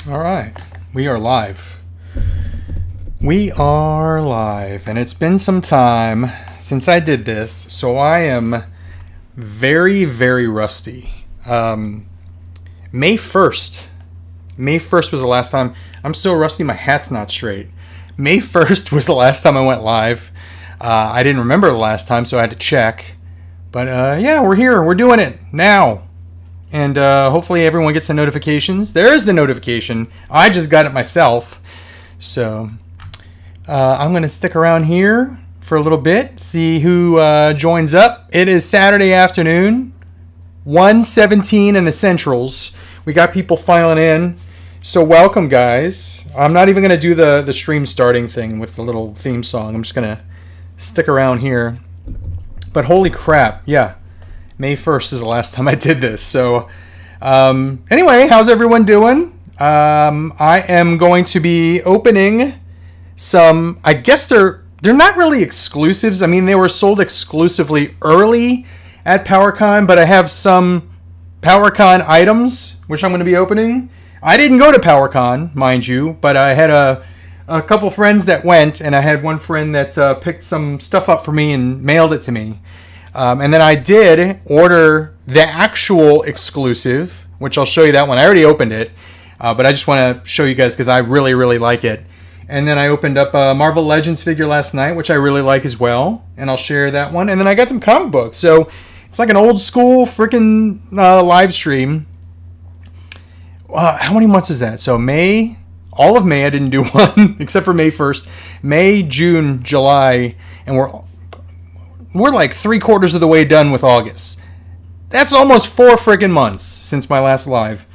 All right, we are live. We are live, and it's been some time since I did this, so I am very, very rusty. May 1st. May 1st was the last time. I'm so rusty, my hat's not straight. May 1st was the last time I went live. I didn't remember the last time, so I had to check. But yeah, we're here. We're doing it now. And hopefully everyone gets the notifications. There is the notification. I just got it myself. So I'm going to stick around here for a little bit, see who joins up. It is Saturday afternoon, 1:17 in the Centrals. We got people filing in. So welcome, guys. I'm not even going to do the stream starting thing with the little theme song. I'm just going to stick around here. But holy crap, yeah. May 1st is the last time I did this. So anyway, how's everyone doing? I am going to be opening some, I guess they're not really exclusives. I mean, they were sold exclusively early at Powercon, but I have some Powercon items, which I'm going to be opening. I didn't go to Powercon, mind you, but I had a couple friends that went, and I had one friend that picked some stuff up for me and mailed it to me. And then I did order the actual exclusive, which I'll show you that one. I already opened it, but I just want to show you guys because I really, really like it. And then I opened up a Marvel Legends figure last night, which I really like as well, and I'll share that one. And then I got some comic books, so it's like an old school freaking live stream. How many months is that? So May, all of May I didn't do one, except for May 1st. May, June, July, and we're like 3/4 of the way done with August. That's almost 4 freaking months since my last live.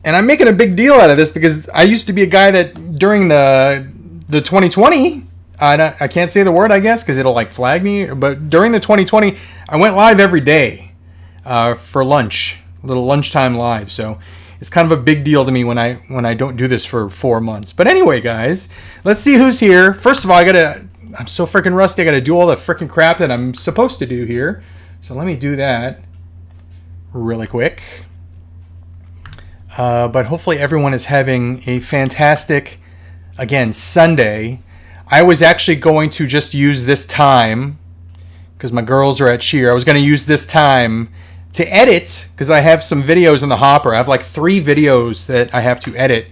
And I'm making a big deal out of this because I used to be a guy that during the 2020, I can't say the word, I guess, because it'll like flag me. But during the 2020, I went live every day for lunch, a little lunchtime live. So it's kind of a big deal to me when I don't do this for 4 months. But anyway, guys, let's see who's here. First of all, I'm so freaking rusty. I got to do all the freaking crap that I'm supposed to do here. So let me do that really quick. But hopefully everyone is having a fantastic, again, Sunday. I was actually going to just use this time, because my girls are at cheer, I was going to use this time to edit, because I have some videos in the hopper. I have like 3 videos that I have to edit.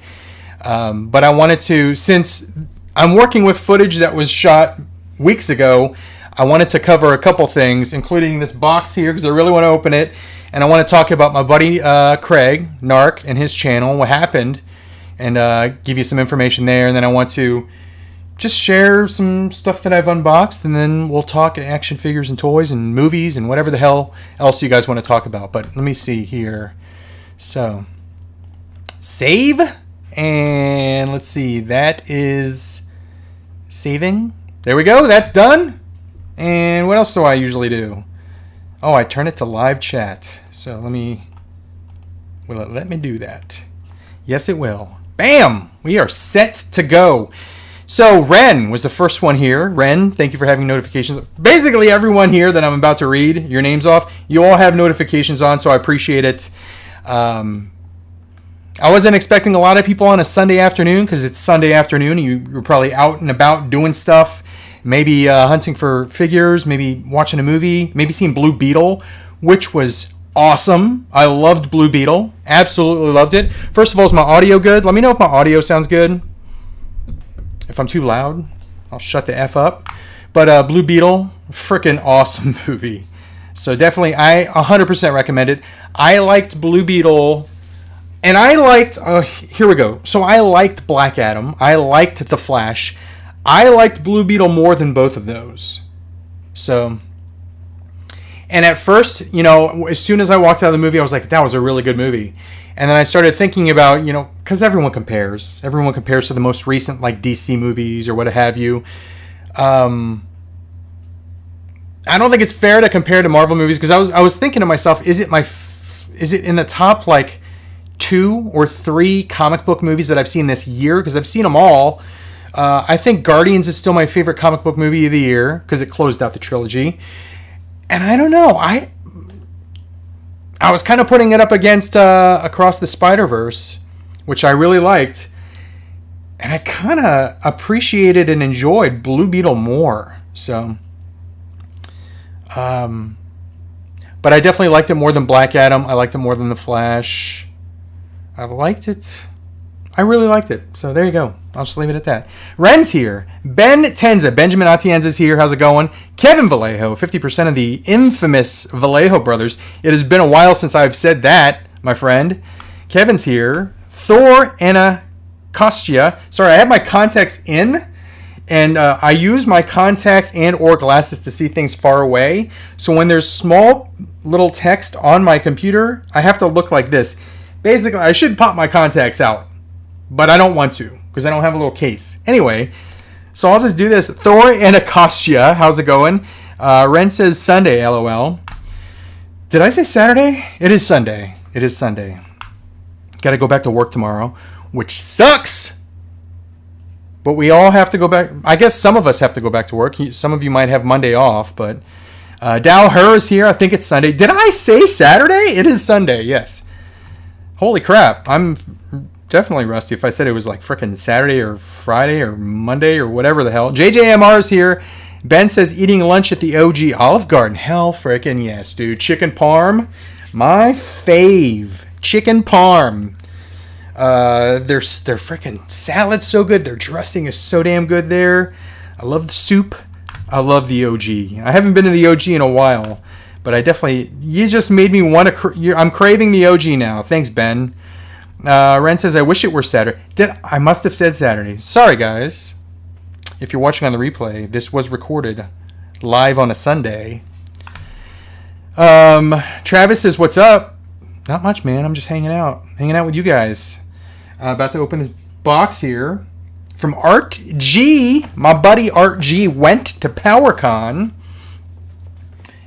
But I wanted to, since I'm working with footage that was shot weeks ago, I wanted to cover a couple things, including this box here, because I really want to open it. And I want to talk about my buddy Craig, Narc, and his channel, what happened, and give you some information there. And then I want to just share some stuff that I've unboxed, and then we'll talk action figures and toys and movies and whatever the hell else you guys want to talk about. But let me see here. So, save. And let's see, that is saving. There we go, that's done. And what else do I usually do? Oh, I turn it to live chat. So will it let me do that? Yes, it will. Bam! We are set to go. So Ren was the first one here. Ren, thank you for having notifications. Basically everyone here that I'm about to read your names off, you all have notifications on, so I appreciate it. I wasn't expecting a lot of people on a Sunday afternoon because it's Sunday afternoon. You're probably out and about doing stuff. Maybe hunting for figures, maybe watching a movie, maybe seeing Blue Beetle, which was awesome. I loved Blue Beetle. Absolutely loved it. First of all, is my audio good? Let me know if my audio sounds good. If I'm too loud, I'll shut the F up. But Blue Beetle, freaking awesome movie. So definitely, I 100% recommend it. I liked Blue Beetle, and I liked, here we go. So I liked Black Adam. I liked The Flash. I liked Blue Beetle more than both of those. So, and at first, as soon as I walked out of the movie, I was like, that was a really good movie. And then I started thinking about, because everyone compares. Everyone compares to the most recent, like, DC movies or what have you. I don't think it's fair to compare to Marvel movies, because I was thinking to myself, is it in the top, like, 2 or 3 comic book movies that I've seen this year? Because I've seen them all. I think Guardians is still my favorite comic book movie of the year because it closed out the trilogy. And I don't know. I was kind of putting it up against Across the Spider-Verse, which I really liked. And I kind of appreciated and enjoyed Blue Beetle more. So, but I definitely liked it more than Black Adam. I liked it more than The Flash. I liked it. I really liked it. So there you go. I'll just leave it at that. Ren's here. Ben Tenza. Benjamin Atienza's here. How's it going? Kevin Vallejo. 50% of the infamous Vallejo brothers. It has been a while since I've said that, my friend. Kevin's here. Thor Anacostia. Sorry, I have my contacts in. And I use my contacts and or glasses to see things far away. So when there's small little text on my computer, I have to look like this. Basically, I should pop my contacts out. But I don't want to, because I don't have a little case. Anyway, so I'll just do this. Thor Anacostia, how's it going? Ren says Sunday, LOL. Did I say Saturday? It is Sunday. It is Sunday. Got to go back to work tomorrow, which sucks. But we all have to go back. I guess some of us have to go back to work. Some of you might have Monday off, but Dow Her is here. I think it's Sunday. Did I say Saturday? It is Sunday, yes. Holy crap. I'm definitely rusty if I said it was like frickin' Saturday or Friday or Monday or whatever the hell. JJMR is here. Ben says eating lunch at the OG Olive Garden. Hell frickin' yes, dude. Chicken parm. My fave. Chicken parm. Their frickin' salad's so good. Their dressing is so damn good there. I love the soup. I love the OG. I haven't been to the OG in a while, but I definitely... You just made me want to... I'm craving the OG now. Thanks, Ben. Ren says, I wish it were Saturday. I must have said Saturday. Sorry, guys. If you're watching on the replay, this was recorded live on a Sunday. Travis says, what's up? Not much, man. I'm just hanging out. Hanging out with you guys. About to open this box here. From Art G. My buddy Art G went to Powercon.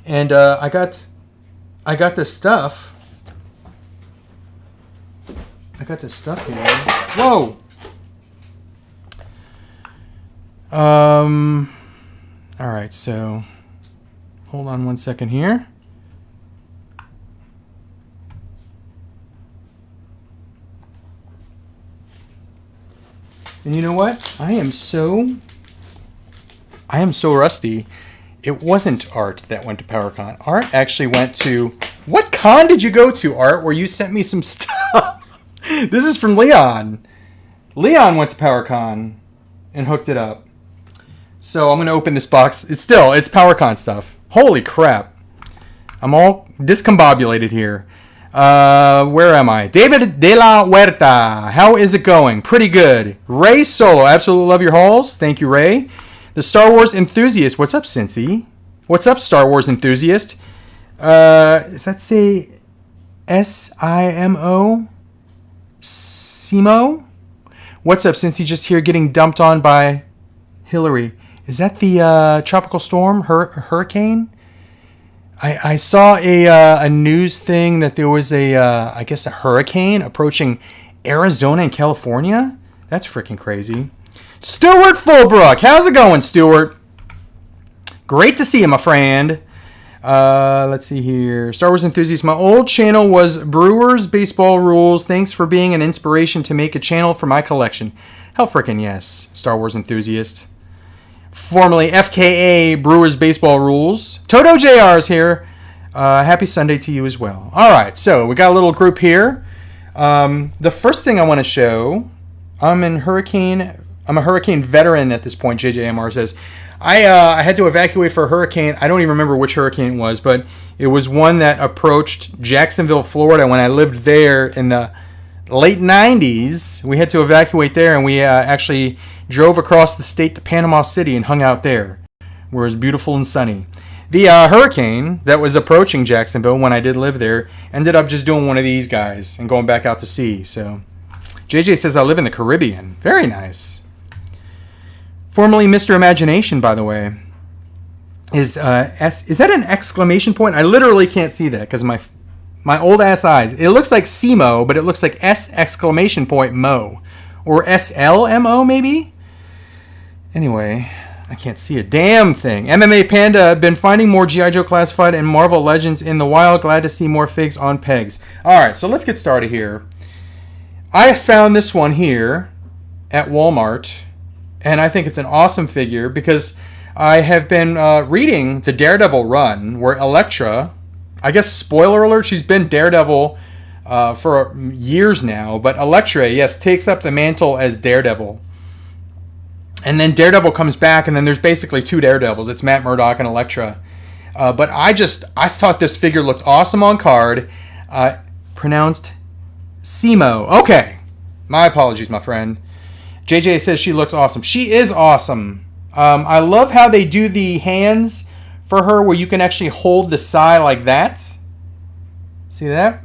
And I got this stuff. I got this stuff here. Whoa! Alright, so hold on one second here. And you know what? I am so rusty. It wasn't Art that went to Powercon. Art actually went to... What con did you go to, Art, where you sent me some stuff? This is from Leon. Leon went to PowerCon and hooked it up. So I'm going to open this box. It's PowerCon stuff. Holy crap. I'm all discombobulated here. Where am I? David De La Huerta. How is it going? Pretty good. Ray Solo. Absolutely love your hauls. Thank you, Ray. The Star Wars Enthusiast. What's up, Cincy? What's up, Star Wars Enthusiast? Does that say SIMO? Simo? What's up, Cincy? Just here getting dumped on by Hillary. Is that the tropical storm? Hurricane? I saw a news thing that there was I guess a hurricane approaching Arizona and California. That's freaking crazy. Stuart Fulbrook, how's it going, Stuart? Great to see you, my friend. Let's see here. Star Wars Enthusiast. My old channel was Brewers Baseball Rules. Thanks for being an inspiration to make a channel for my collection. Hell freaking yes, Star Wars Enthusiast. Formerly FKA Brewers Baseball Rules. Toto JR is here. Happy Sunday to you as well. All right, so we got a little group here. The first thing I want to show, I'm a hurricane veteran at this point, JJMR says. I had to evacuate for a hurricane. I don't even remember which hurricane it was, but it was one that approached Jacksonville, Florida when I lived there in the late 90s. We had to evacuate there, and we actually drove across the state to Panama City and hung out there, where it was beautiful and sunny. The hurricane that was approaching Jacksonville when I did live there ended up just doing one of these guys and going back out to sea. So JJ says I live in the Caribbean. Very nice. Formerly Mr. Imagination, by the way. Is that an exclamation point? I literally can't see that because of my old ass eyes. It looks like SEMO, but it looks like S exclamation point Mo. Or SLMO maybe? Anyway, I can't see a damn thing. MMA Panda, been finding more G.I. Joe Classified and Marvel Legends in the wild. Glad to see more figs on pegs. Alright, so let's get started here. I found this one here at Walmart, and I think it's an awesome figure because I have been reading the Daredevil run where Elektra, I guess spoiler alert, she's been Daredevil for years now, but Elektra, yes, takes up the mantle as Daredevil. And then Daredevil comes back, and then there's basically two Daredevils. It's Matt Murdock and Elektra. But I thought this figure looked awesome on card. Pronounced Simo. Okay. My apologies, my friend. JJ says she looks awesome. She is awesome. I love how they do the hands for her where you can actually hold the sai like that. See that?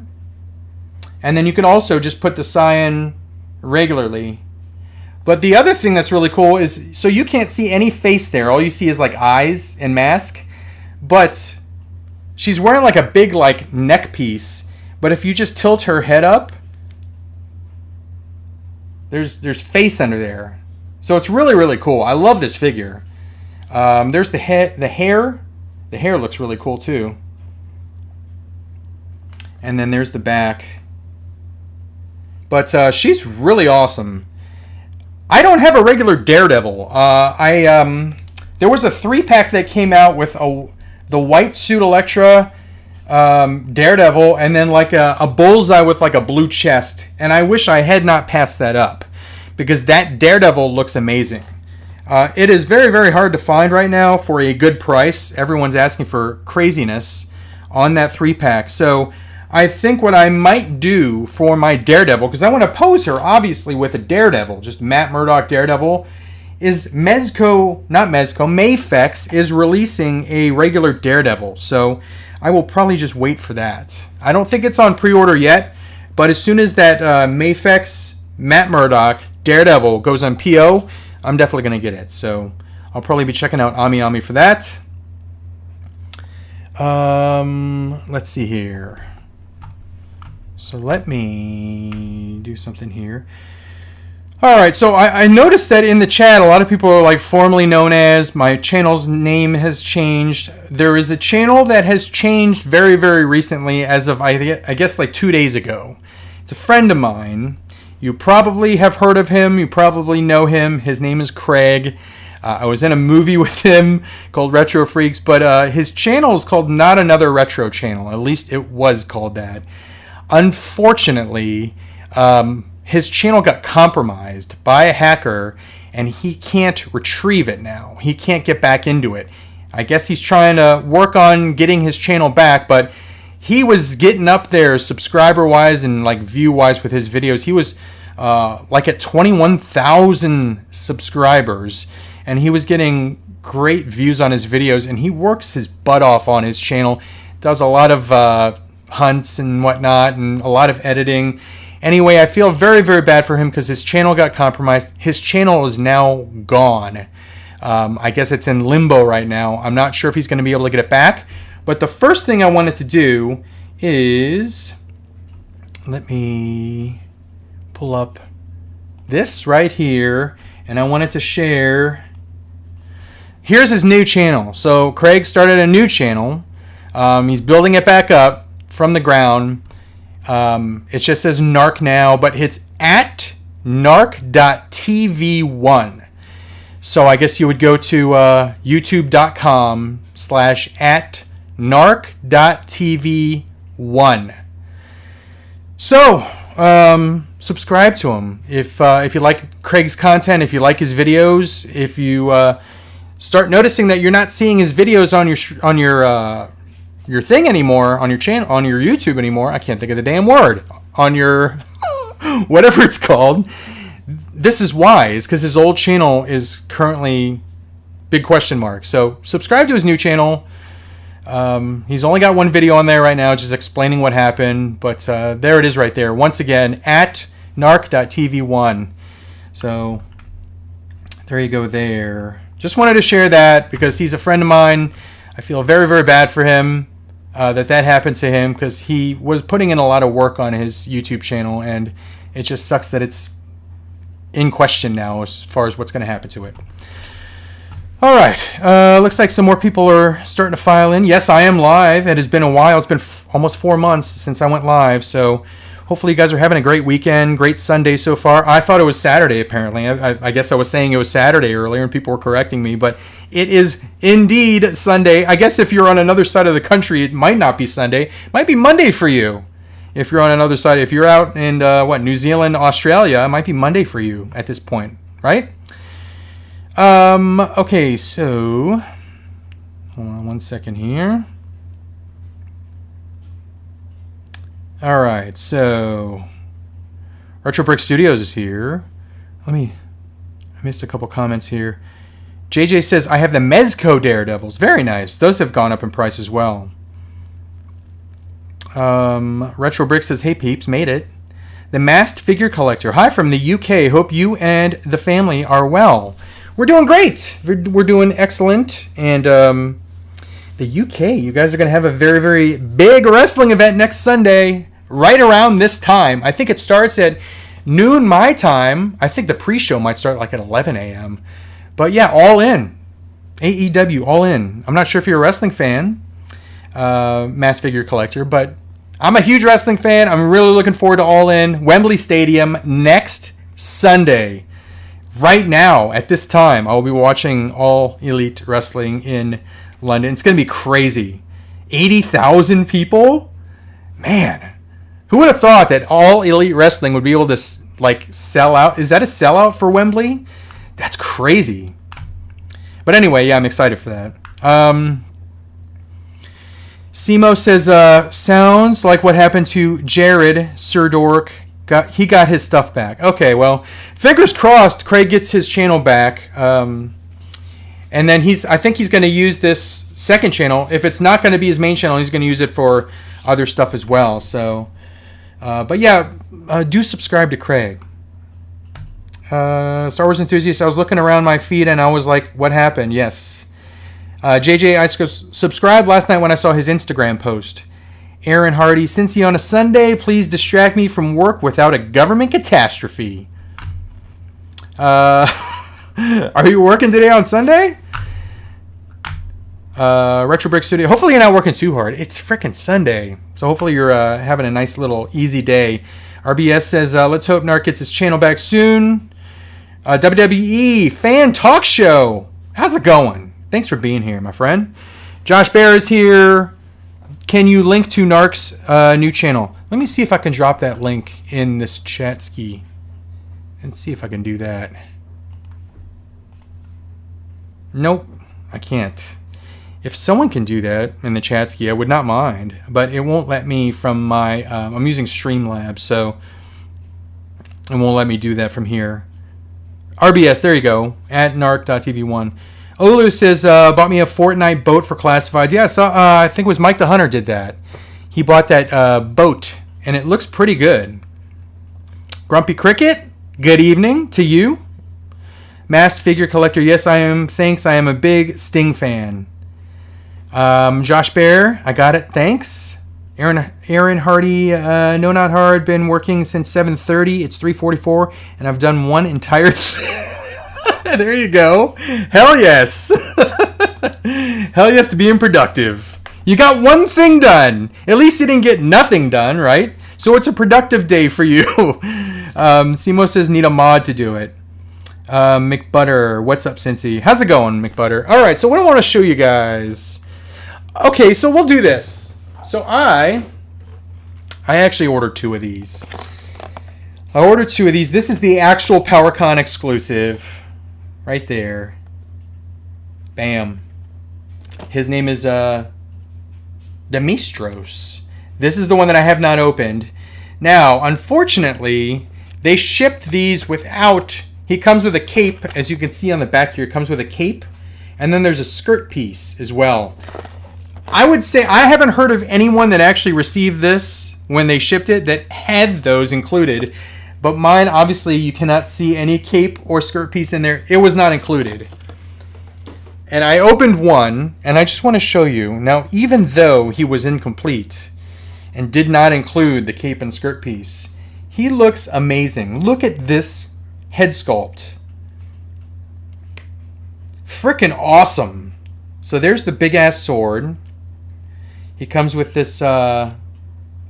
And then you can also just put the sai in regularly. But the other thing that's really cool is, so you can't see any face there. All you see is like eyes and mask. But she's wearing like a big like neck piece. But if you just tilt her head up, there's face under there. So it's really, really cool. I love this figure. There's the hair. The hair looks really cool too. And then there's the back. But she's really awesome. I don't have a regular Daredevil. There was a 3-pack that came out with the white suit Elektra, Daredevil, and then like a bullseye with like a blue chest. And I wish I had not passed that up because that Daredevil looks amazing. It is very, very hard to find right now for a good price. Everyone's asking for craziness on that 3-pack. So I think what I might do for my Daredevil, because I want to pose her obviously with a Daredevil, just Matt Murdock Daredevil, is Mafex is releasing a regular Daredevil. So I will probably just wait for that. I don't think it's on pre-order yet, but as soon as that Mafex Matt Murdock Daredevil goes on PO, I'm definitely going to get it. So I'll probably be checking out Ami Ami for that. Let's see here. So let me do something here. All right, so I noticed that in the chat, a lot of people are like formerly known as, my channel's name has changed. There is a channel that has changed very, very recently as of, I guess, like 2 days ago. It's a friend of mine. You probably have heard of him. You probably know him. His name is Craig. I was in a movie with him called Retro Freaks, but his channel is called Not Another Retro Channel. At least it was called that. Unfortunately, his channel got compromised by a hacker, and he can't retrieve it now. He can't get back into it. I guess he's trying to work on getting his channel back, but he was getting up there subscriber-wise and like view-wise with his videos. He was like at 21,000 subscribers, and he was getting great views on his videos, and he works his butt off on his channel, does a lot of hunts and whatnot, and a lot of editing. Anyway, I feel very, very bad for him because his channel got compromised. His channel is now gone. I guess it's in limbo right now. I'm not sure if he's going to be able to get it back. But the first thing I wanted to do is, let me pull up this right here, and I wanted to share. Here's his new channel. So Craig started a new channel. He's building it back up from the ground. It just says Narc now, but it's at narc.tv1. So I guess you would go to youtube.com/@narc.tv1. So subscribe to him if you like Craig's content, if you like his videos, if you start noticing that you're not seeing his videos on your thing anymore, on your channel, on your YouTube anymore. I can't think of the damn word. On your whatever it's called. This is why. It's because his old channel is currently big question mark. So subscribe to his new channel. He's only got one video on there right now, just explaining what happened. But there it is right there. Once again, at narc.tv1. So there you go there. Just wanted to share that because he's a friend of mine. I feel very, very bad for him that happened to him because he was putting in a lot of work on his YouTube channel, and it just sucks that it's in question now as far as what's going to happen to it. All right. Looks like some more people are starting to file in. Yes, I am live. It has been a while. It's been almost 4 months since I went live, so Hopefully you guys are having a great weekend, great Sunday so far. I thought it was Saturday, apparently. I guess I was saying it was Saturday earlier and people were correcting me, but it is indeed Sunday. I guess if you're on another side of the country, it might not be Sunday. It might be Monday for you. If you're on another side, if you're out in, New Zealand, Australia, it might be Monday for you at this point, right? Okay, so hold on one second here. All right, so Retro Brick Studios is here. I missed a couple comments here. JJ says, I have the Mezco Daredevils. Very nice. Those have gone up in price as well. Retro Brick says, hey peeps, made it. The Masked Figure Collector. Hi from the UK. Hope you and the family are well. We're doing great. We're doing excellent. And the UK, you guys are going to have a very, very big wrestling event next Sunday. Right around this time. I think it starts at noon my time. I think the pre-show might start like at 11 a.m. But yeah, all in. AEW, all in. I'm not sure if you're a wrestling fan, Mass Figure Collector, but I'm a huge wrestling fan. I'm really looking forward to All In. Wembley Stadium next Sunday. Right now, at this time, I will be watching All Elite Wrestling in London. It's going to be crazy. 80,000 people? Man. Who would have thought that All Elite Wrestling would be able to, sell out? Is that a sellout for Wembley? That's crazy. But anyway, yeah, I'm excited for that. Simo says, sounds like what happened to Jared Surdork. He got his stuff back. Okay, well, fingers crossed Craig gets his channel back. And then I think he's going to use this second channel. If it's not going to be his main channel, he's going to use it for other stuff as well. So... but yeah, do subscribe to Craig. Star Wars Enthusiast, I was looking around my feed and I was like, what happened? Yes. JJ, I subscribed last night when I saw his Instagram post. Aaron Hardy, Cincy on a Sunday, please distract me from work without a government catastrophe. Are you working today on Sunday? Retro Brick Studio. Hopefully you're not working too hard. It's freaking Sunday. So hopefully you're having a nice little easy day. RBS says, let's hope Narc gets his channel back soon. WWE Fan Talk Show. How's it going? Thanks for being here, my friend. Josh Bear is here. Can you link to Narc's new channel? Let me see if I can drop that link in this chat ski. And see if I can do that. Nope, I can't. If someone can do that in the chat ski, I would not mind. But it won't let me from my... I'm using Streamlabs, so it won't let me do that from here. RBS, there you go. At narc.tv1. Olu says, bought me a Fortnite boat for classifieds. Yeah, so I think it was Mike the Hunter did that. He bought that boat, and it looks pretty good. Grumpy Cricket, good evening to you. Masked Figure Collector, yes, I am. Thanks, I am a big Sting fan. Josh Bear, I got it. Thanks. Aaron Hardy, no not hard. Been working since 7:30. It's 3:44, and I've done one entire. There you go. Hell yes. Hell yes to being productive. You got one thing done. At least you didn't get nothing done, right? So it's a productive day for you. Simo says need a mod to do it. McButter, what's up, Cincy? How's it going, McButter? All right, so what I want to show you guys. Okay, so we'll do this. So I actually ordered two of these. I ordered two of these. This is the actual Powercon exclusive. Right there. Bam. His name is Demistros. This is the one that I have not opened. Now, unfortunately, they shipped these without... He comes with a cape, as you can see on the back here. It comes with a cape, and then there's a skirt piece as well. I would say I haven't heard of anyone that actually received this when they shipped it that had those included. But mine, obviously, you cannot see any cape or skirt piece in there. It was not included. And I opened one, and I just want to show you. Now, even though he was incomplete and did not include the cape and skirt piece, he looks amazing. Look at this head sculpt. Frickin' awesome. So there's the big-ass sword. He comes with this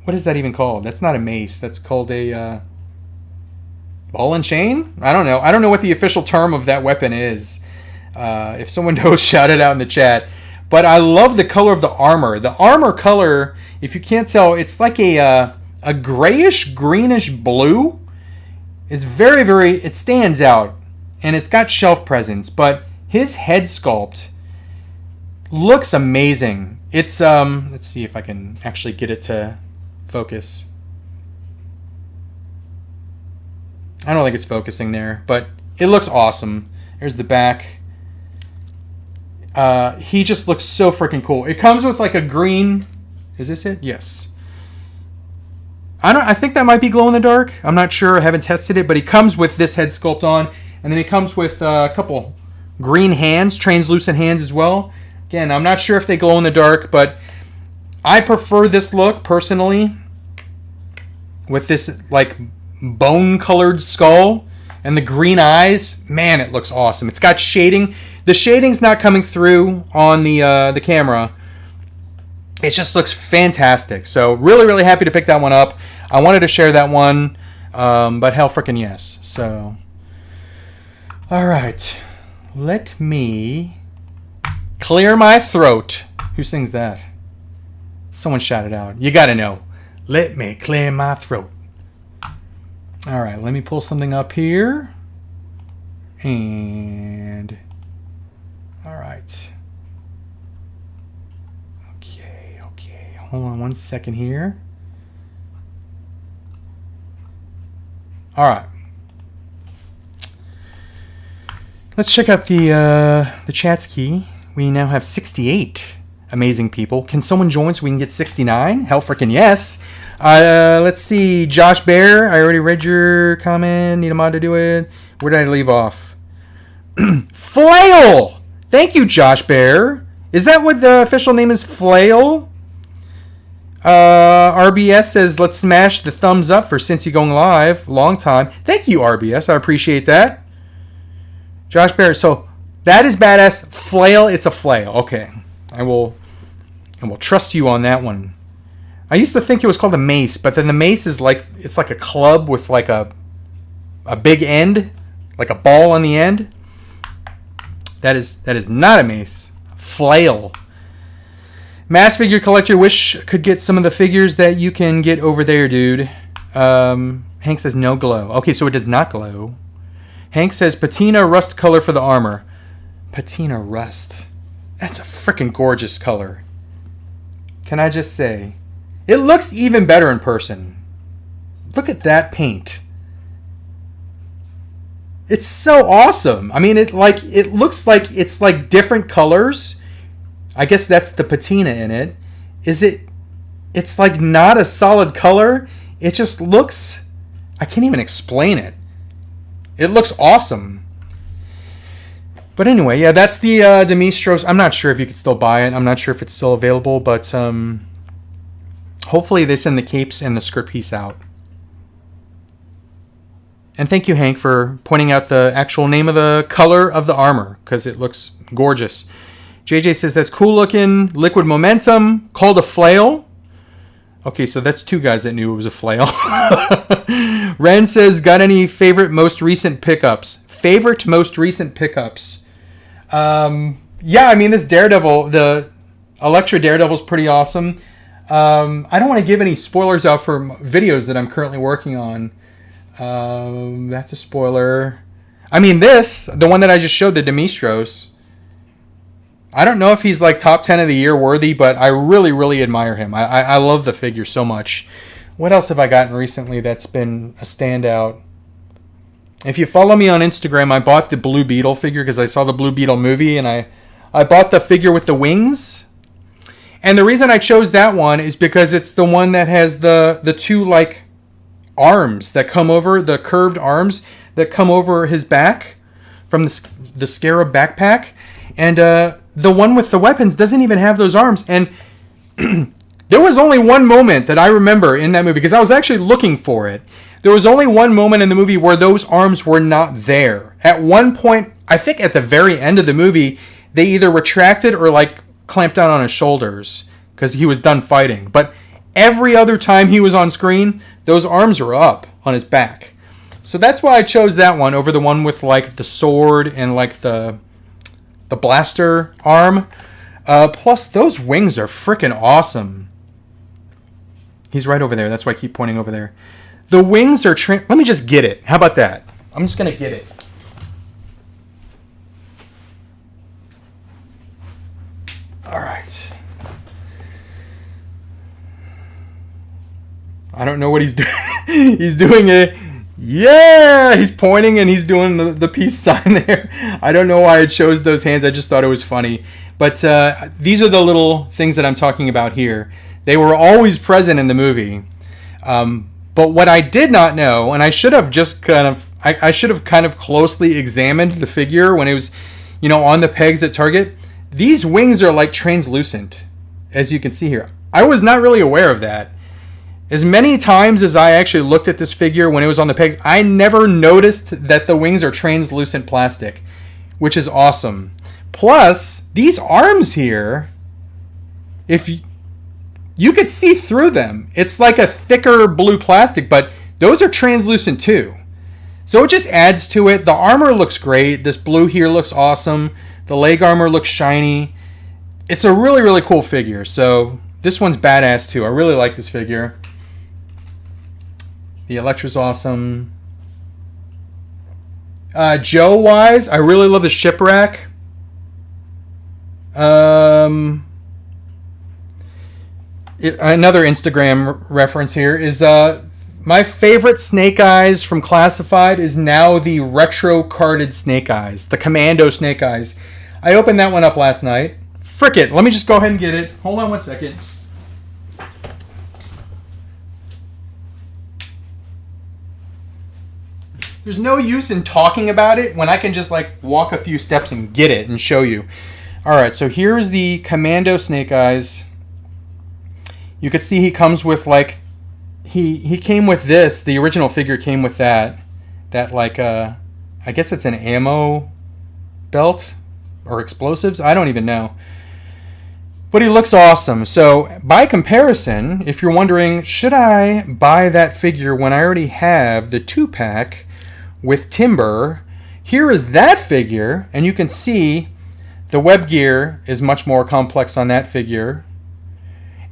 what is that even called? That's not a mace. That's called a ball and chain? I don't know. I don't know what the official term of that weapon is. If someone knows, shout it out in the chat. But I love the color of the armor. The armor color, if you can't tell, it's like a grayish, greenish blue. It's very, very, it stands out. And it's got shelf presence. But his head sculpt looks amazing. It's, let's see if I can actually get it to focus. I don't think it's focusing there, but it looks awesome. There's the back. He just looks so freaking cool. It comes with like a green. Is this it? Yes. I think that might be glow in the dark. I'm not sure. I haven't tested it, but he comes with this head sculpt on, and then he comes with a couple green hands, translucent hands as well. Again, I'm not sure if they glow in the dark, but I prefer this look personally with this like bone-colored skull and the green eyes. Man, it looks awesome. It's got shading. The shading's not coming through on the camera. It just looks fantastic. So really, really happy to pick that one up. I wanted to share that one, but hell frickin' yes. So, all right. Let me clear my throat. Who sings that? Someone shout it out. You gotta know. Let me clear my throat. All right, let me pull something up here. And, all right. Okay. Hold on 1 second here. All right. Let's check out the chat's key. We now have 68 amazing people. Can someone join so we can get 69? Hell frickin' yes. Let's see. Josh Bear, I already read your comment. Need a mod to do it. Where did I leave off? Flail! Thank you, Josh Bear. Is that what the official name is? Flail? RBS says, let's smash the thumbs up for Since You Going Live. Long time. Thank you, RBS. I appreciate that. Josh Bear. So, that is badass. Flail, it's a flail. Okay. I will trust you on that one. I used to think it was called a mace, but then the mace is like, it's like a club with like a big end, like a ball on the end. That is not a mace. Flail. Mass figure collector, wish could get some of the figures that you can get over there, dude. Hank says no glow. Okay, so it does not glow. Hank says patina rust color for the armor. Patina rust. That's a freaking gorgeous color. Can I just say? It looks even better in person. Look at that paint. It's so awesome. I mean, it looks like it's like different colors. I guess that's the patina in it. It's like not a solid color. It just looks, I can't even explain it. It looks awesome. But anyway, yeah, that's the Demistros. I'm not sure if you could still buy it. I'm not sure if it's still available, but hopefully they send the capes and the script piece out. And thank you, Hank, for pointing out the actual name of the color of the armor, because it looks gorgeous. JJ says that's cool looking. Liquid Momentum, called a flail. Okay, so that's two guys that knew it was a flail. Ren says, got any favorite most recent pickups? Favorite most recent pickups? Yeah, I mean, this Daredevil, the Elektra Daredevil is pretty awesome. I don't want to give any spoilers out for videos that I'm currently working on. That's a spoiler. I mean, the one that I just showed, the Demistros. I don't know if he's like top 10 of the year worthy, but I really, really admire him. I love the figure so much. What else have I gotten recently that's been a standout? If you follow me on Instagram, I bought the Blue Beetle figure because I saw the Blue Beetle movie, and I bought the figure with the wings. And the reason I chose that one is because it's the one that has the two like arms that come over, the curved arms that come over his back from the Scarab backpack. And the one with the weapons doesn't even have those arms. And there was only one moment that I remember in that movie, because I was actually looking for it. There was only one moment in the movie where those arms were not there. At one point, I think at the very end of the movie, they either retracted or like clamped down on his shoulders because he was done fighting. But Every other time he was on screen, those arms were up on his back. So that's why I chose that one over the one with like the sword and like the blaster arm. Plus, those wings are freaking awesome. He's right over there. That's why I keep pointing over there. The wings are... Let me just get it. How about that? I'm just going to get it. All right. I don't know what he's doing. He's doing it. Yeah! He's pointing and he's doing the peace sign there. I don't know why I chose those hands. I just thought it was funny. But these are the little things that I'm talking about here. They were always present in the movie. But what I did not know, and I should have just I should have kind of closely examined the figure when it was, on the pegs at Target. These wings are like translucent, as you can see here. I was not really aware of that. As many times as I actually looked at this figure when it was on the pegs, I never noticed that the wings are translucent plastic, which is awesome. Plus, these arms here, if you could see through them. It's like a thicker blue plastic, but those are translucent too. So it just adds to it. The armor looks great. This blue here looks awesome. The leg armor looks shiny. It's a really, really cool figure. So this one's badass too. I really like this figure. The Electra's awesome. Joe-wise, I really love the Shipwreck. Another Instagram reference here is my favorite Snake Eyes from Classified is now the retro carded Snake Eyes, the Commando Snake Eyes. I opened that one up last night. Frick it, let me just go ahead and get it. Hold on one second. There's no use in talking about it when I can just like walk a few steps and get it and show you. Alright, so here's the Commando Snake Eyes. You could see he comes with like, he came with this, the original figure came with that like, I guess it's an ammo belt or explosives, I don't even know. But he looks awesome. So by comparison, if you're wondering, should I buy that figure when I already have the 2-pack with Timber, here is that figure, and you can see the web gear is much more complex on that figure.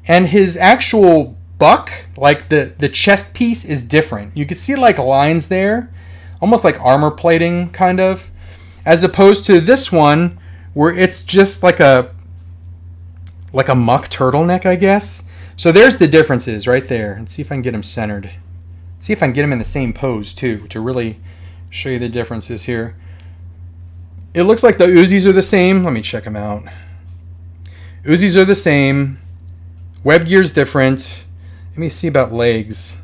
And his actual buck, like the chest piece, is different. You can see like lines there, almost like armor plating kind of, as opposed to this one where it's just like a muck turtleneck, I guess. So there's the differences right there. Let's see if I can get him centered. See if I can get him in the same pose too, to really show you the differences here. It looks like the Uzis are the same. Let me check them out. Uzis are the same. Web gear's different. Let me see about legs.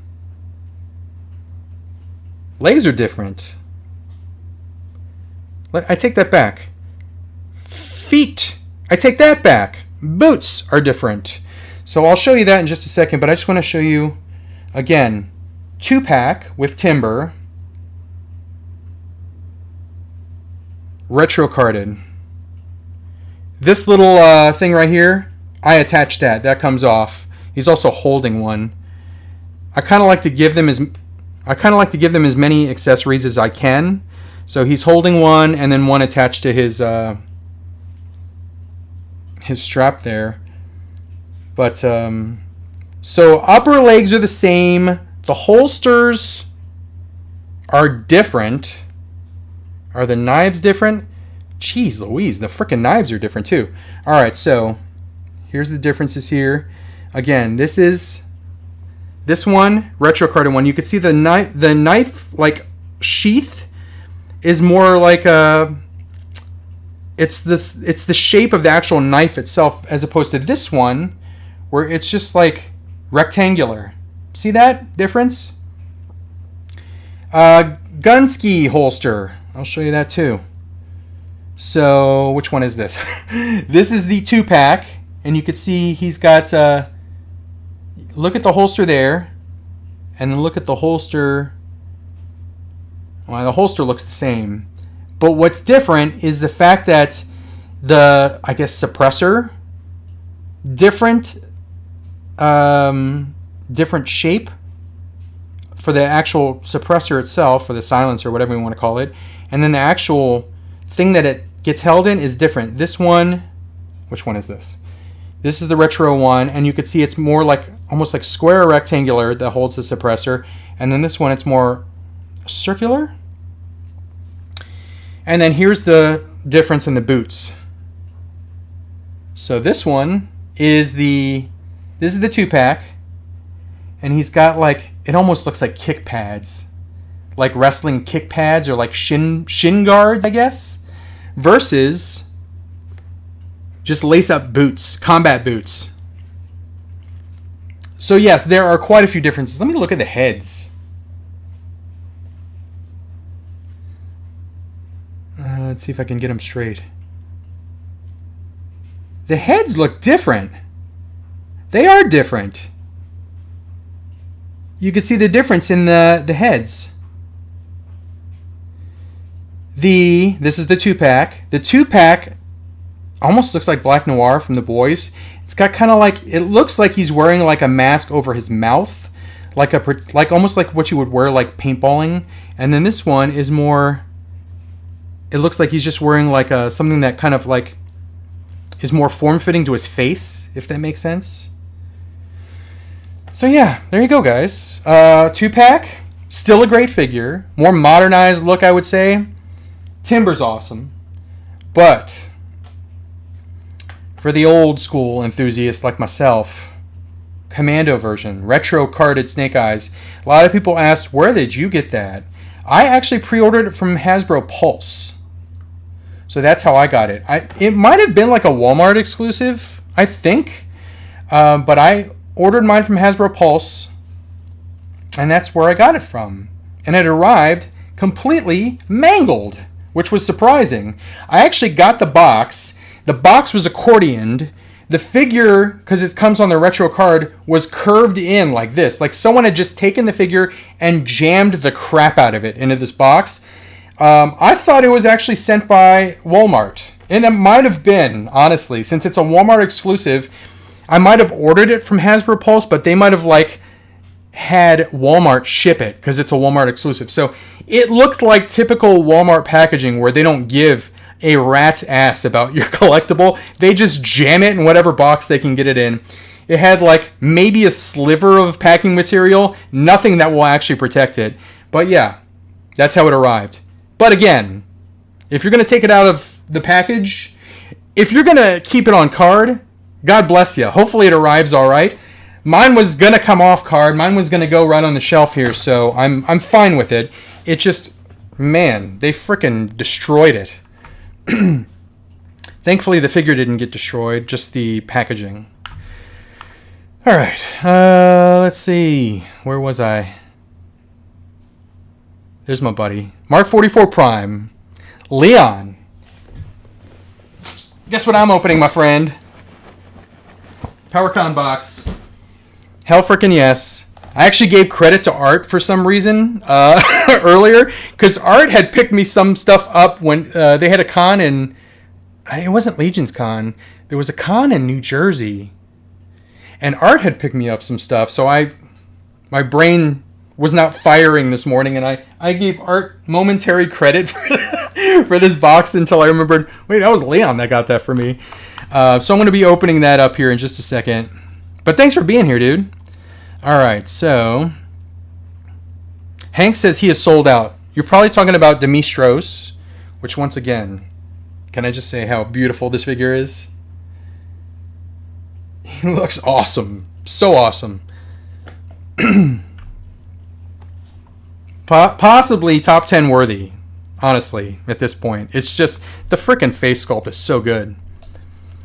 Legs are different. I take that back. Feet. I take that back. Boots are different. So I'll show you that in just a second, but I just want to show you, again, 2-pack with Timber. Retro carded. This little thing right here, I attached that. That comes off. He's also holding one. I kind of like to give them as many accessories as I can. So he's holding one and then one attached to his strap there. But so upper legs are the same. The holsters are different. Are the knives different? Jeez Louise, the freaking knives are different too. Alright, so here's the differences here. Again, this one, retro carded one. You can see the knife like sheath is more like it's the shape of the actual knife itself, as opposed to this one where it's just like rectangular. See that difference? Gunski holster. I'll show you that too. So, which one is this? This is the 2-pack, and you can see he's got, look at the holster there, and then look at the holster. Well, the holster looks the same. But what's different is the fact that the, I guess, suppressor, different different shape for the actual suppressor itself, or the silencer, whatever you want to call it. And then the actual thing that it gets held in is different. This one, which one is this? This is the retro one, and you can see it's more like, almost like square or rectangular that holds the suppressor. And then this one, it's more circular. And then here's the difference in the boots. So this one is this is the 2-pack, and he's got like, it almost looks like kick pads, like wrestling kick pads, or like shin guards, I guess, versus just lace-up boots, combat boots. So yes, there are quite a few differences. Let me look at the heads. Let's see if I can get them straight. The heads look different. They are different. You can see the difference in the heads. This is the 2-pack. The 2-pack almost looks like Black Noir from The Boys. It's got kind of like, it looks like he's wearing like a mask over his mouth, like almost like what you would wear like paintballing. And then this one is more, it looks like he's just wearing like something that kind of like is more form-fitting to his face, if that makes sense. So yeah, there you go, guys. 2-pack, still a great figure. More modernized look, I would say. Timber's awesome. But for the old school enthusiasts like myself, Commando version, retro carded Snake Eyes. A lot of people asked, where did you get that? I actually pre-ordered it from Hasbro Pulse. So that's how I got it. It might have been like a Walmart exclusive, I think. But I ordered mine from Hasbro Pulse, and that's where I got it from. And it arrived completely mangled, which was surprising. I actually got the box. The box was accordioned. The figure, because it comes on the retro card, was curved in like this. Like someone had just taken the figure and jammed the crap out of it into this box. I thought it was actually sent by Walmart. And it might have been, honestly, since it's a Walmart exclusive. I might have ordered it from Hasbro Pulse, but they might have like had Walmart ship it because it's a Walmart exclusive. So it looked like typical Walmart packaging where they don't give a rat's ass about your collectible. They just jam it in whatever box they can get it in. It had like maybe a sliver of packing material, nothing that will actually protect it. But yeah, that's how it arrived. But again, if you're going to take it out of the package, if you're going to keep it on card, God bless you. Hopefully it arrives all right. Mine was going to come off card. Mine was going to go right on the shelf here, so I'm fine with it. It just, man, they frickin' destroyed it. Thankfully, the figure didn't get destroyed, just the packaging. All right, let's see. Where was I? There's my buddy. Mark 44 Prime. Leon. Guess what I'm opening, my friend? Powercon box. Hell frickin' yes. I actually gave credit to Art for some reason earlier, because Art had picked me some stuff up when they had a con in... It wasn't Legion's Con. There was a con in New Jersey. And Art had picked me up some stuff, so my brain was not firing this morning, and I gave Art momentary credit for this box until I remembered, wait, that was Leon that got that for me. So I'm going to be opening that up here in just a second. But thanks for being here, dude. All right, so Hank says he is sold out. You're probably talking about Demistros, which once again, can I just say how beautiful this figure is? He looks awesome. So awesome. Possibly top 10 worthy, honestly, at this point. It's just, the frickin' face sculpt is so good.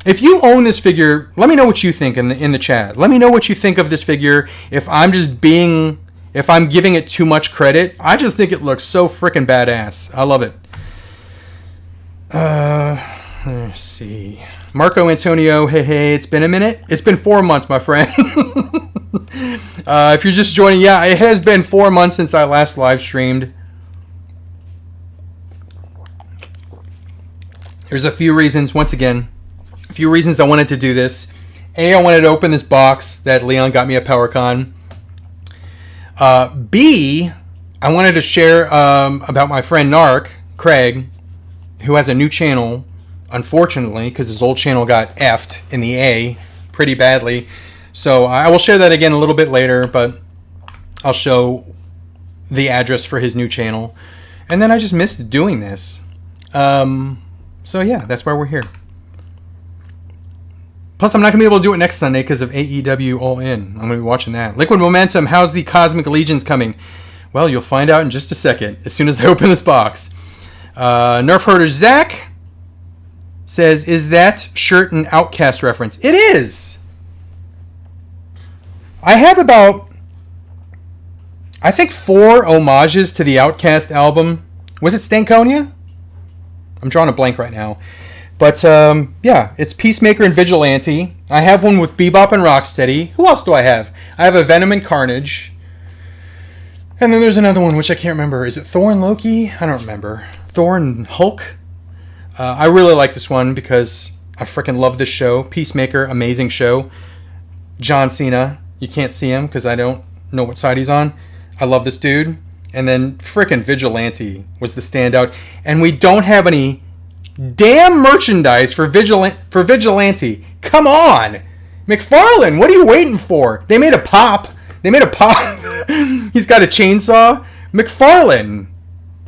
If you own this figure, let me know what you think in the chat. Let me know what you think of this figure. If I'm giving it too much credit, I just think it looks so frickin' badass. I love it. Let's see. Marco Antonio, hey, it's been a minute. It's been 4 months, my friend. If you're just joining, yeah, it has been 4 months since I last live streamed. There's a few reasons, once again, I wanted to do this. A, I wanted to open this box that Leon got me at Powercon. B, I wanted to share about my friend Narc, Craig, who has a new channel, unfortunately, because his old channel got effed in the A pretty badly. So I will share that again a little bit later, but I'll show the address for his new channel. And then I just missed doing this. So yeah, that's why we're here. Plus, I'm not going to be able to do it next Sunday because of AEW All In. I'm going to be watching that. Liquid Momentum, how's the Cosmic Legions coming? Well, you'll find out in just a second, as soon as I open this box. Nerf Herder Zach says, is that shirt an Outcast reference? It is! I have about, I think, 4 homages to the Outcast album. Was it Stankonia? I'm drawing a blank right now. But, yeah, it's Peacemaker and Vigilante. I have one with Bebop and Rocksteady. Who else do I have? I have a Venom and Carnage. And then there's another one, which I can't remember. Is it Thor and Loki? I don't remember. Thor and Hulk? I really like this one because I freaking love this show. Peacemaker, amazing show. John Cena. You can't see him because I don't know what side he's on. I love this dude. And then freaking Vigilante was the standout. And we don't have any damn merchandise for Vigilante. Come on! McFarlane, what are you waiting for? They made a pop. He's got a chainsaw. McFarlane.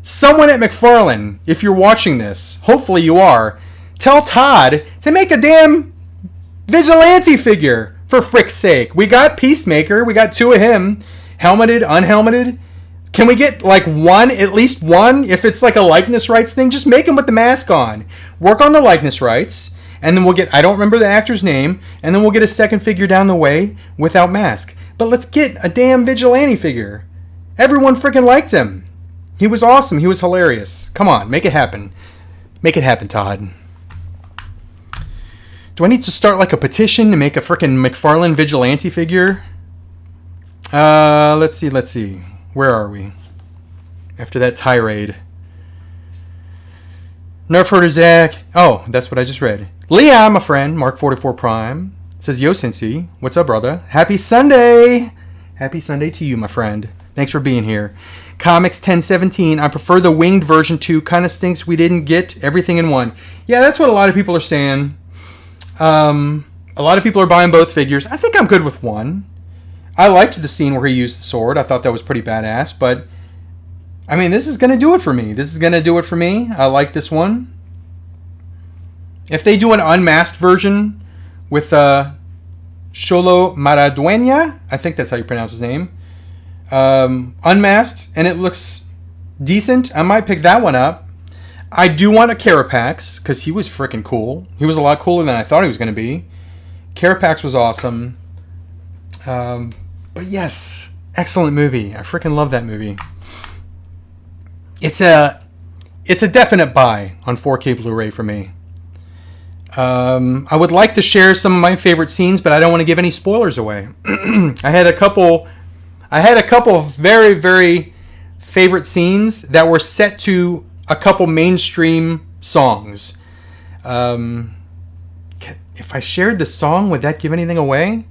Someone at McFarlane, if you're watching this, hopefully you are, tell Todd to make a damn Vigilante figure. For frick's sake. We got Peacemaker. We got 2 of him. Helmeted, unhelmeted. Can we get like one, at least one? If it's like a likeness rights thing, just make him with the mask on. Work on the likeness rights. And then we'll get, I don't remember the actor's name. And then we'll get a second figure down the way without mask. But let's get a damn Vigilante figure. Everyone freaking liked him. He was awesome. He was hilarious. Come on, make it happen. Make it happen, Todd. Do I need to start like a petition to make a freaking McFarlane Vigilante figure? Let's see. Where are we? After that tirade. Nerf Herder Zach. Oh, that's what I just read. Leon, my friend, Mark44 Prime, says, Yo, Cincy. What's up, brother? Happy Sunday! Happy Sunday to you, my friend. Thanks for being here. Comics 1017. I prefer the winged version 2. Kind of stinks we didn't get everything in one. Yeah, that's what a lot of people are saying. A lot of people are buying both figures. I think I'm good with one. I liked the scene where he used the sword. I thought that was pretty badass, but I mean, this is going to do it for me. I like this one. If they do an unmasked version with Xolo Maraduena, I think that's how you pronounce his name, unmasked, and it looks decent, I might pick that one up. I do want a Carapax, because he was freaking cool. He was a lot cooler than I thought he was going to be. Carapax was awesome. But yes, excellent movie. I freaking love that movie. It's a definite buy on 4K Blu-ray for me. I would like to share some of my favorite scenes, but I don't want to give any spoilers away. I had a couple of very, very favorite scenes that were set to a couple mainstream songs. If I shared the song, would that give anything away?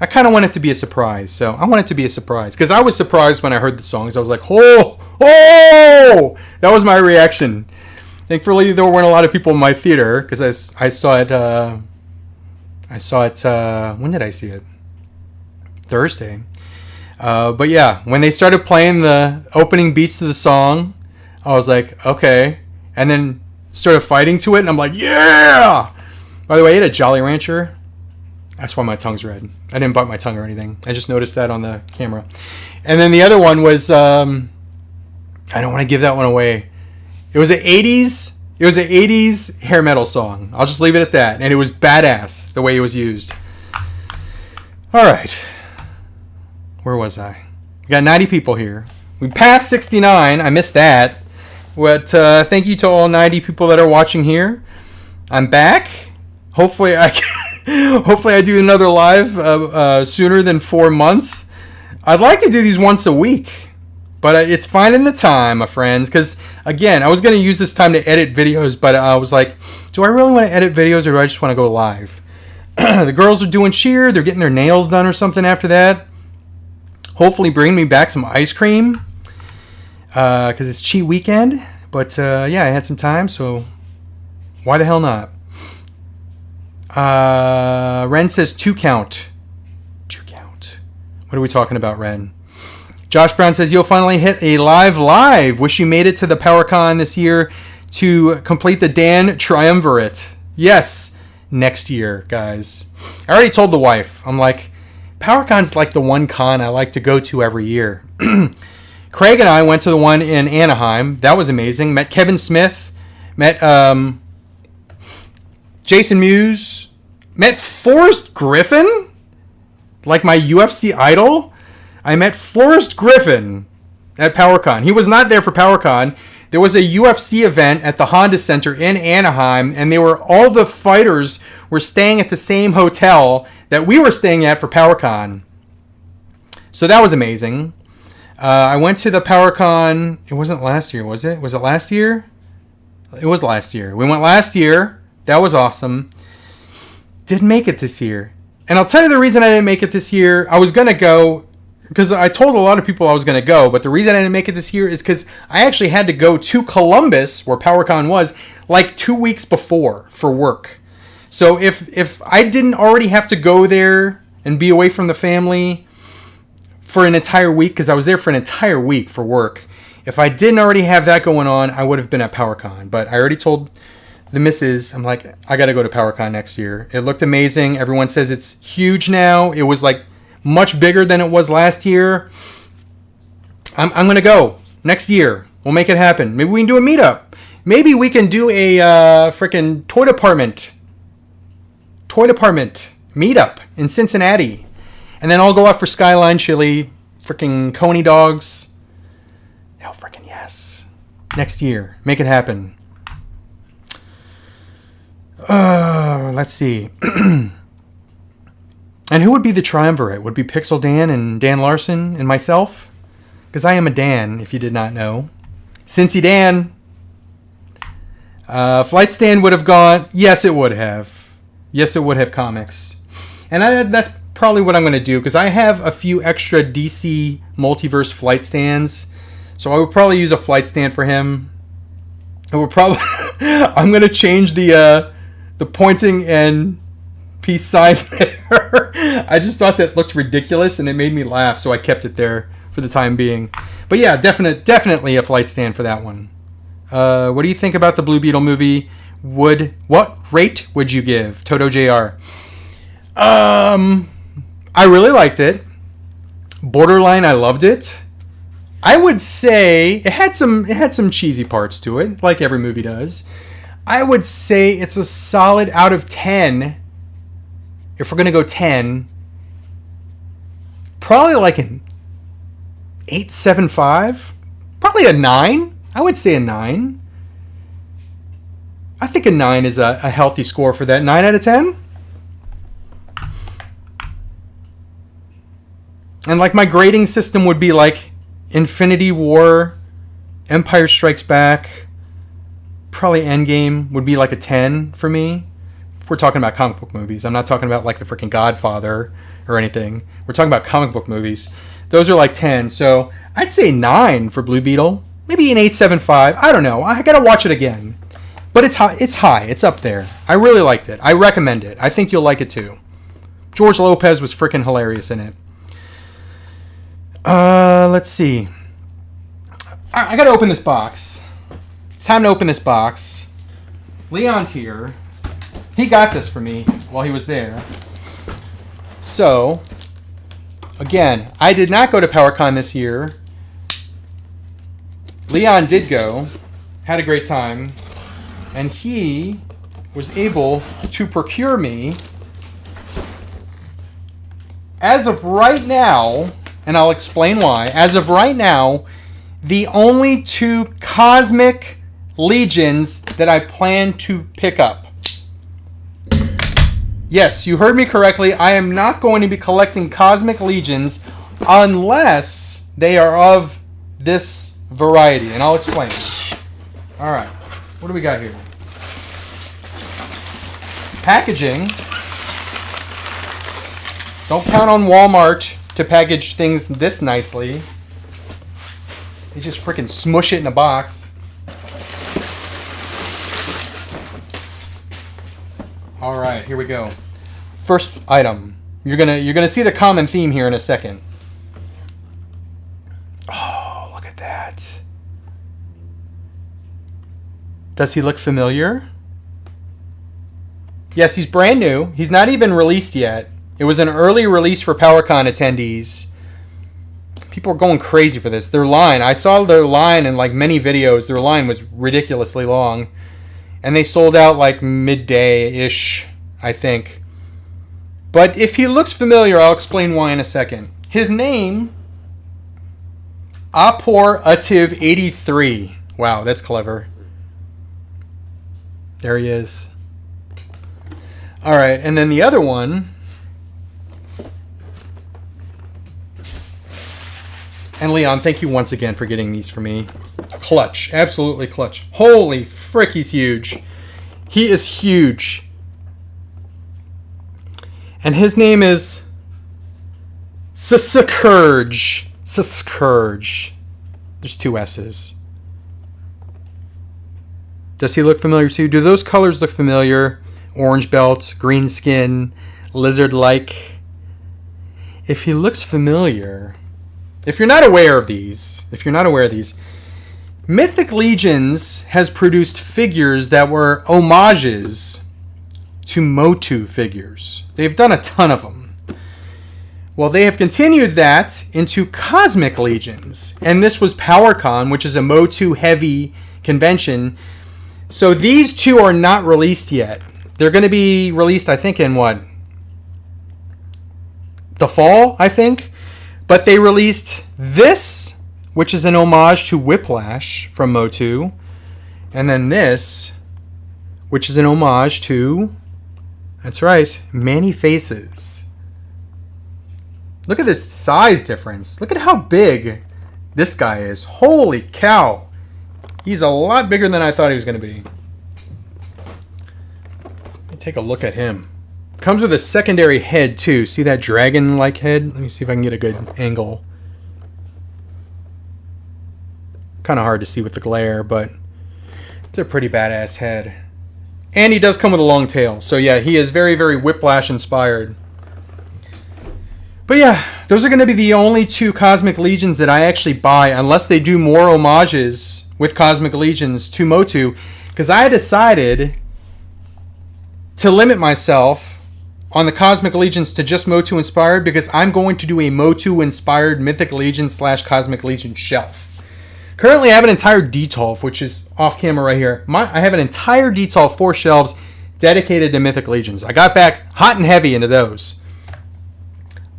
I kind of want it to be a surprise, so I want it to be a surprise. Because I was surprised when I heard the songs. I was like, oh! That was my reaction. Thankfully, there weren't a lot of people in my theater, because I saw it, when did I see it? Thursday. But yeah, when they started playing the opening beats to the song, I was like, okay. And then started fighting to it, and I'm like, yeah! By the way, I ate a Jolly Rancher. That's why my tongue's red. I didn't bite my tongue or anything. I just noticed that on the camera. And then the other one was, I don't want to give that one away. It was an 80s hair metal song. I'll just leave it at that. And it was badass, the way it was used. All right. Where was I? We got 90 people here. We passed 69. I missed that. But thank you to all 90 people that are watching here. I'm back. Hopefully I do another live sooner than 4 months. I'd like to do these once a week, but it's finding the time, my friends, because, again, I was going to use this time to edit videos, but I was like, do I really want to edit videos, or do I just want to go live? The girls are doing cheer. They're getting their nails done or something after that. Hopefully bring me back some ice cream. Because it's cheat weekend. But yeah, I had some time, so why the hell not? Ren says 2 count. 2 count. What are we talking about, Ren? Josh Brown says, you'll finally hit a live. Wish you made it to the Powercon this year to complete the Dan Triumvirate. Yes, next year, guys. I already told the wife. I'm like, Powercon's like the one con I like to go to every year. Craig and I went to the one in Anaheim. That was amazing. Met Kevin Smith. Met Jason Mewes. Met Forrest Griffin. Like my UFC idol. I met Forrest Griffin at PowerCon. He was not there for PowerCon. There was a UFC event at the Honda Center in Anaheim, and all the fighters were staying at the same hotel that we were staying at for PowerCon. So that was amazing. I went to the PowerCon. It wasn't last year, was it? Was it last year? It was last year. We went last year. That was awesome. Didn't make it this year. And I'll tell you the reason I didn't make it this year. I was going to go because I told a lot of people I was going to go. But the reason I didn't make it this year is because I actually had to go to Columbus, where PowerCon was, like 2 weeks before for work. So if I didn't already have to go there and be away from the family for an entire week, because I was there for an entire week for work, if I didn't already have that going on, I would have been at PowerCon. But I already told the missus, I'm like, I got to go to PowerCon next year. It looked amazing. Everyone says it's huge now. It was like much bigger than it was last year. I'm going to go next year. We'll make it happen. Maybe we can do a meetup. Maybe we can do a freaking toy department meetup in Cincinnati. And then I'll go out for Skyline Chili, freaking Coney dogs. Hell freaking yes. Next year. Make it happen. Let's see. And who would be the triumvirate? Would it be Pixel Dan and Dan Larson and myself? Because I am a Dan, if you did not know. Cincy Dan. Flight Stand would have gone. Yes, it would have. Yes, it would have comics. And that's probably what I'm going to do, because I have a few extra DC Multiverse Flight Stands. So I would probably use a flight stand for him. I would probably... I'm going to change the pointing and peace sign there. I just thought that looked ridiculous and it made me laugh, so I kept it there for the time being. But yeah, definitely a flight stand for that one. What do you think about the Blue Beetle movie? What rate would you give Toto JR? I really liked it. Borderline, I loved it. I would say it had some cheesy parts to it, like every movie does. I would say it's a solid out of 10. If we're going to go 10, probably like an 8.75. Probably a 9. I would say a 9. I think a 9 is a healthy score for that. 9 out of 10? And like my grading system would be like Infinity War, Empire Strikes Back, probably Endgame would be like a 10 for me. If we're talking about comic book movies. I'm not talking about like the freaking Godfather or anything. We're talking about comic book movies. Those are like 10. So I'd say 9 for Blue Beetle. Maybe an 8.75. I don't know. I got to watch it again. But it's high. It's up there. I really liked it. I recommend it. I think you'll like it too. George Lopez was freaking hilarious in it. Let's see. I got to open this box. It's time to open this box. Leon's here. He got this for me while he was there. So, again, I did not go to PowerCon this year. Leon did go. Had a great time. And he was able to procure me, as of right now, and I'll explain why, as of right now, the only 2 Cosmic Legions that I plan to pick up. Yes, you heard me correctly. I am not going to be collecting Cosmic Legions unless they are of this variety, and I'll explain. All right, what do we got here? Packaging Don't count on Walmart to package things this nicely. They just freaking smush it in a box. All right, here we go. First item. You're gonna see the common theme here in a second. Oh, look at that. Does he look familiar? Yes, he's brand new. He's not even released yet. It was an early release for Powercon attendees. People are going crazy for this. Their line, I saw their line in like many videos. Their line was ridiculously long. And they sold out like midday-ish, I think. But if he looks familiar, I'll explain why in a second. His name, Aporative83. Wow, that's clever. There he is. All right, and then the other one. And Leon, thank you once again for getting these for me. Clutch, absolutely clutch. Holy frick, he's huge. He is huge. And his name is Scourge. Scourge. There's 2 S's. Does he look familiar too? Do those colors look familiar? Orange belt, green skin, lizard-like. If he looks familiar, if you're not aware of these, Mythic Legions has produced figures that were homages to Motu figures. They've done a ton of them. Well, they have continued that into Cosmic Legions, and this was Powercon, which is a Motu heavy convention. So these 2 are not released yet. They're going to be released, I think, in what? The fall, I think. But they released this, which is an homage to Whiplash from Motu. And then this, which is an homage to, that's right, Many Faces. Look at this size difference. Look at how big this guy is. Holy cow. He's a lot bigger than I thought he was going to be. Take a look at him. Comes with a secondary head too. See that dragon-like head? Let me see if I can get a good angle. Kind of hard to see with the glare, but it's a pretty badass head. And he does come with a long tail. So yeah, he is very, very Whiplash inspired. But yeah, those are going to be the only 2 Cosmic Legions that I actually buy, unless they do more homages with Cosmic Legions to Motu. Because I decided to limit myself on the Cosmic Legions to just Motu inspired, because I'm going to do a Motu inspired Mythic Legion / Cosmic Legion shelf. Currently I have an entire Detolf, which is off camera right here. I have an entire Detolf 4 shelves dedicated to Mythic Legions. I got back hot and heavy into those.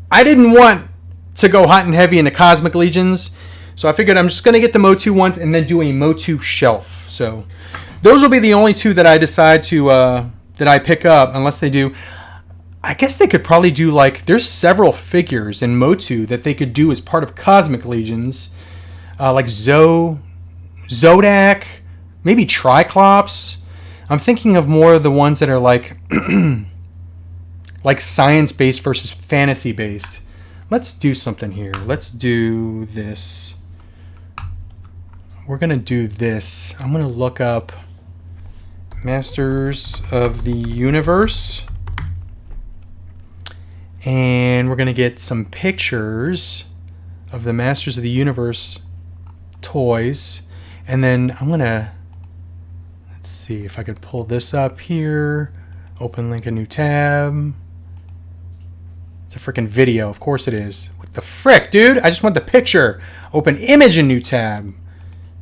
I didn't want to go hot and heavy into Cosmic Legions, so I figured I'm just going to get the Motu ones and then do a Motu shelf. So those will be the only 2 that I decide to that I pick up, unless they do. I guess they could probably do, like, there's several figures in Motu that they could do as part of Cosmic Legions. Like Zodak, maybe Triclops. I'm thinking of more of the ones that are like like science-based versus fantasy-based. Let's do something here. Let's do this. We're going to do this. I'm going to look up Masters of the Universe. And we're going to get some pictures of the Masters of the Universe toys. And then I'm going to, let's see if I could pull this up here. Open link a new tab. It's a freaking video. Of course it is. What the frick, dude? I just want the picture. Open image in new tab.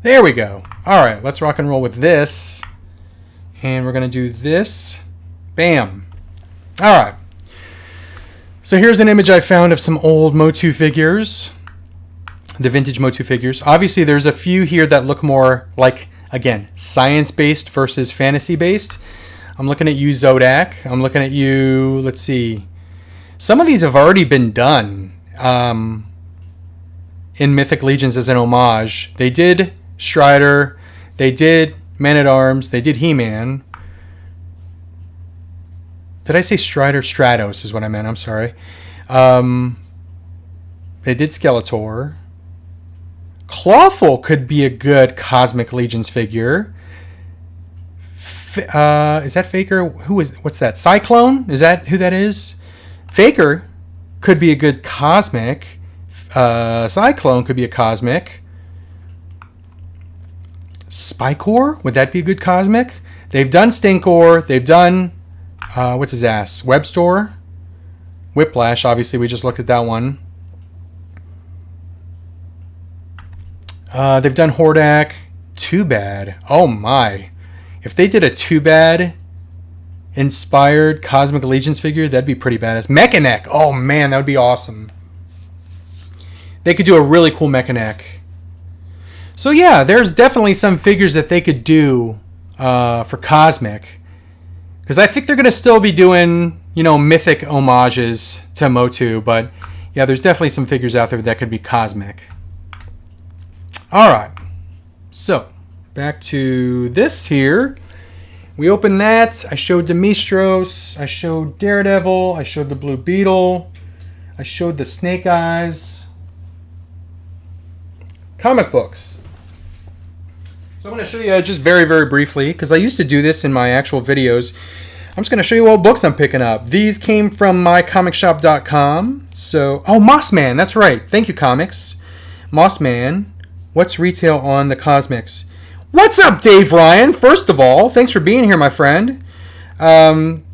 There we go. All right, let's rock and roll with this. And we're going to do this. Bam. All right. So here's an image I found of some old Motu figures. The vintage Motu figures. Obviously, there's a few here that look more like, again, science-based versus fantasy-based. I'm looking at you, Zodak. I'm looking at you, let's see. Some of these have already been done in Mythic Legions as an homage. They did Strider. They did Man-at-Arms. They did He-Man. Did I say Strider? Stratos is what I meant. I'm sorry. They did Skeletor. Clawful could be a good Cosmic Legions figure. Is that Faker? What's that? Cyclone? Is that who that is? Faker could be a good Cosmic. Cyclone could be a Cosmic. Spikor? Would that be a good Cosmic? They've done Stinkor. They've done... what's his ass? Webstore? Whiplash, obviously. We just looked at that one. They've done Hordak. Too Bad. Oh my. If they did a Too Bad inspired Cosmic Legions figure, that'd be pretty badass. Mechanic. Oh man, that would be awesome. They could do a really cool Mechanic. So yeah, there's definitely some figures that they could do for Cosmic. Because I think they're going to still be doing, mythic homages to Motu. But yeah, there's definitely some figures out there that could be Cosmic. Alright. So, back to this here. We opened that. I showed Demistros. I showed Daredevil. I showed the Blue Beetle. I showed the Snake Eyes. Comic books. So I'm going to show you just very, very briefly, because I used to do this in my actual videos. I'm just going to show you what books I'm picking up. These came from mycomicshop.com. So, Mossman, that's right. Thank you, comics. Mossman, what's retail on the Cosmics? What's up, Dave Ryan? First of all, thanks for being here, my friend.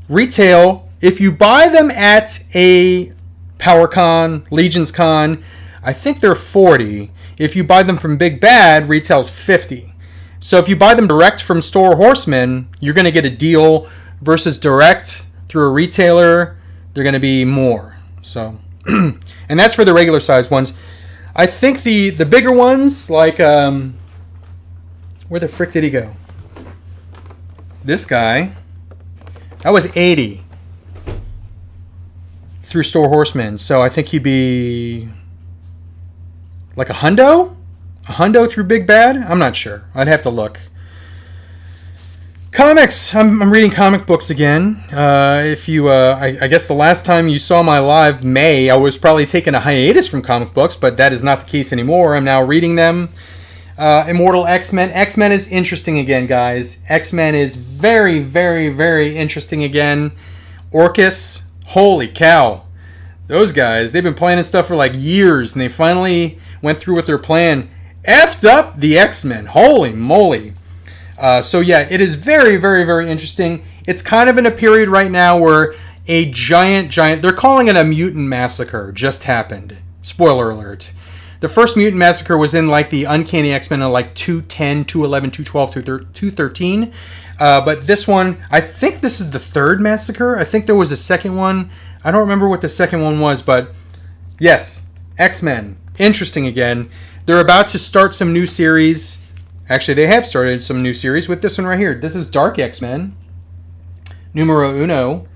Retail, if you buy them at a Powercon, Legions Con, I think they're $40. If you buy them from Big Bad, retail's $50. So if you buy them direct from Store Horseman, you're going to get a deal versus direct through a retailer. They're going to be more. So, and that's for the regular size ones. I think the bigger ones, like, where the frick did he go? This guy, that was $80 through Store Horseman. So I think he'd be like a hundo? A hundo through Big Bad? I'm not sure. I'd have to look. Comics. I'm reading comic books again. If you, I guess the last time you saw my live, May, I was probably taking a hiatus from comic books, but that is not the case anymore. I'm now reading them. Immortal X-Men. X-Men is interesting again, guys. X-Men is very, very, very interesting again. Orcus. Holy cow. Those guys, they've been planning stuff for like years, and they finally went through with their plan. Effed up the X-Men. Holy moly. So yeah, it is very, very, very interesting. It's kind of in a period right now where a giant, they're calling it a mutant massacre, just happened. Spoiler alert. The first mutant massacre was in like the Uncanny X-Men of like 210, 211, 212, 213. But this one, I think this is the third massacre. I think there was a second one. I don't remember what the second one was, but yes, X-Men. Interesting again. They're about to start some new series. Actually, they have started some new series with this one right here. This is Dark X-Men, numero uno.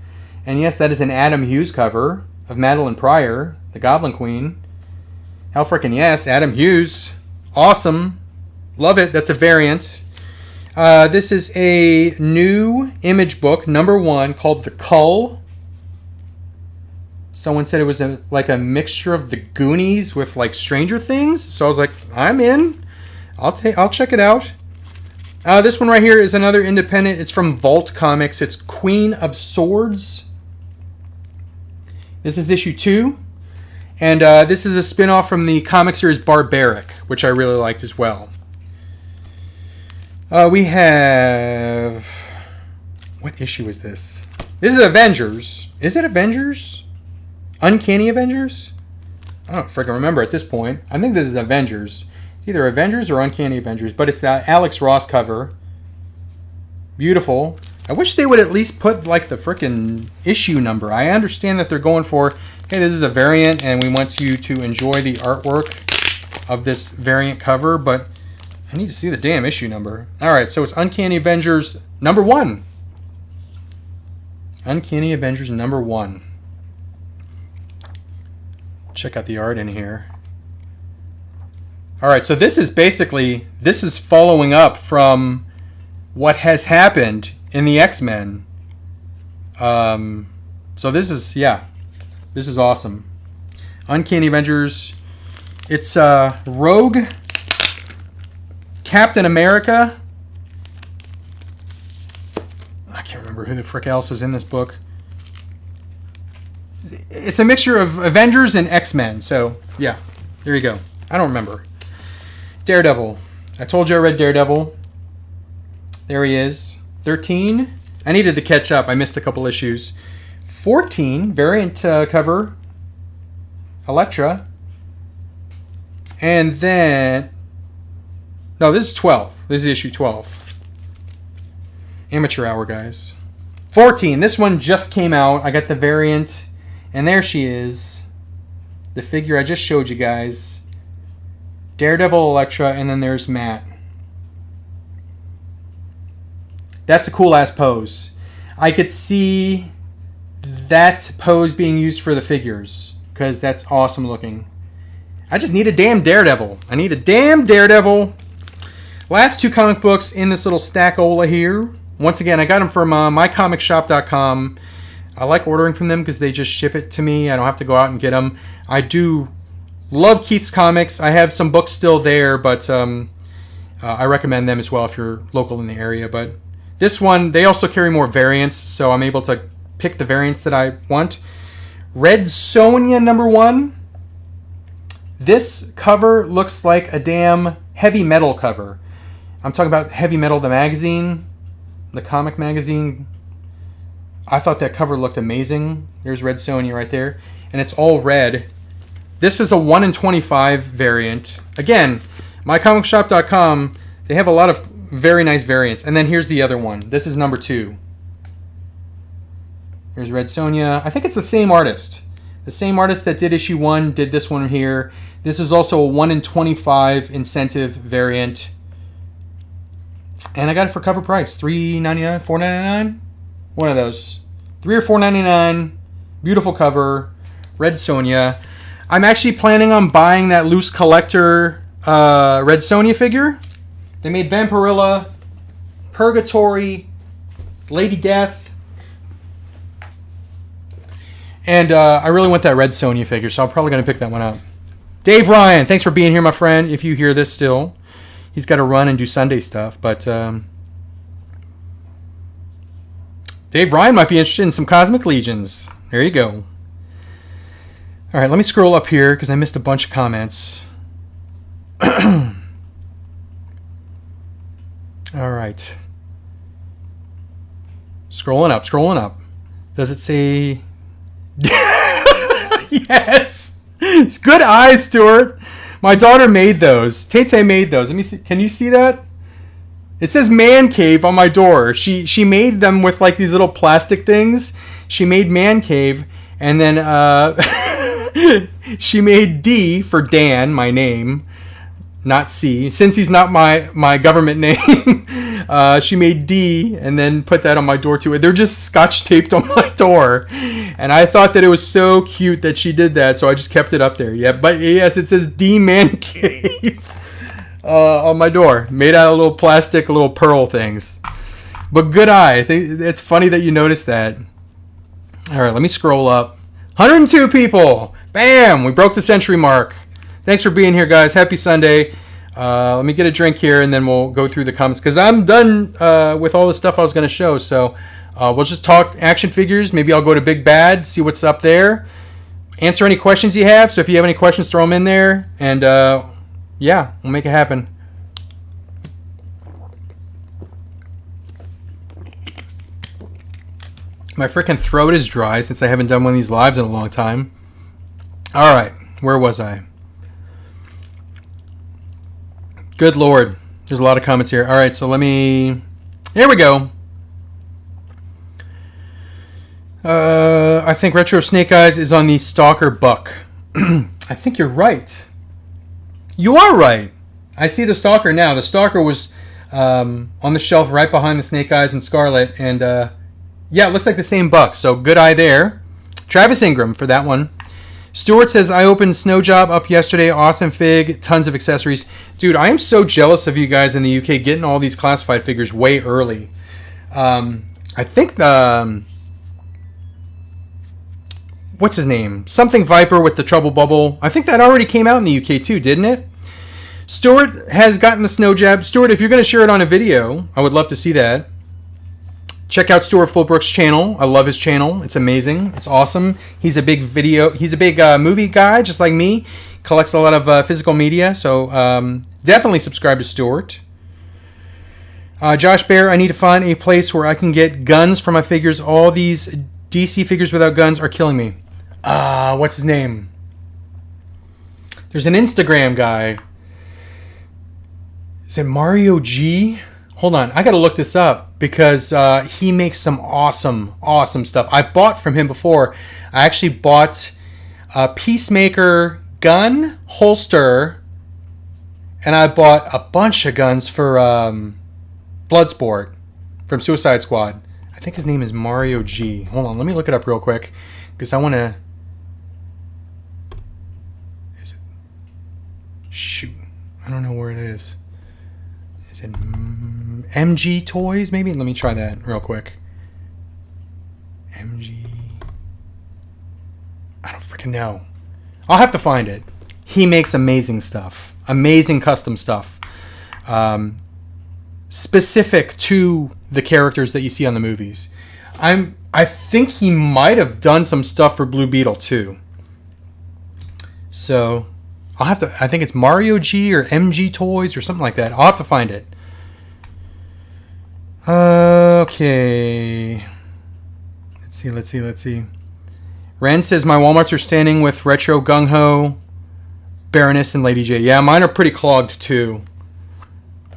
And yes, that is an Adam Hughes cover of Madeline Pryor, the Goblin Queen. Hell frickin' yes, Adam Hughes. Awesome. Love it. That's a variant. This is a new image book, number 1, called The Cull. Someone said it was like a mixture of the Goonies with like Stranger Things. So I was like, I'm in. I'll check it out. This one right here is another independent. It's from Vault Comics. It's Queen of Swords. This is issue 2. And this is a spin-off from the comic series Barbaric, which I really liked as well. We have... What issue is this? This is Avengers. Is it Avengers? Uncanny Avengers? I don't freaking remember at this point. I think this is Avengers. It's either Avengers or Uncanny Avengers, but it's the Alex Ross cover. Beautiful. I wish they would at least put like the freaking issue number. I understand that they're going for, hey, this is a variant and we want you to enjoy the artwork of this variant cover, but I need to see the damn issue number. Alright, so it's Uncanny Avengers number 1. Uncanny Avengers number 1. Check out the art in here. Alright, so this is following up from what has happened in the X-Men. So this is, yeah. This is awesome. Uncanny Avengers. It's Rogue, Captain America. I can't remember who the frick else is in this book. It's a mixture of Avengers and X-Men. So, yeah. There you go. I don't remember. Daredevil. I told you I read Daredevil. There he is. 13. I needed to catch up. I missed a couple issues. 14. Variant cover. Elektra. And then... No, this is 12. This is issue 12. Amateur hour, guys. 14. This one just came out. I got the variant. And there she is. The figure I just showed you guys. Daredevil, Elektra, and then there's Matt. That's a cool-ass pose. I could see that pose being used for the figures. Because that's awesome looking. I just need a damn Daredevil. I need a damn Daredevil. Last two comic books in this little stackola here. Once again, I got them from mycomicshop.com. I like ordering from them because they just ship it to me. I don't have to go out and get them. I do love Keith's Comics. I have some books still there, but I recommend them as well if you're local in the area. But this one, they also carry more variants, so I'm able to pick the variants that I want. Red Sonja #1. This cover looks like a damn Heavy Metal cover. I'm talking about Heavy Metal, the magazine, the comic magazine. I thought that cover looked amazing. There's Red Sonja right there. And it's all red. This is a 1 in 25 variant. Again, mycomicshop.com, they have a lot of very nice variants. And then here's the other one. This is #2. Here's Red Sonja. I think it's the same artist. The same artist that did issue 1 did this one here. This is also a 1 in 25 incentive variant. And I got it for cover price. $3.99, $4.99? One of those. $3 or $4.99. Beautiful cover. Red Sonja. I'm actually planning on buying that loose collector Red Sonja figure. They made Vampirilla, Purgatory, Lady Death. And I really want that Red Sonja figure, so I'm probably going to pick that one up. Dave Ryan, thanks for being here, my friend. If you hear this still. He's got to run and do Sunday stuff, but Dave Ryan might be interested in some Cosmic Legions. There you go. All right, let me scroll up here because I missed a bunch of comments. All right. Scrolling up, scrolling up. Does it say... Yes! Good eyes, Stuart. My daughter made those. Tay made those. Let me see. Can you see that? It says man cave on my door. She made them with like these little plastic things. She made man cave, and then she made D for Dan, my name, not C. Since he's not my government name, she made D and then put that on my door too. They're just scotch taped on my door, and I thought that it was so cute that she did that, so I just kept it up there. Yeah, but yes, it says D Man Cave on my door, made out of little plastic, little pearl things. But good eye. I think it's funny that you noticed that. All right, let me scroll up. 102 people. Bam! We broke the century mark. Thanks for being here, guys. Happy Sunday. Let me get a drink here, and then we'll go through the comments, because I'm done with all the stuff I was going to show. So we'll just talk action figures. Maybe I'll go to Big Bad, see what's up there, answer any questions you have. So if you have any questions, throw them in there, and yeah, we'll make it happen. My freaking throat is dry since I haven't done one of these lives in a long time. All right, where was I? Good Lord. There's a lot of comments here. All right, so let me... Here we go. I think Retro Snake Eyes is on the Stalker Buck. I think you're right. You are right. I see the Stalker now. The Stalker was on the shelf right behind the Snake Eyes and Scarlet. And yeah, it looks like the same Buck. So good eye there. Travis Ingram for that one. Stuart says, I opened Snow Job up yesterday. Awesome fig. Tons of accessories. Dude, I am so jealous of you guys in the UK getting all these classified figures way early. I think what's his name? Something Viper with the Trouble Bubble. I think that already came out in the UK too, didn't it? Stuart has gotten the snow jab. Stuart, if you're going to share it on a video, I would love to see that. Check out Stuart Fulbrook's channel. I love his channel. It's amazing. It's awesome. He's a big movie guy, just like me. Collects a lot of physical media, so definitely subscribe to Stuart. Josh Bear, I need to find a place where I can get guns for my figures. All these DC figures without guns are killing me. What's his name? There's an Instagram guy. Is it Mario G? Hold on, I gotta look this up because he makes some awesome stuff. I've bought from him before. I actually bought a Peacemaker gun holster, and I bought a bunch of guns for Bloodsport from Suicide Squad. I think his name is Mario G. Hold on, let me look it up real quick because I want to. Is it? Shoot, I don't know where it is. Is it MG Toys? Maybe. Let me try that real quick. MG. I don't freaking know. I'll have to find it. He makes amazing stuff, amazing custom stuff, specific to the characters that you see on the movies. I think he might have done some stuff for Blue Beetle too. So I'll have to. I think it's Mario G or MG Toys or something like that. I'll have to find it. Okay. Let's see. Ren says my Walmarts are standing with Retro, Gung Ho, Baroness, and Lady J. Yeah, mine are pretty clogged too.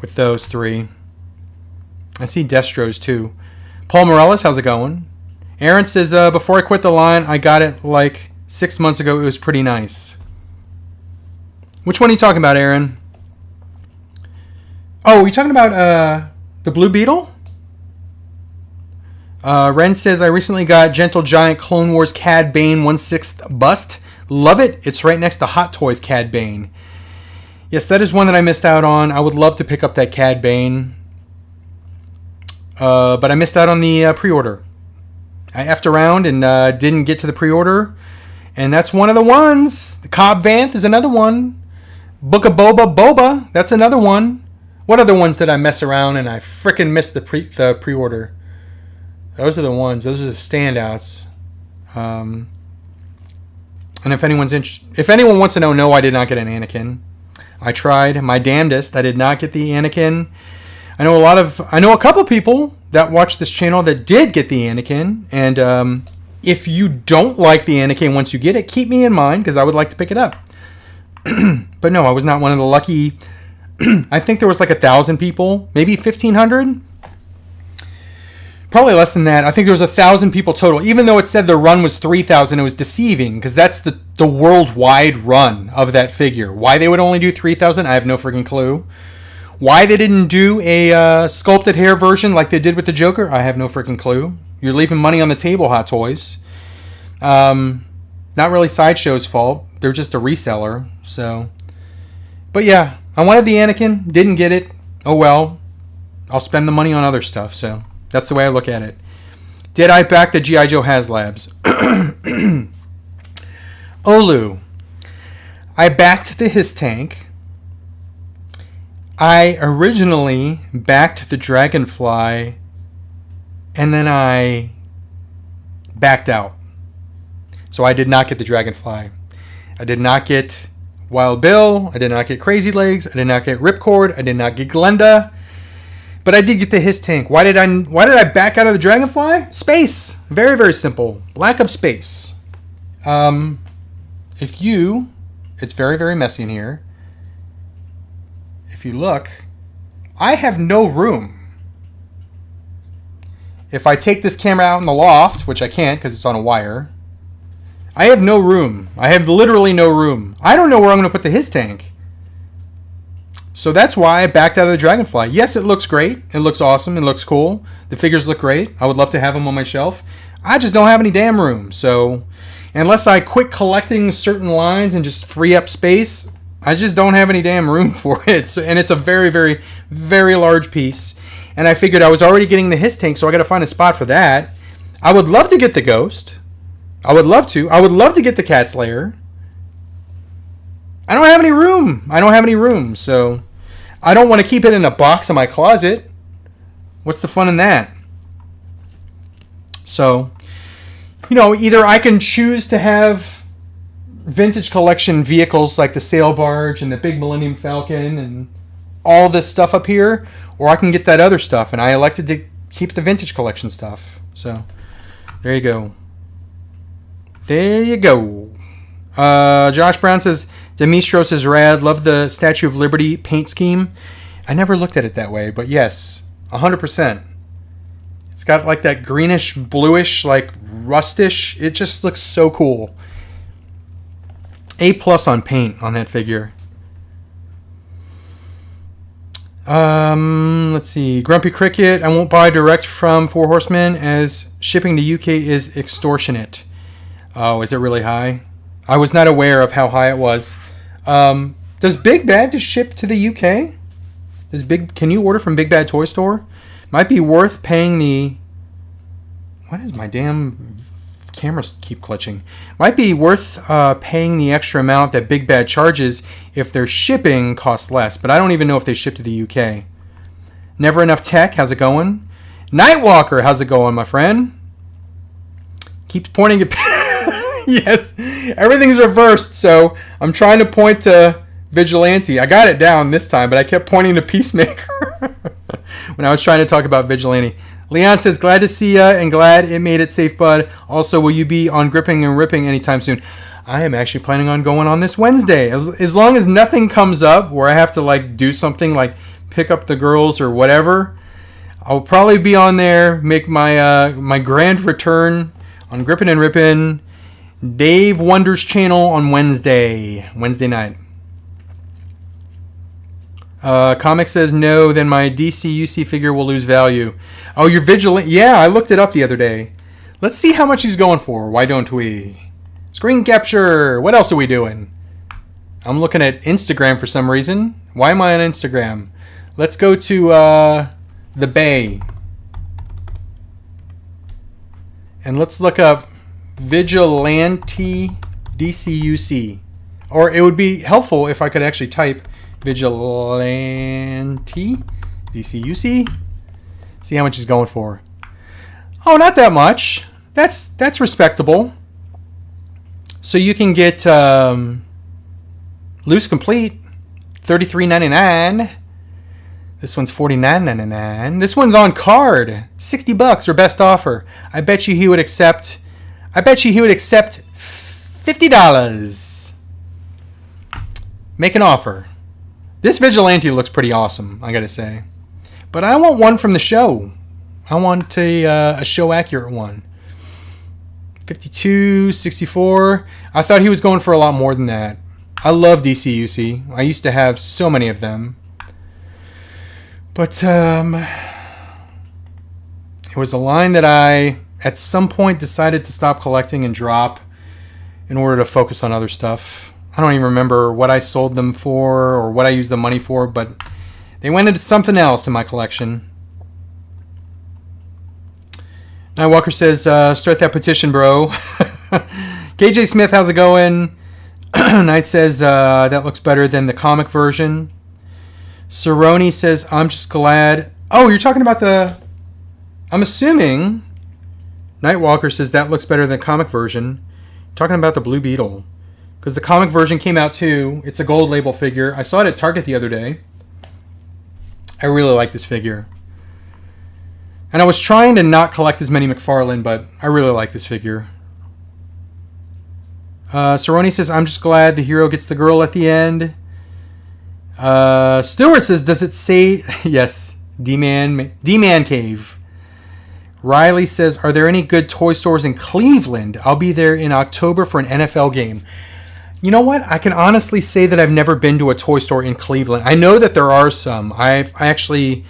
With those three. I see Destro's too. Paul Morales, how's it going? Aaron says, before I quit the line, I got it like 6 months ago. It was pretty nice. Which one are you talking about, Aaron? Oh, are you talking about the Blue Beetle? Ren says, I recently got Gentle Giant Clone Wars Cad Bane 1/6 bust. Love it. It's right next to Hot Toys Cad Bane. Yes, that is one that I missed out on. I would love to pick up that Cad Bane. But I missed out on the pre-order. I effed around and didn't get to the pre-order. And that's one of the ones. The Cobb Vanth is another one. Book of Boba, that's another one. What other ones did I mess around and I frickin' missed the pre-order? Those are the ones. Those are the standouts. And if anyone wants to know, no, I did not get an Anakin. I tried my damnedest. I did not get the Anakin. I know a couple people that watch this channel that did get the Anakin. And if you don't like the Anakin once you get it, keep me in mind because I would like to pick it up. But no, I was not one of the lucky. I think there was like 1,000 people, maybe 1,500. Probably less than that. I think there was 1,000 people total. Even though it said the run was 3,000, it was deceiving because that's the worldwide run of that figure. Why they would only do 3,000, I have no freaking clue. Why they didn't do a sculpted hair version like they did with the Joker, I have no freaking clue. You're leaving money on the table, Hot Toys. Not really Sideshow's fault. They're just a reseller. So, but yeah, I wanted the Anakin, didn't get it. Oh well, I'll spend the money on other stuff. So. That's the way I look at it. Did I back the G.I. Joe HasLabs? Olu. I backed the His Tank. I originally backed the Dragonfly. And then I backed out. So I did not get the Dragonfly. I did not get Wild Bill. I did not get Crazy Legs. I did not get Ripcord. I did not get Glenda. But I did get the His Tank. Why did I back out of the Dragonfly? Space. Very, very simple. Lack of space. It's very, very messy in here. If you look, I have no room. If I take this camera out in the loft, which I can't because it's on a wire, I have no room. I have literally no room. I don't know where I'm going to put the His Tank. So that's why I backed out of the Dragonfly. Yes, it looks great. It looks awesome. It looks cool. The figures look great. I would love to have them on my shelf. I just don't have any damn room. So unless I quit collecting certain lines and just free up space, I just don't have any damn room for it. So, and it's a very, very, very large piece. And I figured I was already getting the His Tank, so I got to find a spot for that. I would love to get the Ghost. I would love to. I would love to get the Cat Slayer. I don't have any room. So I don't want to keep it in a box in my closet. What's the fun in that? So, either I can choose to have vintage collection vehicles like the sail barge and the big Millennium Falcon and all this stuff up here, or I can get that other stuff, and I elected to keep the vintage collection stuff. So, there you go. Josh Brown says, Demistros is rad. Love the Statue of Liberty paint scheme. I never looked at it that way, but yes, 100%. It's got like that greenish, bluish, like rustish. It just looks so cool. A+ on paint on that figure. Let's see. Grumpy Cricket. I won't buy direct from Four Horsemen as shipping to UK is extortionate. Oh, is it really high? I was not aware of how high it was. Does Big Bad just ship to the UK? Can you order from Big Bad Toy Store? Might be worth paying the... What is my damn... Cameras keep glitching. Might be worth paying the extra amount that Big Bad charges if their shipping costs less. But I don't even know if they ship to the UK. Never Enough Tech, how's it going? Nightwalker, how's it going, my friend? Keeps pointing at... Yes, everything's reversed, so I'm trying to point to Vigilante. I got it down this time, but I kept pointing to Peacemaker when I was trying to talk about Vigilante. Leon says, glad to see ya and glad it made it safe, bud. Also, will you be on Gripping and Ripping anytime soon? I am actually planning on going on this Wednesday. As long as nothing comes up where I have to do something like pick up the girls or whatever, I'll probably be on there, make my my grand return on Gripping and Ripping. Dave Wonders channel on Wednesday night. Comic says no, then my DCUC figure will lose value. Oh, you're vigilant. Yeah, I looked it up the other day. Let's see how much he's going for. Why don't we? Screen capture. What else are we doing? I'm looking at Instagram for some reason. Why am I on Instagram? Let's go to the Bay. And let's look up Vigilante DCUC. Or it would be helpful if I could actually type Vigilante DCUC. See how much he's going for. Oh, not that much. That's respectable. So you can get Loose Complete, $33.99. This one's $49.99. This one's on card, $60 or best offer. I bet you he would accept $50. Make an offer. This Vigilante looks pretty awesome, I gotta say. But I want one from the show. I want a show accurate one. 52, 64. I thought he was going for a lot more than that. I love DCUC. I used to have so many of them. But it was a line that I, at some point, decided to stop collecting and drop in order to focus on other stuff. I don't even remember what I sold them for or what I used the money for, but they went into something else in my collection. Now Walker says, start that petition, bro. KJ Smith, how's it going? Knight says, that looks better than the comic version. Cerrone says, I'm just glad. Oh, you're talking about I'm assuming Nightwalker says that looks better than the comic version. Talking about the Blue Beetle. Because the comic version came out too. It's a gold label figure. I saw it at Target the other day. I really like this figure. And I was trying to not collect as many McFarlane, but I really like this figure. Cerrone says, I'm just glad the hero gets the girl at the end. Stewart says, does it say... Yes, D-Man Cave. Riley says, are there any good toy stores in Cleveland? I'll be there in October for an NFL game. You know what? I can honestly say that I've never been to a toy store in Cleveland. I know that there are some. I actually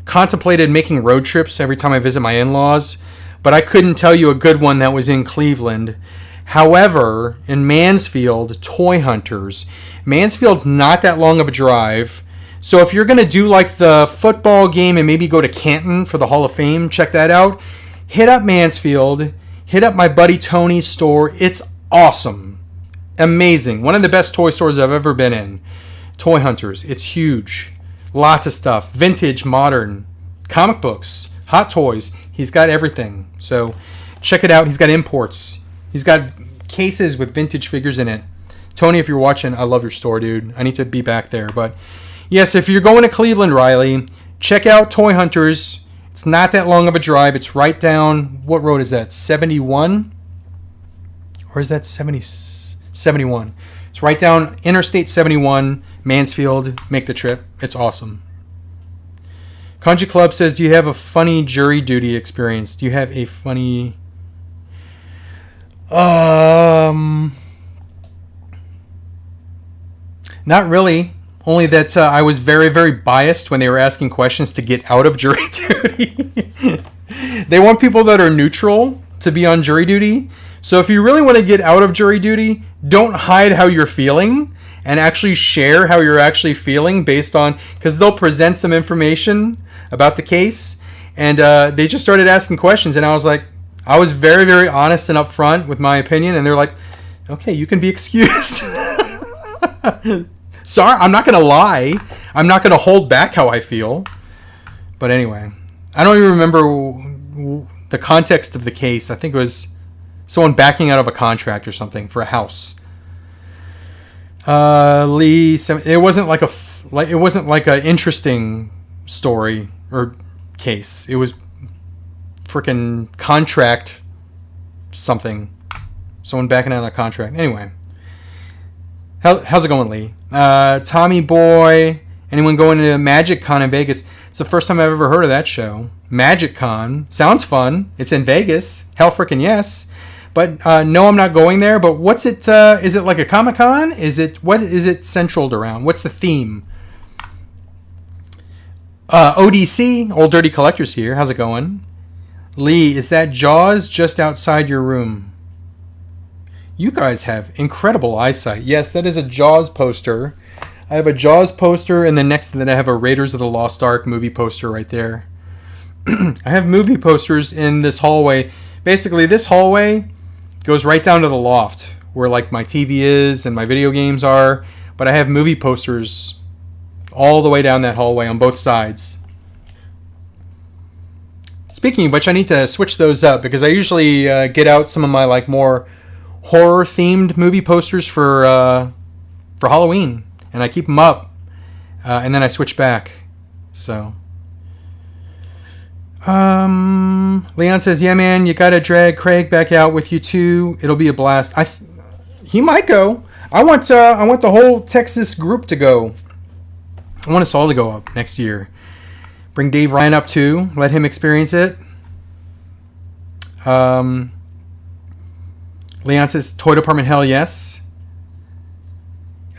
contemplated making road trips every time I visit my in-laws, but I couldn't tell you a good one that was in Cleveland. However, in Mansfield, Toy Hunters. Mansfield's not that long of a drive. So if you're going to do like the football game and maybe go to Canton for the Hall of Fame, check that out. Hit up Mansfield. hit up my buddy Tony's store. It's awesome. Amazing. One of the best toy stores I've ever been in. Toy Hunters. It's huge. Lots of stuff. Vintage, modern, comic books, hot toys. He's got everything. So check it out. He's got imports. He's got cases with vintage figures in it. Tony, if you're watching, I love your store, dude. I need to be back there. But yes, if you're going to Cleveland, Riley, check out Toy Hunters. It's not that long of a drive. It's right down, what road is that? 71? Or is that 71? It's right down Interstate 71, Mansfield. Make the trip. It's awesome. Kanji Club says, do you have a funny jury duty experience? Do you have a funny... Not really. Only that I was very, very biased when they were asking questions to get out of jury duty. They want people that are neutral to be on jury duty. So if you really want to get out of jury duty, don't hide how you're feeling and actually share how you're actually feeling based on... Because they'll present some information about the case. And they just started asking questions. And I was very, very honest and upfront with my opinion. And they're like, okay, you can be excused. Sorry, I'm not going to lie. I'm not going to hold back how I feel. But anyway, I don't even remember the context of the case. I think it was someone backing out of a contract or something for a house. Lee, it wasn't like an interesting story or case. It was freaking contract something. Someone backing out of a contract. Anyway. How's it going, Lee? Tommy Boy. Anyone going to MagicCon in Vegas? It's the first time I've ever heard of that show. MagicCon. Sounds fun. It's in Vegas. Hell freaking yes. But no, I'm not going there. But what's it? Is it like a Comic-Con? What is it centered around? What's the theme? ODC, Old Dirty Collectors here. How's it going? Lee, is that Jaws just outside your room? You guys have incredible eyesight. Yes, that is a Jaws poster. I have a Jaws poster, and then next to that I have a Raiders of the Lost Ark movie poster right there. I have movie posters in this hallway. Basically, this hallway goes right down to the loft where like my TV is and my video games are. But I have movie posters all the way down that hallway on both sides. Speaking of which, I need to switch those up because I usually get out some of my like more horror-themed movie posters for Halloween, and I keep them up, and then I switch back. So, Leon says, "Yeah, man, you gotta drag Craig back out with you too. It'll be a blast." He might go. I want the whole Texas group to go. I want us all to go up next year. Bring Dave Ryan up too. Let him experience it. Leon says, Toy Department, hell yes.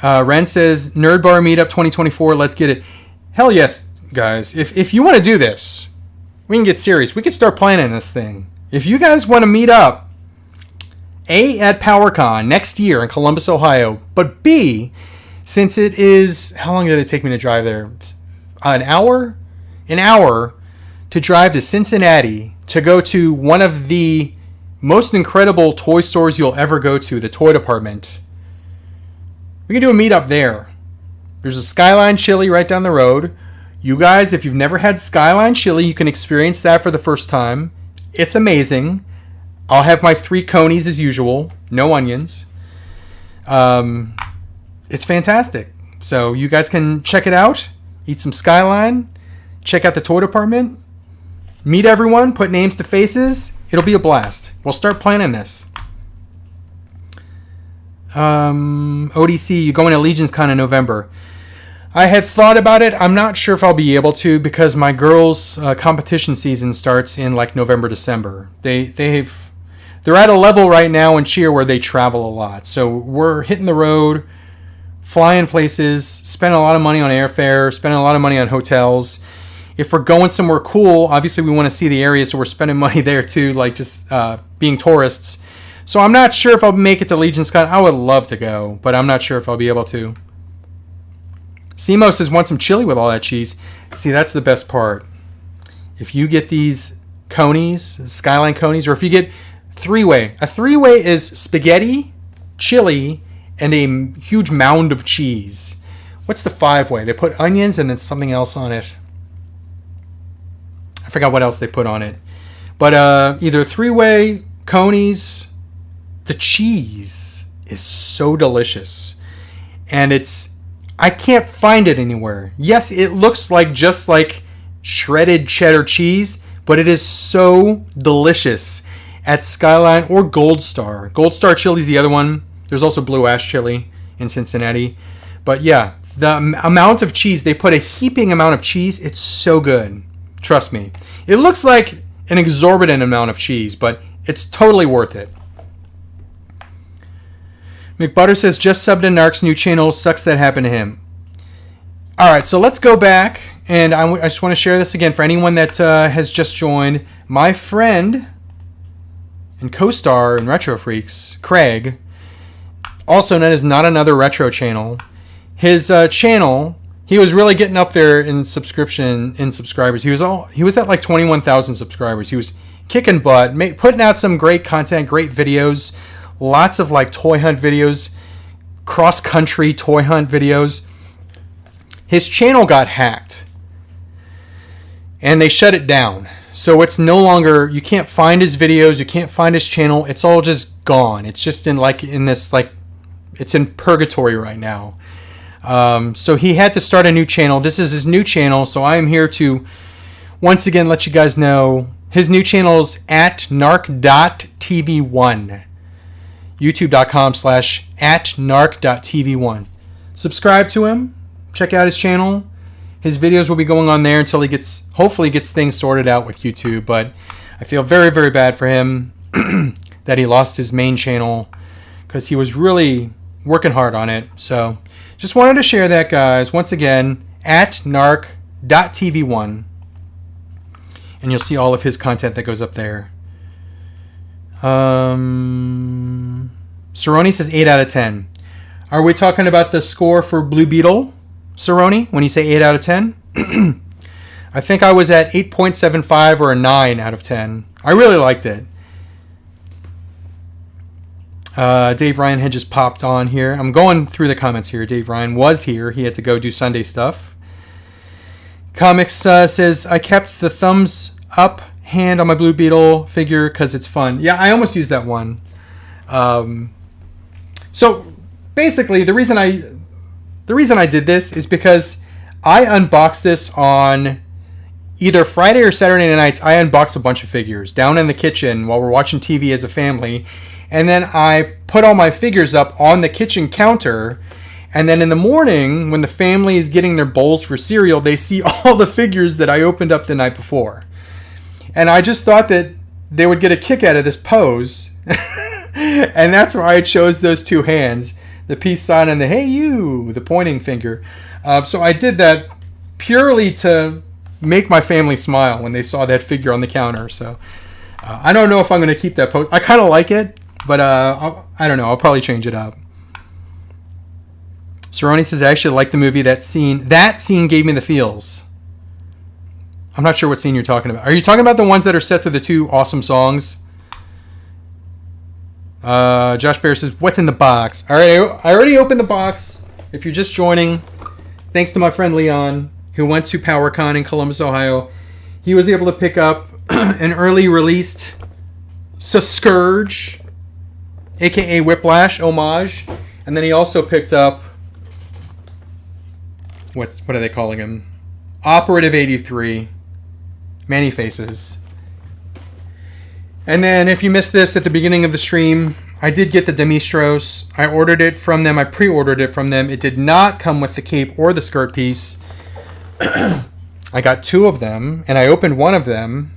Ren says, Nerd Bar Meetup 2024, let's get it. Hell yes, guys. If you want to do this, we can get serious. We can start planning this thing. If you guys want to meet up, A, at Powercon next year in Columbus, Ohio, but B, since it is, how long did it take me to drive there? An hour? An hour to drive to Cincinnati to go to one of the most incredible toy stores you'll ever go to, the Toy Department. We can do a meetup there. There's a Skyline Chili right down the road. You guys, if you've never had Skyline Chili, you can experience that for the first time. It's amazing. I'll have my 3 conies as usual. No onions. It's fantastic. So you guys can check it out. Eat some Skyline. Check out the Toy Department. Meet everyone. Put names to faces. It'll be a blast. We'll start planning this. ODC, you're going to Legion's Con in November. I had thought about it. I'm not sure if I'll be able to because my girls' competition season starts in like November, December. They're at a level right now in cheer where they travel a lot. So we're hitting the road, flying places, spending a lot of money on airfare, spending a lot of money on hotels. If we're going somewhere cool, obviously we want to see the area, so we're spending money there too, like just being tourists. So I'm not sure if I'll make it to Legion's Con. I would love to go, but I'm not sure if I'll be able to. Simo says, want some chili with all that cheese. See, that's the best part. If you get these conies, Skyline conies, or if you get Three-way. A three-way is spaghetti, chili, and a huge mound of cheese. What's the five-way? They put onions and then something else on it. I forgot what else they put on it. But either three-way, conies. The cheese is so delicious. And I can't find it anywhere. Yes, it looks like just like shredded cheddar cheese, but it is so delicious at Skyline or Gold Star. Gold Star chili is the other one. There's also Blue Ash chili in Cincinnati. But yeah, the amount of cheese, they put a heaping amount of cheese. It's so good. Trust me. It looks like an exorbitant amount of cheese, but it's totally worth it. McButter says, just subbed to Narc's new channel. Sucks that happened to him. All right, so let's go back. And I just want to share this again for anyone that has just joined. My friend and co-star in Retro Freaks, Craig, also known as Not Another Retro Channel. His channel, he was really getting up there in subscribers. He was at like 21,000 subscribers. He was kicking butt, putting out some great content, great videos, lots of like toy hunt videos, cross-country toy hunt videos. His channel got hacked and they shut it down. So it's no longer, you can't find his videos, you can't find his channel. It's all just gone. It's just it's in purgatory right now. So he had to start a new channel. This is his new channel. So I am here to once again let you guys know his new channel is at narc.tv1. youtube.com/@narc.tv1. Subscribe to him. Check out his channel. His videos will be going on there until he hopefully gets things sorted out with YouTube. But I feel very, very bad for him that he lost his main channel because he was really working hard on it. So just wanted to share that, guys. Once again, at narc.tv1. And you'll see all of his content that goes up there. Cerrone says 8 out of 10. Are we talking about the score for Blue Beetle, Cerrone, when you say 8 out of 10? I think I was at 8.75 or a 9 out of 10. I really liked it. Dave Ryan had just popped on here. I'm going through the comments here. Dave Ryan was here. He had to go do Sunday stuff. Comics says, I kept the thumbs up hand on my Blue Beetle figure because it's fun. Yeah, I almost used that one. So basically, the reason I did this is because I unboxed this on either Friday or Saturday nights. I unboxed a bunch of figures down in the kitchen while we're watching TV as a family. And then I put all my figures up on the kitchen counter. And then in the morning, when the family is getting their bowls for cereal, they see all the figures that I opened up the night before. And I just thought that they would get a kick out of this pose. And that's why I chose those two hands. The peace sign and the hey you, the pointing finger. So I did that purely to make my family smile when they saw that figure on the counter. So I don't know if I'm going to keep that pose. I kind of like it, but I don't know. I'll probably change it up. Cerrone says, I actually like the movie. That scene gave me the feels. I'm not sure what scene you're talking about. Are you talking about the ones that are set to the two awesome songs? Josh Bear says, what's in the box? All right, I already opened the box. If you're just joining, thanks to my friend Leon, who went to Powercon in Columbus, Ohio. He was able to pick up an early released Scourge, aka Whiplash homage. And then he also picked up, what are they calling him? Operative 83, Manny Faces. And then if you missed this at the beginning of the stream, I did get the Demistros. I ordered it from them. I pre-ordered it from them. It did not come with the cape or the skirt piece. I got two of them, and I opened one of them.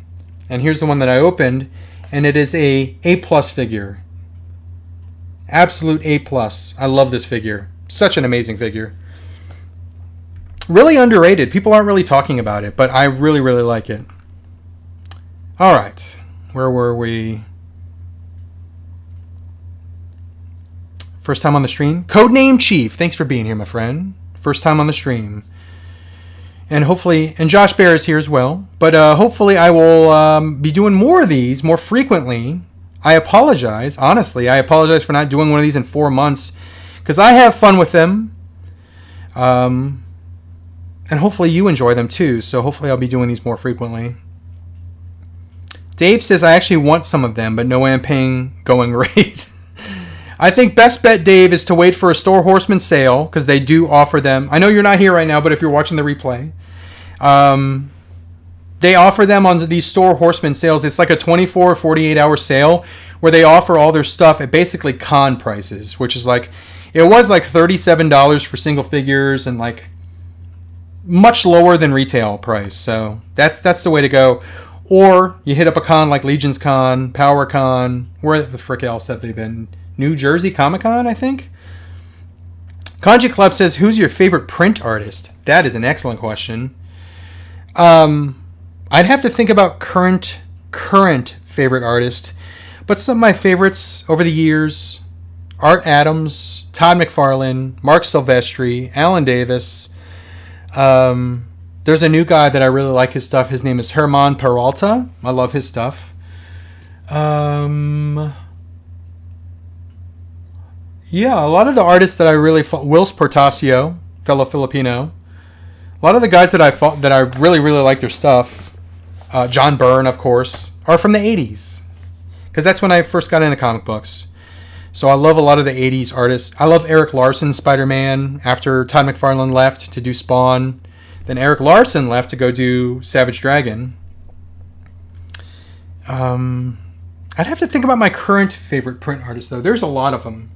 And here's the one that I opened, and it is a A+ figure. Absolute A+. I love this figure. Such an amazing figure. Really underrated. People aren't really talking about it, but I really, really like it. All right. Where were we? First time on the stream. Codename Chief. Thanks for being here, my friend. First time on the stream. And hopefully, and Josh Bear is here as well. But hopefully I will be doing more of these more frequently. I apologize. Honestly, I apologize for not doing one of these in 4 months because I have fun with them. And hopefully you enjoy them too. So hopefully I'll be doing these more frequently. Dave says I actually want some of them, but no way I'm paying going rate. I think best bet, Dave, is to wait for a Store Horseman sale because they do offer them. I know you're not here right now, but if you're watching the replay, they offer them on these Store Horseman sales. It's like a 24 or 48 hour sale where they offer all their stuff at basically con prices, which is like, it was like $37 for single figures and like much lower than retail price. So that's the way to go. Or you hit up a con like Legion's Con, Powercon. Where the frick else have they been? New Jersey Comic Con, I think. Kanji Club says, who's your favorite print artist? That is an excellent question. I'd have to think about current favorite artist. But some of my favorites over the years, Art Adams, Todd McFarlane, Mark Silvestri, Alan Davis. There's a new guy that I really like his stuff. His name is Herman Peralta. I love his stuff. Yeah, a lot of the artists that I really Wills Portacio, fellow Filipino. A lot of the guys that I really like their stuff. John Byrne, of course, are from the 80s. Because that's when I first got into comic books. So I love a lot of the 80s artists. I love Eric Larson, Spider-Man, after Todd McFarlane left to do Spawn. Then Eric Larson left to go do Savage Dragon. I'd have to think about my current favorite print artist, though. There's a lot of them.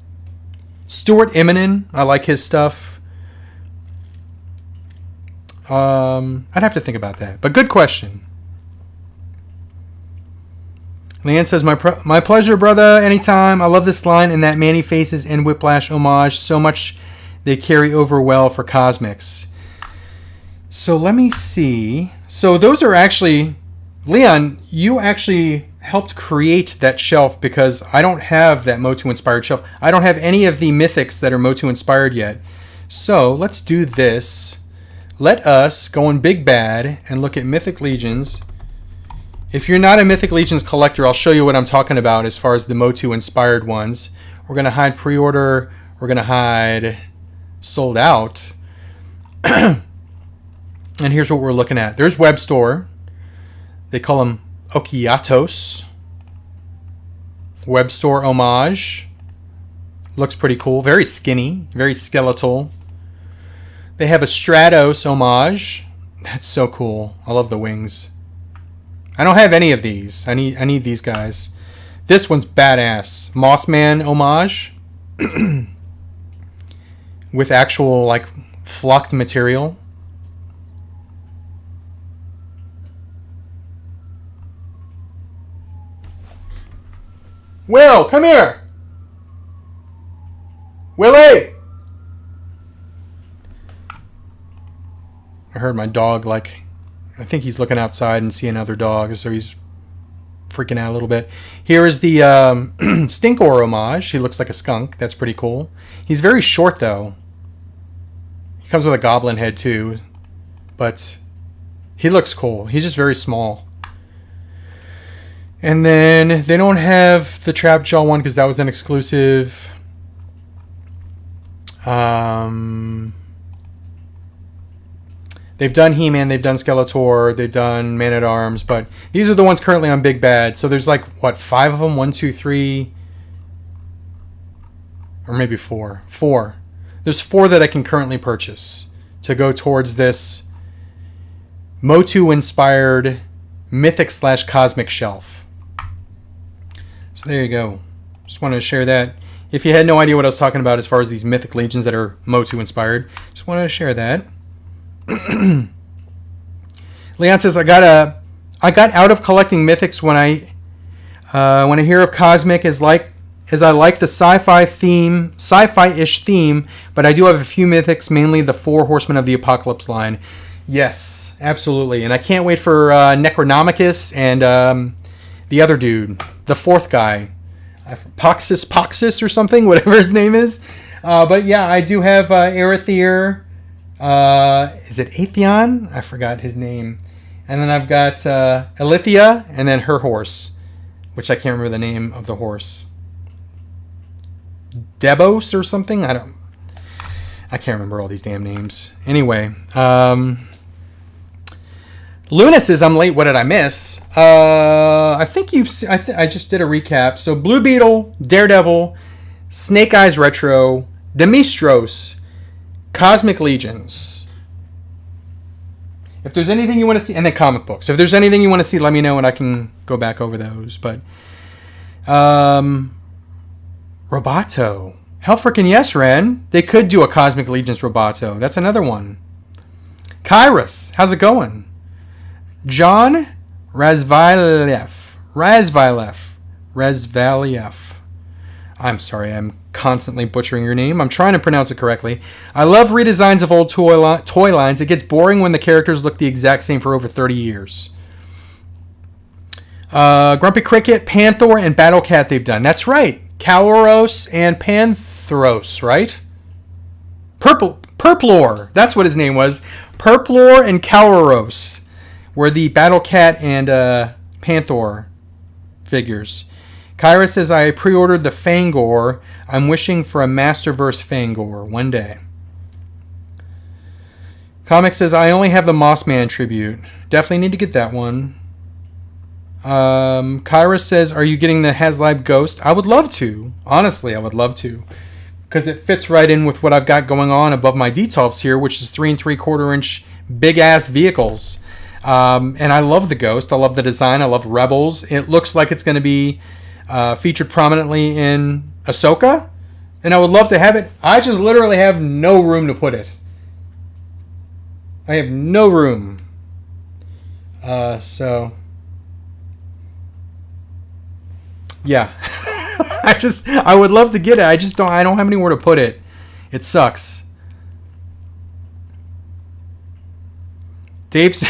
Stuart Immonen, I like his stuff. I'd have to think about that. But good question. Leanne says, my pleasure, brother, anytime. I love this line and that Manny Faces and Whiplash homage so much they carry over well for Cosmics. So let me see. So those are actually... Leon, you actually helped create that shelf because I don't have that Motu-inspired shelf. I don't have any of the mythics that are Motu-inspired yet. So let's do this. Let us go on Big Bad and look at Mythic Legions. If you're not a Mythic Legions collector, I'll show you what I'm talking about as far as the Motu-inspired ones. We're going to hide pre-order. We're going to hide sold out. And here's what we're looking at. There's Web Store. They call them Okiatos. Web Store homage. Looks pretty cool. Very skinny. Very skeletal. They have a Stratos homage. That's so cool. I love the wings. I don't have any of these. I need these guys. This one's badass. Mossman homage. With actual like flocked material. Will, come here. Willie. I heard my dog like, I think he's looking outside and seeing other dogs, so he's freaking out a little bit. Here is the Stinkor homage. He looks like a skunk. That's pretty cool. He's very short though. He comes with a goblin head too, but he looks cool. He's just very small. And then they don't have the Trapjaw one because that was an exclusive. They've done He-Man, they've done Skeletor, they've done Man-at-Arms, but these are the ones currently on Big Bad. So there's like, what, 5 of them? 1, 2, 3, or maybe 4. 4. There's 4 that I can currently purchase to go towards this Motu-inspired Mythic/Cosmic shelf. So there you go. Just wanted to share that. If you had no idea what I was talking about as far as these Mythic Legions that are Motu-inspired, just wanted to share that. Leon says, I got out of collecting mythics when I hear of Cosmic as I like the sci-fi-ish theme, but I do have a few mythics, mainly the 4 Horsemen of the Apocalypse line. Yes, absolutely, and I can't wait for Necronomicus and the other dude, the 4th guy, Poxus or something, whatever his name is. But yeah, I do have Arethyr. Is it Atheon? I forgot his name. And then I've got Elithia and then her horse. which I can't remember the name of the horse. Debos or something? I can't remember all these damn names. Anyway, Luna says, I'm late. What did I miss? I think I just did a recap. So Blue Beetle, Daredevil, Snake Eyes Retro, Demistros, Cosmic Legions. If there's anything you want to see, and then comic books. If there's anything you want to see, let me know and I can go back over those. But Roboto. Hell frickin' yes, Ren. They could do a Cosmic Legions Roboto. That's another one. Kairos. How's it going? John Razvaliev. I'm sorry, I'm constantly butchering your name. I'm trying to pronounce it correctly. I love redesigns of old toy lines. It gets boring when the characters look the exact same for over 30 years. Grumpy Cricket, Panther, and Battle Cat they've done. That's right. Caloros and Panthros, right? Purplor. That's what his name was. Purplor and Caloros were the Battle Cat and Panther figures. Kyra says, I pre-ordered the Fangor. I'm wishing for a Masterverse Fangor one day. Comic says, I only have the Mossman tribute. Definitely need to get that one. Kyra says, are you getting the Haslab Ghost? I would love to. Honestly, I would love to. Because it fits right in with what I've got going on above my Detolfs here, which is 3 3/4 inch big-ass vehicles. And I love the Ghost. I love the design. I love Rebels. It looks like it's going to be featured prominently in Ahsoka. And I would love to have it. I just literally have no room to put it. I have no room. So... yeah. I would love to get it. I don't have anywhere to put it. It sucks. Dave,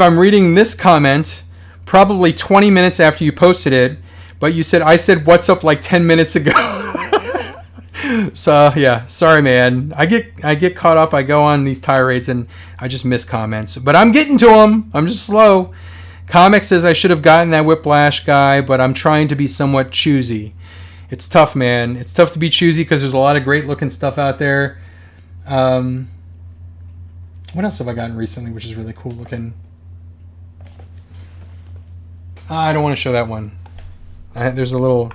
I'm reading this comment probably 20 minutes after you posted it, but you said, I said, what's up like 10 minutes ago. So, yeah, sorry, man. I get caught up. I go on these tirades and I just miss comments, but I'm getting to them. I'm just slow. Comic says I should have gotten that Whiplash guy, but I'm trying to be somewhat choosy. It's tough, man. It's tough to be choosy because there's a lot of great looking stuff out there. What else have I gotten recently, which is really cool looking? I don't want to show that one. I did a little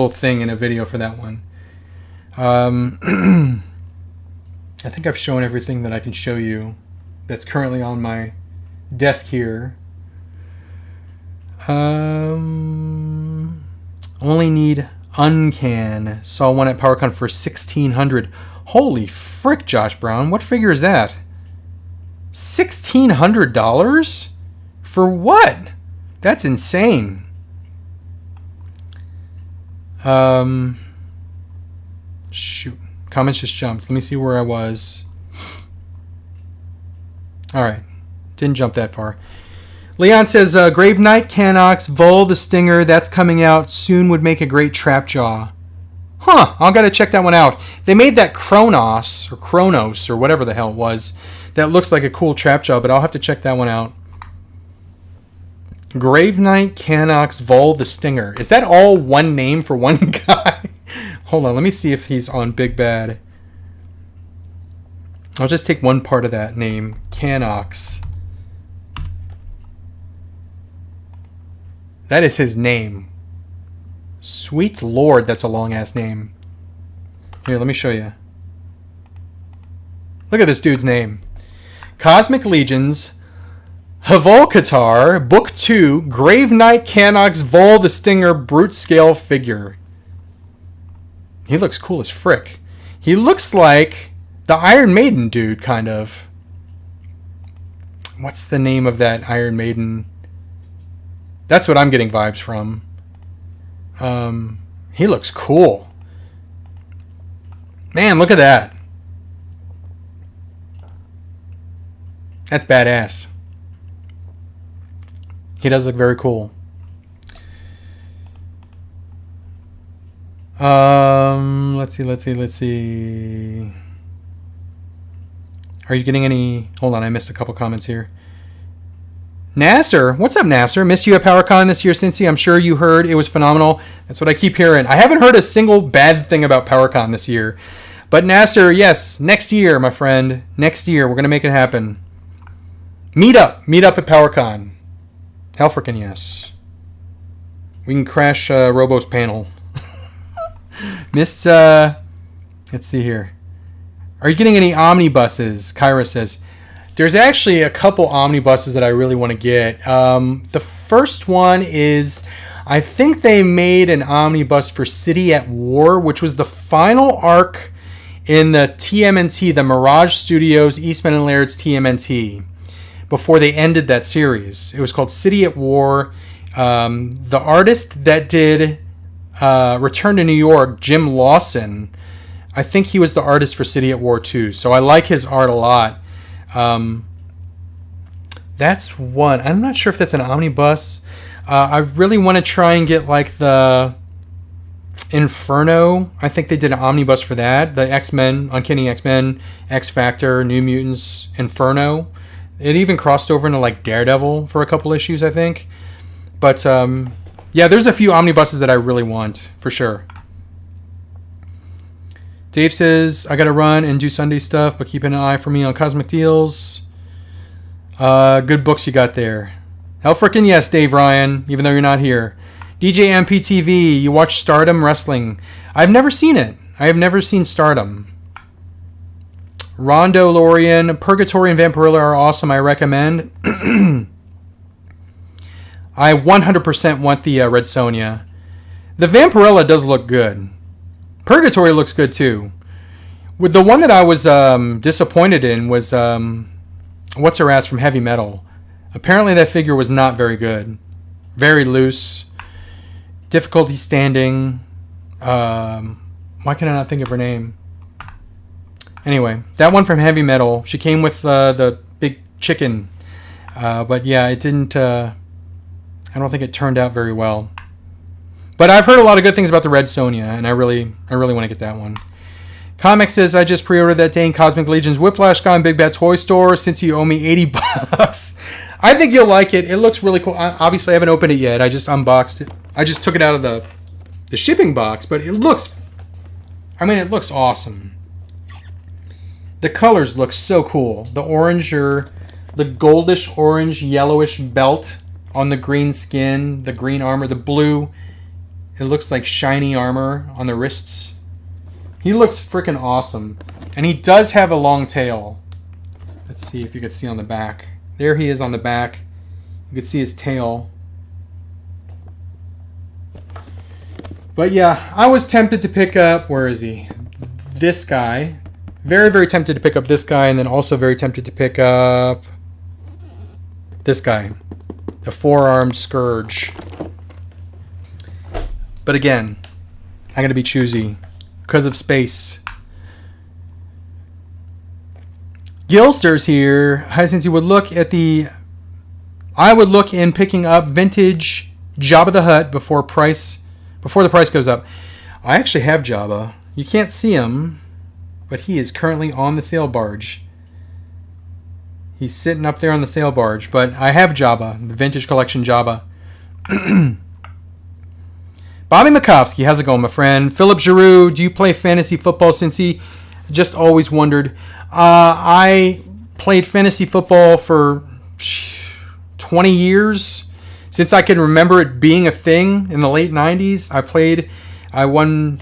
thing in a video for that one. I think I've shown everything that I can show you that's currently on my desk here. Only need Uncan. Saw one at Powercon for $1,600. Holy frick, Josh Brown. What figure is that? $1,600? For what? That's insane. Shoot. Comments just jumped. Let me see where I was. Alright. Didn't jump that far. Leon says, Grave Knight, Canox, Vol the Stinger, that's coming out soon, would make a great Trapjaw. Huh, I'll gotta check that one out. They made that Kronos, or whatever the hell it was, that looks like a cool Trapjaw, but I'll have to check that one out. Grave Knight, Canox, Vol the Stinger. Is that all one name for one guy? Hold on, let me see if he's on Big Bad. I'll just take one part of that name, Canox. That is his name. Sweet Lord, that's a long-ass name. Here, let me show you. Look at this dude's name. Cosmic Legions, Havolkatar, Book 2, Grave Knight, Canox, Vol the Stinger, Brute Scale figure. He looks cool as frick. He looks like the Iron Maiden dude, kind of. What's the name of that Iron Maiden? That's what I'm getting vibes from. He looks cool. Man, look at that. That's badass. He does look very cool. Let's see. Are you getting any... Hold on, I missed a couple comments here. Nasser, what's up, Nasser? Missed you at Powercon this year, Cincy. I'm sure you heard it was phenomenal. That's what I keep hearing. I haven't heard a single bad thing about Powercon this year. But Nasser, yes, next year, my friend. Next year, we're going to make it happen. Meet up at Powercon. Hell freaking yes. We can crash Robo's panel. Let's see here. Are you getting any omnibuses? Kyra says. There's actually a couple omnibuses that I really want to get. The first one is, I think they made an omnibus for City at War, which was the final arc in the TMNT, the Mirage Studios, Eastman and Laird's TMNT, before they ended that series. It was called City at War. The artist that did Return to New York, Jim Lawson, I think he was the artist for City at War 2. So I like his art a lot. That's one. I'm not sure if that's an omnibus. I really want to try and get like the Inferno. I think they did an omnibus for that. The X-Men, Uncanny X-Men, X-Factor, New Mutants, Inferno. It even crossed over into like Daredevil for a couple issues, I think. But yeah, there's a few omnibuses that I really want, for sure. Dave says, I got to run and do Sunday stuff, but keep an eye for me on Cosmic Deals. Good books you got there. Hell frickin' yes, Dave Ryan, even though you're not here. DJ MPTV, you watch Stardom Wrestling. I've never seen it. I have never seen Stardom. Rondo Lorian, Purgatory and Vampirilla are awesome. I recommend. I 100% want the Red Sonja. The Vampirilla does look good. Purgatory looks good too. With the one that I was disappointed in was what's her ass from Heavy Metal. Apparently that figure was not very good. Very loose. Difficulty standing. Why can I not think of her name? Anyway, that one from Heavy Metal. She came with the big chicken. But yeah, it didn't... I don't think it turned out very well. But I've heard a lot of good things about the Red Sonja, and I really want to get that one. Comic says, I just pre-ordered that Dane Cosmic Legion's Whiplash Gone Big Bad Toy Store since you owe me $80. I think you'll like it. It looks really cool. Obviously, I haven't opened it yet. I just unboxed it. I just took it out of the shipping box, but it looks... I mean, it looks awesome. The colors look so cool. The orange or the goldish orange, yellowish belt on the green skin, the green armor, the blue... It looks like shiny armor on the wrists. He looks freaking awesome. And he does have a long tail. Let's see if you can see on the back. There he is on the back. You can see his tail. But yeah, I was tempted to pick up... Where is he? This guy. Very, very tempted to pick up this guy. And then also very tempted to pick up... this guy. The four-armed Scourge. But again, I'm going to be choosy because of space. Gilster's here. Hi, since you would look at the... I would look in picking up vintage Jabba the Hutt before the price goes up. I actually have Jabba. You can't see him, but he is currently on the sail barge. He's sitting up there on the sail barge, but I have Jabba, the vintage collection Jabba. Bobby Makovsky, how's it going, my friend? Philip Giroux, do you play fantasy football since he just always wondered? I played fantasy football for 20 years. Since I can remember it being a thing in the late 90s, I won.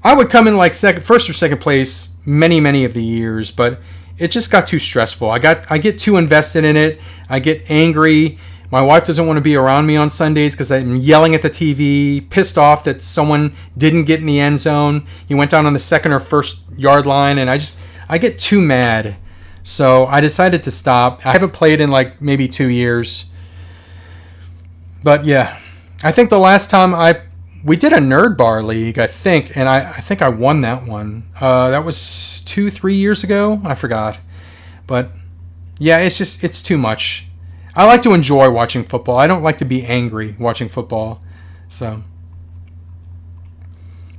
I would come in like first or second place many of the years, but it just got too stressful. I get too invested in it. I get angry. My wife doesn't want to be around me on Sundays because I'm yelling at the TV, pissed off that someone didn't get in the end zone. He went down on the second or first yard line, and I get too mad. So I decided to stop. I haven't played in like maybe 2 years. But yeah, I think the last time we did a Nerd Bar League, I think, and I think I won that one. That was 2-3 years ago. I forgot. But yeah, it's too much. I like to enjoy watching football. I don't like to be angry watching football. So,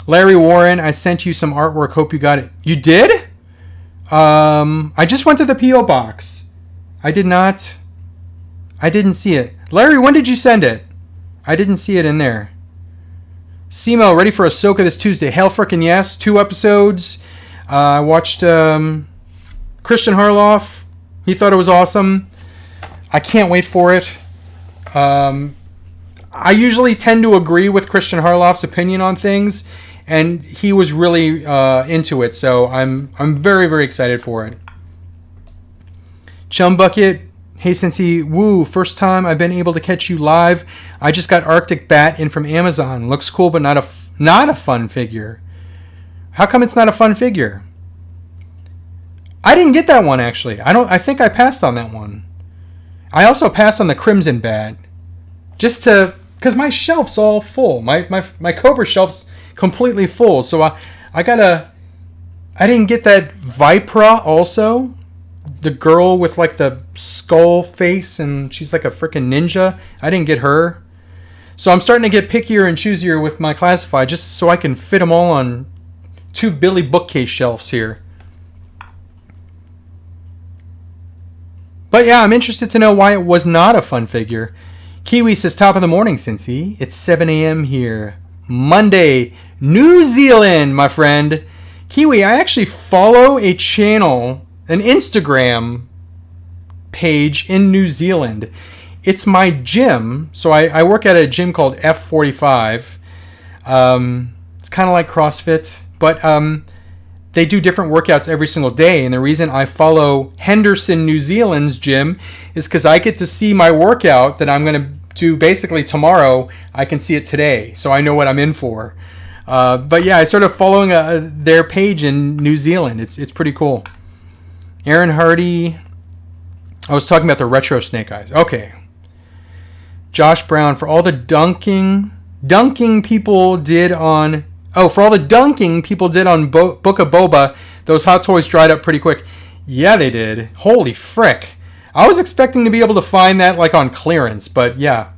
Larry Warren, I sent you some artwork. Hope you got it. You did? I just went to the P.O. box. I did not. I didn't see it. Larry, when did you send it? I didn't see it in there. Simo, ready for Ahsoka this Tuesday. Hell frickin' yes. 2 episodes. I watched Christian Harloff. He thought it was awesome. I can't wait for it. I usually tend to agree with Christian Harloff's opinion on things, and he was really into it, so I'm very, very excited for it. Chum Bucket, hey Cincy, woo, first time I've been able to catch you live. I just got Arctic Bat in from Amazon. Looks cool, but not a fun figure. How come it's not a fun figure? I didn't get that one, actually. I think I passed on that one. I also passed on the Crimson Bat. Because my shelf's all full. My Cobra shelf's completely full. So I didn't get that Vipra also. The girl with like the skull face and she's like a freaking ninja. I didn't get her. So I'm starting to get pickier and choosier with my classify just so I can fit them all on 2 Billy bookcase shelves here. But yeah, I'm interested to know why it was not a fun figure. Kiwi says, top of the morning, Cincy. It's 7 a.m. here. Monday, New Zealand, my friend. Kiwi, I actually follow a channel, an Instagram page in New Zealand. It's my gym. So I work at a gym called F45. It's kind of like CrossFit, but they do different workouts every single day. And the reason I follow Henderson, New Zealand's gym is because I get to see my workout that I'm going to do basically tomorrow. I can see it today, so I know what I'm in for. But yeah, I started following their page in New Zealand. It's pretty cool. Aaron Hardy. I was talking about the retro Snake Eyes. Okay. Josh Brown, for all the dunking people did on... Oh, for all the dunking people did on Book of Boba, those Hot Toys dried up pretty quick. Yeah, they did. Holy frick. I was expecting to be able to find that like on clearance, but yeah.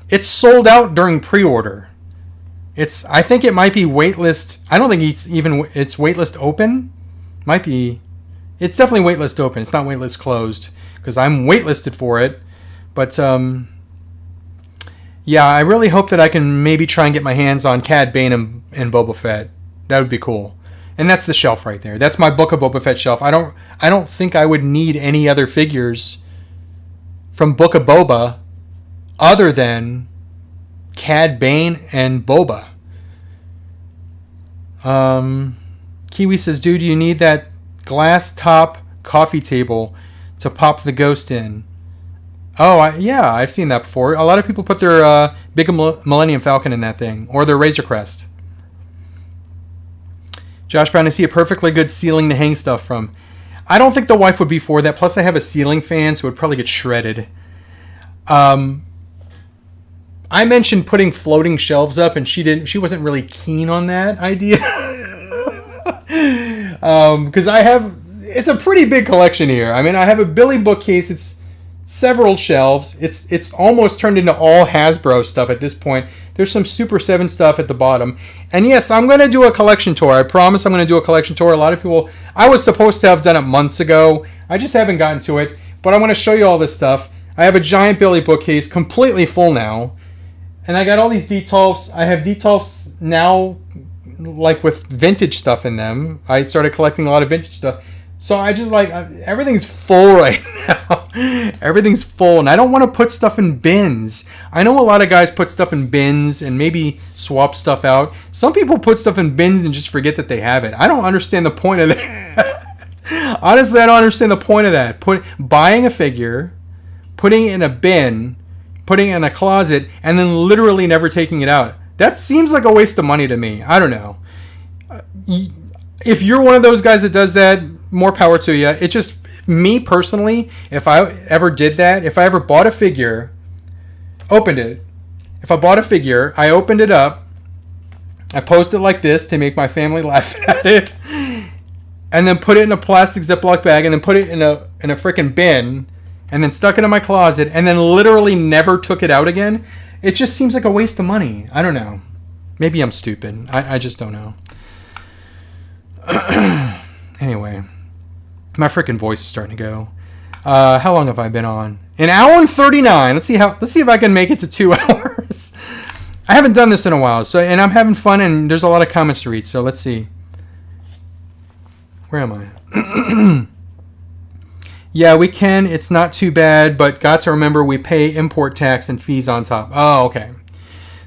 It's sold out during pre-order. I think it might be waitlist. I don't think it's waitlist open. Might be. It's definitely waitlist open. It's not waitlist closed because I'm waitlisted for it. But yeah, I really hope that I can maybe try and get my hands on Cad Bane and Boba Fett. That would be cool. And that's the shelf right there. That's my Book of Boba Fett shelf. I don't think I would need any other figures from Book of Boba other than Cad Bane and Boba. Kiwi says, dude, you need that glass top coffee table to pop the ghost in. Oh, yeah, I've seen that before. A lot of people put their big Millennium Falcon in that thing, or their Razor Crest. Josh Brown, I see a perfectly good ceiling to hang stuff from. I don't think the wife would be for that. Plus, I have a ceiling fan, so it would probably get shredded. I mentioned putting floating shelves up, and she wasn't really keen on that idea. Because it's a pretty big collection here. I mean, I have a Billy bookcase. It's several shelves. It's almost turned into all Hasbro stuff at this point. There's some Super 7 stuff at the bottom. And yes, I'm going to do a collection tour. I promise I'm going to do a collection tour. A lot of people... I was supposed to have done it months ago. I just haven't gotten to it. But I want to show you all this stuff. I have a giant Billy bookcase, completely full now. And I got all these Detolfs. I have Detolfs now, like with vintage stuff in them. I started collecting a lot of vintage stuff. So I just everything's full right now. Everything's full, and I don't want to put stuff in bins. I know a lot of guys put stuff in bins and maybe swap stuff out. Some people put stuff in bins and just forget that they have it. I don't understand the point of that. Honestly, I don't understand the point of that. Buying a figure, putting it in a bin, putting it in a closet, and then literally never taking it out. That seems like a waste of money to me. I don't know. If you're one of those guys that does that, more power to you. It just, me personally, if I ever did that, if I ever bought a figure, opened it, if I bought a figure, I opened it up, I posed it like this to make my family laugh at it, and then put it in a plastic Ziploc bag, and then put it in a freaking bin, and then stuck it in my closet, and then literally never took it out again, it just seems like a waste of money. I don't know. Maybe I'm stupid. I just don't know. Anyway, my freaking voice is starting to go. How long have I been on? An hour and 39. Let's see if I can make it to 2 hours. I haven't done this in a while, and I'm having fun, and there's a lot of comments to read. So let's see. Where am I? Yeah, we can. It's not too bad, but got to remember we pay import tax and fees on top. Oh, okay.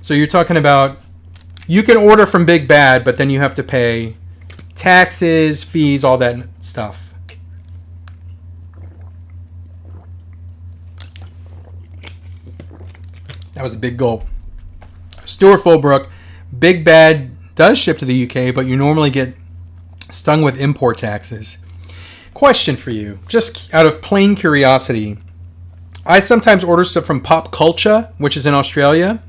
So you're talking about you can order from Big Bad, but then you have to pay taxes, fees, all that stuff. That was a big gulp. Stuart Fulbrook, Big Bad does ship to the UK, but you normally get stung with import taxes. Question for you, just out of plain curiosity. I sometimes order stuff from Pop Culture, which is in Australia,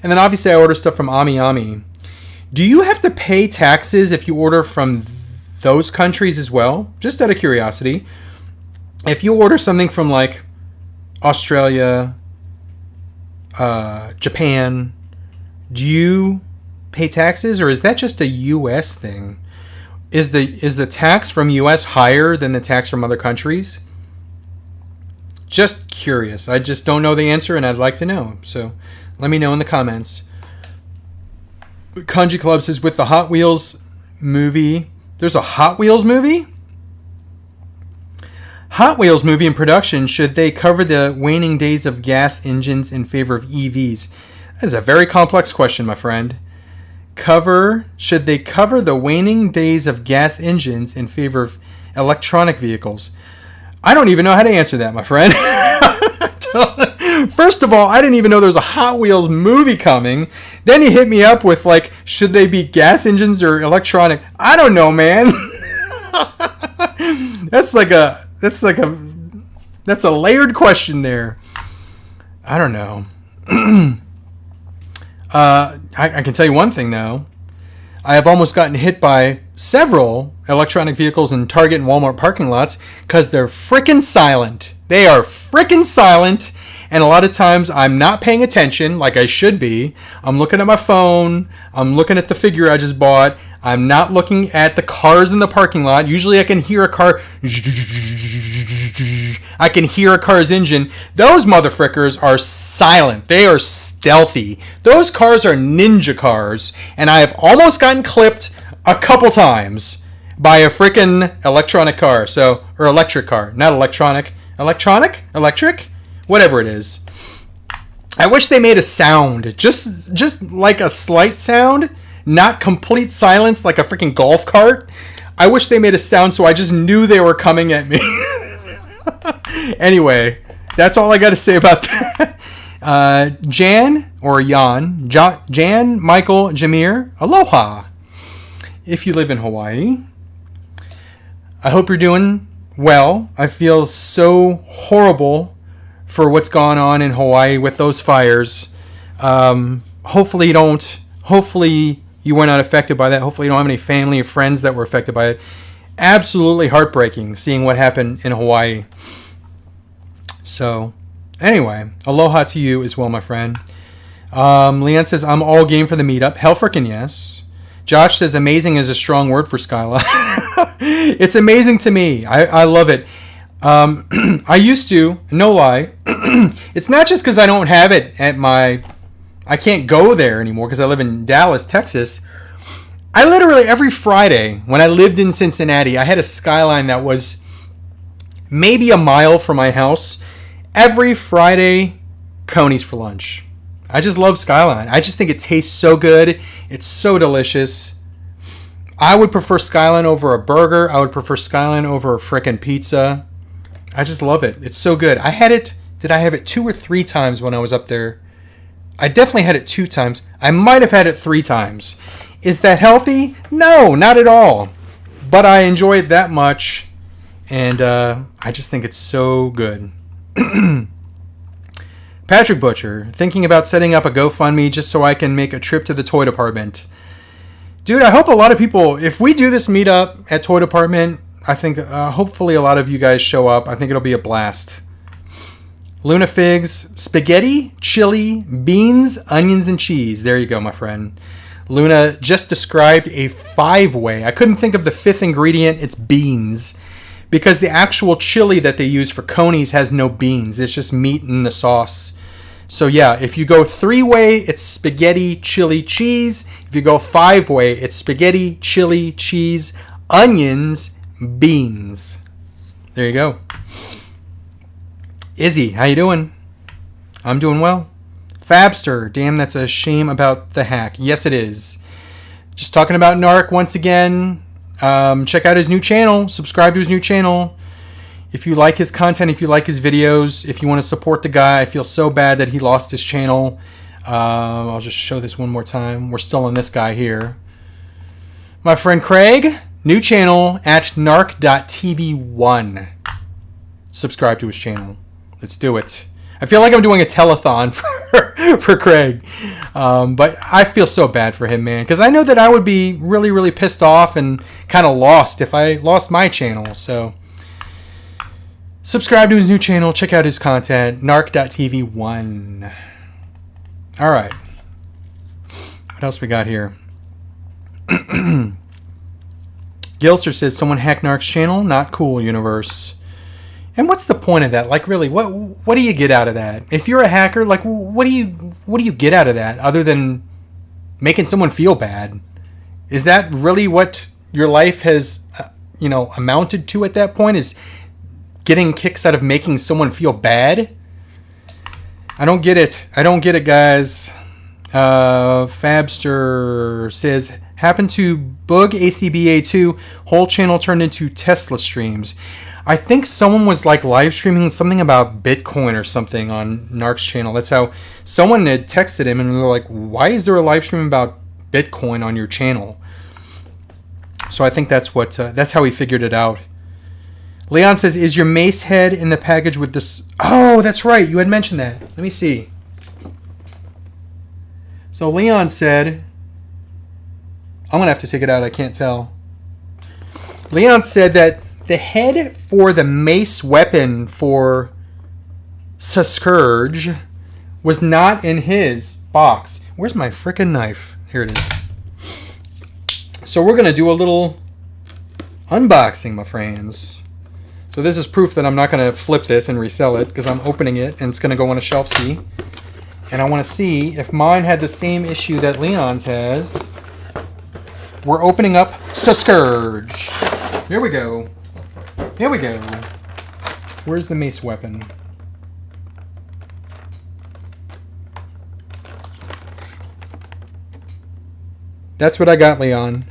and then obviously I order stuff from Ami Ami. Do you have to pay taxes if you order from those countries as well? Just out of curiosity. If you order something from like Australia, Japan, do you pay taxes, or is that just a US thing? Is the tax from US higher than the tax from other countries? Just curious. I just don't know the answer, and I'd like to know. So let me know in the comments. Kanji Club says, with the Hot Wheels movie, there's a Hot Wheels movie? Hot Wheels movie in production, should they cover the waning days of gas engines in favor of EVs? That is a very complex question, my friend. Should they cover the waning days of gas engines in favor of electronic vehicles? I don't even know how to answer that, my friend. First of all, I didn't even know there was a Hot Wheels movie coming. Then you hit me up with like, should they be gas engines or electronic? I don't know, man. That's a layered question there. I don't know. I can tell you one thing though. I have almost gotten hit by several electronic vehicles in Target and Walmart parking lots because they're freaking silent. They are freaking silent, and a lot of times I'm not paying attention like I should be. I'm looking at my phone. I'm looking at the figure I just bought. I'm not looking at the cars in the parking lot. Usually I can hear a car. I can hear a car's engine. Those motherfuckers are silent. They are stealthy. Those cars are ninja cars. And I have almost gotten clipped a couple times by a freaking electronic car. Or electric car. Not electronic. Electric? Whatever it is. I wish they made a sound. Just like a slight sound. Not complete silence like a freaking golf cart. I wish they made a sound so I just knew they were coming at me. Anyway, that's all I got to say about that. Jan, Michael, Jameer, aloha. If you live in Hawaii, I hope you're doing well. I feel so horrible for what's gone on in Hawaii with those fires. Hopefully you were not affected by that. Hopefully you don't have any family or friends that were affected by it. Absolutely heartbreaking seeing what happened in Hawaii. So, anyway, aloha to you as well, my friend. Leanne says, I'm all game for the meetup. Hell frickin' yes. Josh says, amazing is a strong word for Skyla. It's amazing to me. I love it. I used to, no lie. It's not just because I don't have it at I can't go there anymore because I live in Dallas, Texas. I literally, every Friday, when I lived in Cincinnati, I had a Skyline that was maybe a mile from my house. Every Friday, Coney's for lunch. I just love Skyline. I just think it tastes so good. It's so delicious. I would prefer Skyline over a burger. I would prefer Skyline over a frickin' pizza. I just love it. It's so good. Did I have it 2 or 3 times when I was up there? I definitely had it 2 times. I might have had it 3 times. Is that healthy? No, not at all. But I enjoy it that much. And I just think it's so good. Patrick Butcher, thinking about setting up a GoFundMe just so I can make a trip to the toy department. Dude, I hope a lot of people, if we do this meetup at Toy Department, I think hopefully a lot of you guys show up. I think it'll be a blast. Luna Figs, spaghetti, chili, beans, onions, and cheese. There you go, my friend. Luna just described a 5-way. I couldn't think of the 5th ingredient. It's beans. because the actual chili that they use for conies has no beans. It's just meat in the sauce. So yeah, if you go 3-way, it's spaghetti, chili, cheese. If you go 5-way, it's spaghetti, chili, cheese, onions, beans. There you go. Izzy, how you doing? I'm doing well. Fabster, damn, that's a shame about the hack. Yes, it is. Just talking about Narc once again. Check out his new channel. Subscribe to his new channel. If you like his content, if you like his videos, if you want to support the guy, I feel so bad that he lost his channel. I'll just show this one more time. We're still on this guy here. My friend Craig, new channel at narc.tv1. Subscribe to his channel. Let's do it. I feel like I'm doing a telethon for Craig. But I feel so bad for him, man. Because I know that I would be really, really pissed off and kind of lost if I lost my channel. So subscribe to his new channel. Check out his content. narc.tv1. All right. What else we got here? Gilster says, someone hacked Narc's channel? Not cool, universe. And what's the point of that? Like, really, what do you get out of that? If you're a hacker, like, what do you get out of that other than making someone feel bad? Is that really what your life has, amounted to at that point? Is getting kicks out of making someone feel bad? I don't get it. I don't get it, guys. Fabster says, happened to Boog ACBA2, whole channel turned into Tesla streams. I think someone was like live streaming something about Bitcoin or something on Narc's channel. That's how someone had texted him and they're like, why is there a live stream about Bitcoin on your channel? So I think that's how he figured it out. Leon says, is your mace head in the package with this? Oh, that's right. You had mentioned that. Let me see. So Leon said, I'm going to have to take it out. I can't tell. Leon said that the head for the mace weapon for Scourge was not in his box. Where's my frickin' knife? Here it is. So we're going to do a little unboxing, my friends. So this is proof that I'm not going to flip this and resell it because I'm opening it and it's going to go on a shelf ski. And I want to see if mine had the same issue that Leon's has. We're opening up Scourge. Here we go. Here we go. Where's the mace weapon? That's what I got, Leon.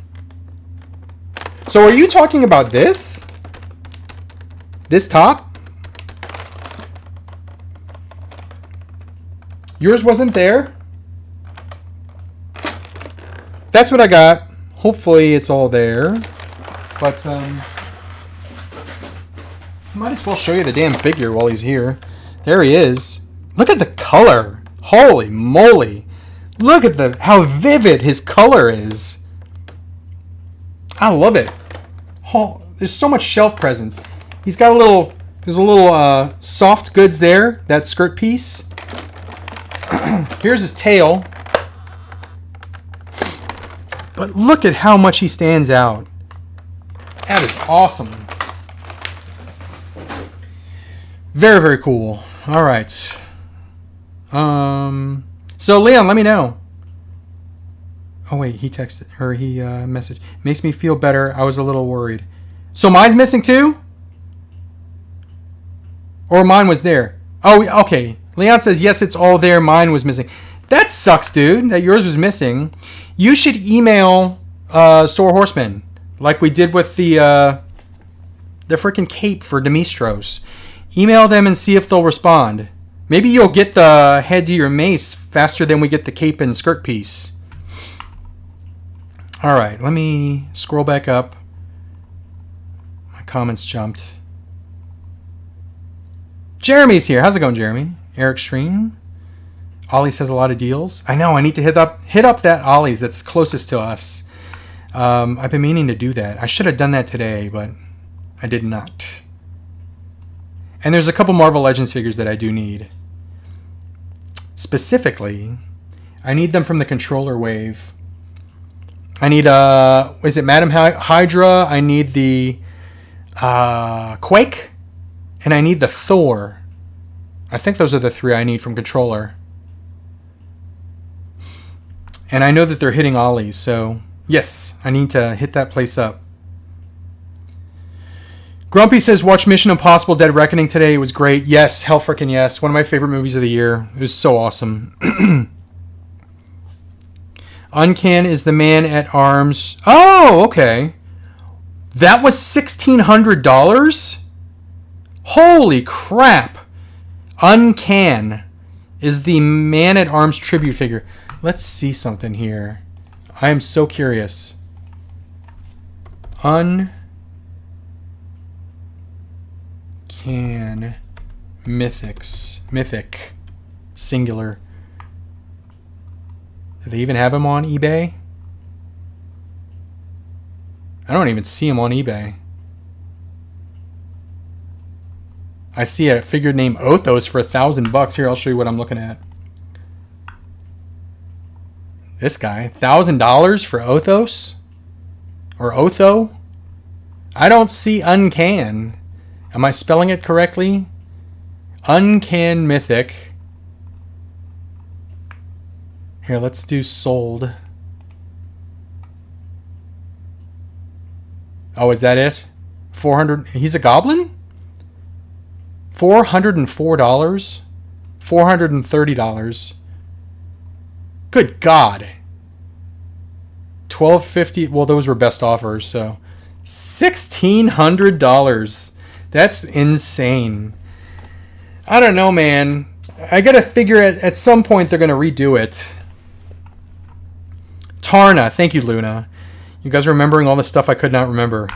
So are you talking about this? This top? Yours wasn't there? That's what I got. Hopefully it's all there. But, might as well show you the damn figure while he's here. There he is. Look at the color. Holy moly. Look at how vivid his color is. I love it. Oh, there's so much shelf presence. He's got there's a little soft goods there, that skirt piece. Here's his tail. But look at how much he stands out. That is awesome. Very, very cool. All right. So Leon, let me know. Oh wait, he texted or he messaged. Makes me feel better. I was a little worried. So mine's missing too? Or mine was there? Oh, okay. Leon says yes, it's all there. Mine was missing. That sucks, dude. That yours was missing. You should email Store Horseman like we did with the freaking cape for Demistros. Email them and see if they'll respond. Maybe you'll get the head to your mace faster than we get the cape and skirt piece. All right, let me scroll back up. My comments jumped. Jeremy's here. How's it going, Jeremy? Eric Stream. Ollie's has a lot of deals. I know. I need to hit up that Ollie's that's closest to us. I've been meaning to do that. I should have done that today, but I did not. And there's a couple Marvel Legends figures that I do need. Specifically, I need them from the controller wave. I need, is it Madam Hydra? I need the Quake, and I need the Thor. I think those are the 3 I need from controller. And I know that they're hitting Ollie's, so yes, I need to hit that place up. Grumpy says, watch Mission Impossible Dead Reckoning today. It was great. Yes, hell frickin' yes. One of my favorite movies of the year. It was so awesome. Uncan is the man at arms. Oh, okay. That was $1,600? Holy crap. Uncan is the man at arms tribute figure. Let's see something here. I am so curious. Uncan Mythic. Singular. Do they even have him on eBay? I don't even see him on eBay. I see a figure named Othos for $1,000. Here, I'll show you what I'm looking at. This guy, $1,000 for Othos? Or Otho? I don't see Uncan. Am I spelling it correctly? Uncan Mythic. Here, let's do sold. Oh, is that it? 400. He's a goblin? $404? $430. Good God. $1,250. Well, those were best offers, so $1,600. That's insane. I don't know, man. I gotta figure at some point they're gonna redo it. Tarna, thank you, Luna. You guys are remembering all the stuff I could not remember.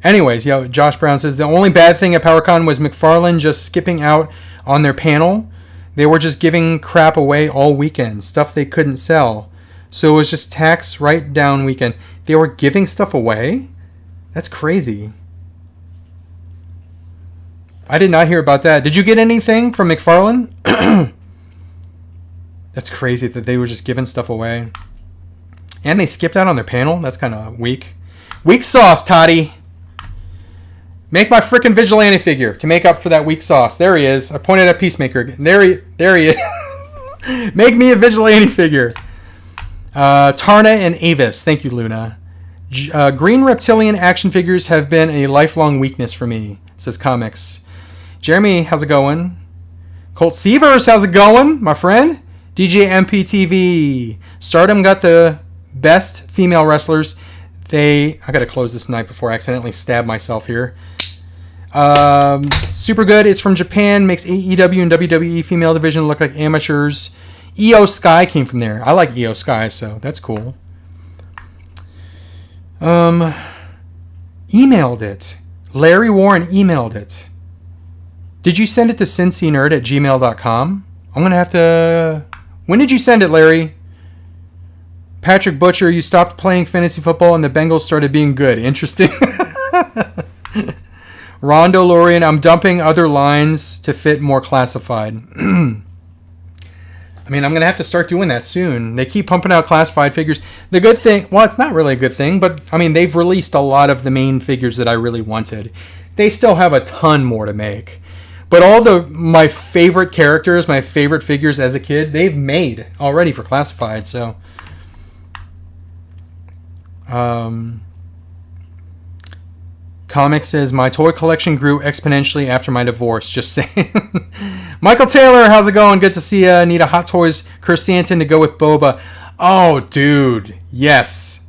Anyways, Josh Brown says the only bad thing at Powercon was McFarlane just skipping out on their panel. They were just giving crap away all weekend, stuff they couldn't sell. So it was just tax right down weekend. They were giving stuff away? That's crazy. I did not hear about that. Did you get anything from McFarlane? That's crazy that they were just giving stuff away. And they skipped out on their panel? That's kind of weak. Weak sauce, Toddy. Make my frickin' Vigilante figure to make up for that weak sauce. There he is. I pointed at Peacemaker again. There he is. Make me a Vigilante figure. Tarna and Avis. Thank you, Luna. Green Reptilian action figures have been a lifelong weakness for me, says Comics. Jeremy, how's it going? Colt Seavers, how's it going, my friend? DJ MPTV. Stardom got the best female wrestlers. I gotta close this night before I accidentally stab myself here. Super good. It's from Japan. Makes AEW and WWE female division look like amateurs. EO Sky came from there. I like EO Sky, so that's cool. Emailed it. Larry Warren emailed it. Did you send it to cincynerd@gmail.com? I'm gonna have to... When did you send it, Larry? Patrick Butcher, you stopped playing fantasy football and the Bengals started being good. Interesting. Rondo Lorian, I'm dumping other lines to fit more classified. I mean, I'm going to have to start doing that soon. They keep pumping out classified figures. The good thing, well, it's not really a good thing, but I mean, they've released a lot of the main figures that I really wanted. They still have a ton more to make. But all my favorite characters, my favorite figures as a kid, they've made already for classified, so... Comics says, my toy collection grew exponentially after my divorce. Just saying. Michael Taylor, how's it going? Good to see you. Need a Hot Toys Chrysanthemum to go with Boba. Oh, dude. Yes.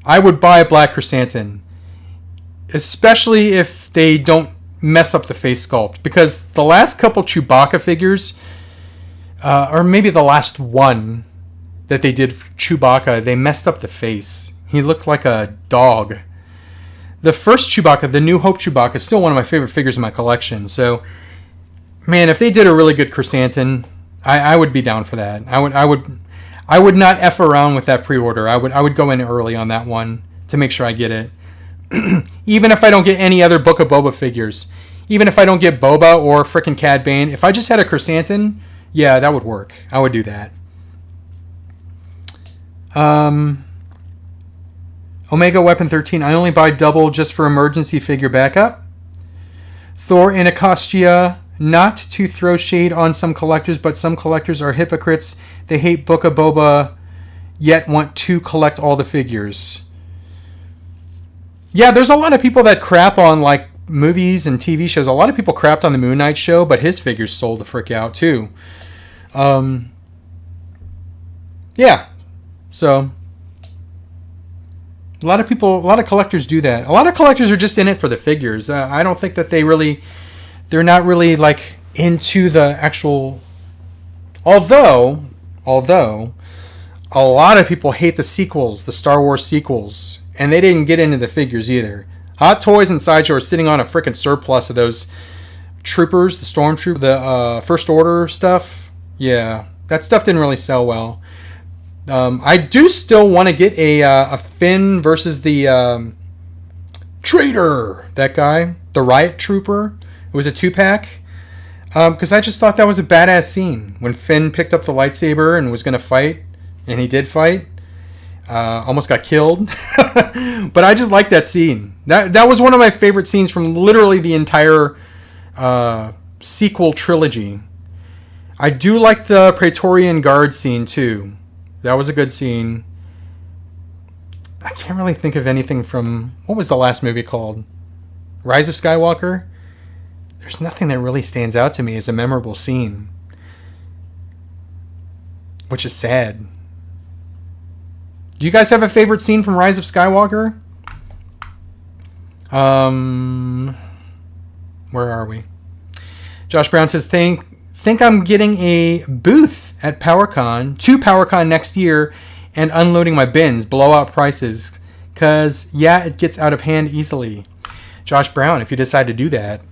I would buy a black Chrysanthemum. Especially if they don't mess up the face sculpt. Because the last couple Chewbacca figures, or maybe the last one that they did for Chewbacca, they messed up the face. He looked like a dog. The first Chewbacca, the New Hope Chewbacca, is still one of my favorite figures in my collection. So, man, if they did a really good Chrysanthemum, I would be down for that. I would not F around with that pre-order. I would go in early on that one to make sure I get it. Even if I don't get any other Book of Boba figures. Even if I don't get Boba or frickin' Cad Bane. If I just had a Chrysanthemum, yeah, that would work. I would do that. Omega Weapon 13, I only buy double just for emergency figure backup. Thor Anacostia, not to throw shade on some collectors, but some collectors are hypocrites. They hate Book of Boba, yet want to collect all the figures. Yeah, there's a lot of people that crap on like movies and TV shows. A lot of people crapped on the Moon Knight show, but his figures sold the frick out too. Yeah, so a lot of collectors do that. A lot of collectors are just in it for the figures. I don't think that they're not really like into the actual. Although a lot of people hate the sequels, the Star Wars sequels, and they didn't get into the figures either. Hot Toys and Sideshow are sitting on a freaking surplus of those troopers, the stormtrooper, the First Order stuff. Yeah, that stuff didn't really sell well. I do still want to get a Finn versus the Traitor, that guy, the Riot Trooper. It was a 2-pack. Because I just thought that was a badass scene when Finn picked up the lightsaber and was going to fight, and he did fight. Almost got killed. But I just liked that scene. That was one of my favorite scenes from literally the entire sequel trilogy. I do like the Praetorian Guard scene too. That was a good scene. I can't really think of anything from... What was the last movie called? Rise of Skywalker? There's nothing that really stands out to me as a memorable scene. Which is sad. Do you guys have a favorite scene from Rise of Skywalker? Where are we? Josh Brown says, think I'm getting a booth at Powercon, to Powercon next year, and unloading my bins, blowout prices, because, yeah, it gets out of hand easily. Josh Brown, if you decide to do that,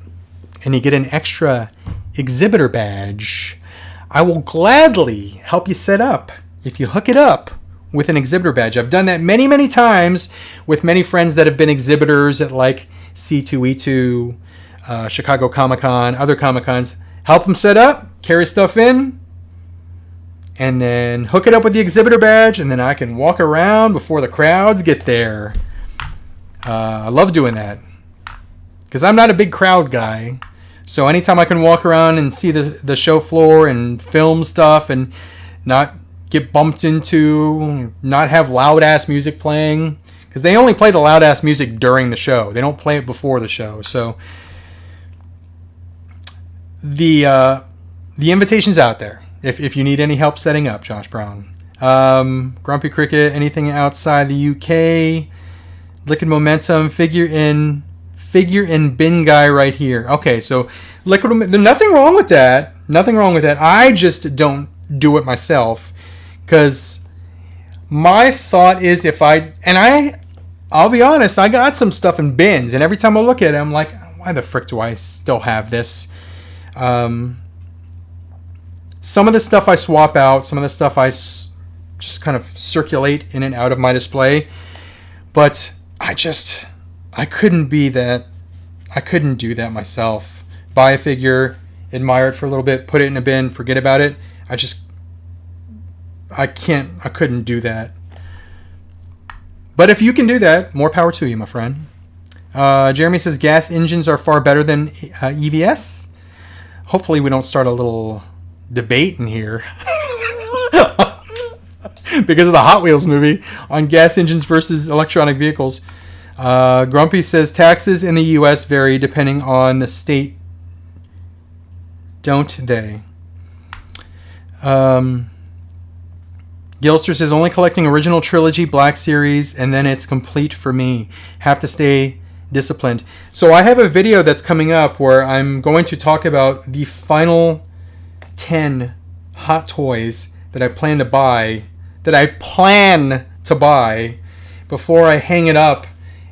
and you get an extra exhibitor badge, I will gladly help you set up, if you hook it up with an exhibitor badge. I've done that many, many times with many friends that have been exhibitors at, like, C2E2, Chicago Comic-Con, other Comic-Cons. Help them set up, carry stuff in, and then hook it up with the exhibitor badge, and then I can walk around before the crowds get there. I love doing that because I'm not a big crowd guy. So anytime I can walk around and see the show floor and film stuff and not get bumped into, not have loud-ass music playing, because they only play the loud-ass music during the show. They don't play it before the show. So the invitation's out there if you need any help setting up, Josh Brown. Grumpy Cricket, anything outside the UK? Liquid Momentum, figure in bin guy right here. Okay, so Liquid Momentum, there's nothing wrong with that. Nothing wrong with that. I just don't do it myself because my thought is I'll be honest, I got some stuff in bins, and every time I look at it, I'm like, why the frick do I still have this? Some of the stuff I swap out, some of the stuff I just kind of circulate in and out of my display, but I couldn't do that myself. Buy a figure, admire it for a little bit, put it in a bin, forget about it. I couldn't do that. But if you can do that, more power to you, my friend. Jeremy says gas engines are far better than EVS. Hopefully we don't start a little debate in here because of the Hot Wheels movie on gas engines versus electronic vehicles. Grumpy says taxes in the U.S. vary depending on the state, don't they? Gilster says only collecting original trilogy Black Series and then it's complete for me. Have to stay disciplined. So I have a video that's coming up where I'm going to talk about the final 10 Hot Toys that I plan to buy before I hang it up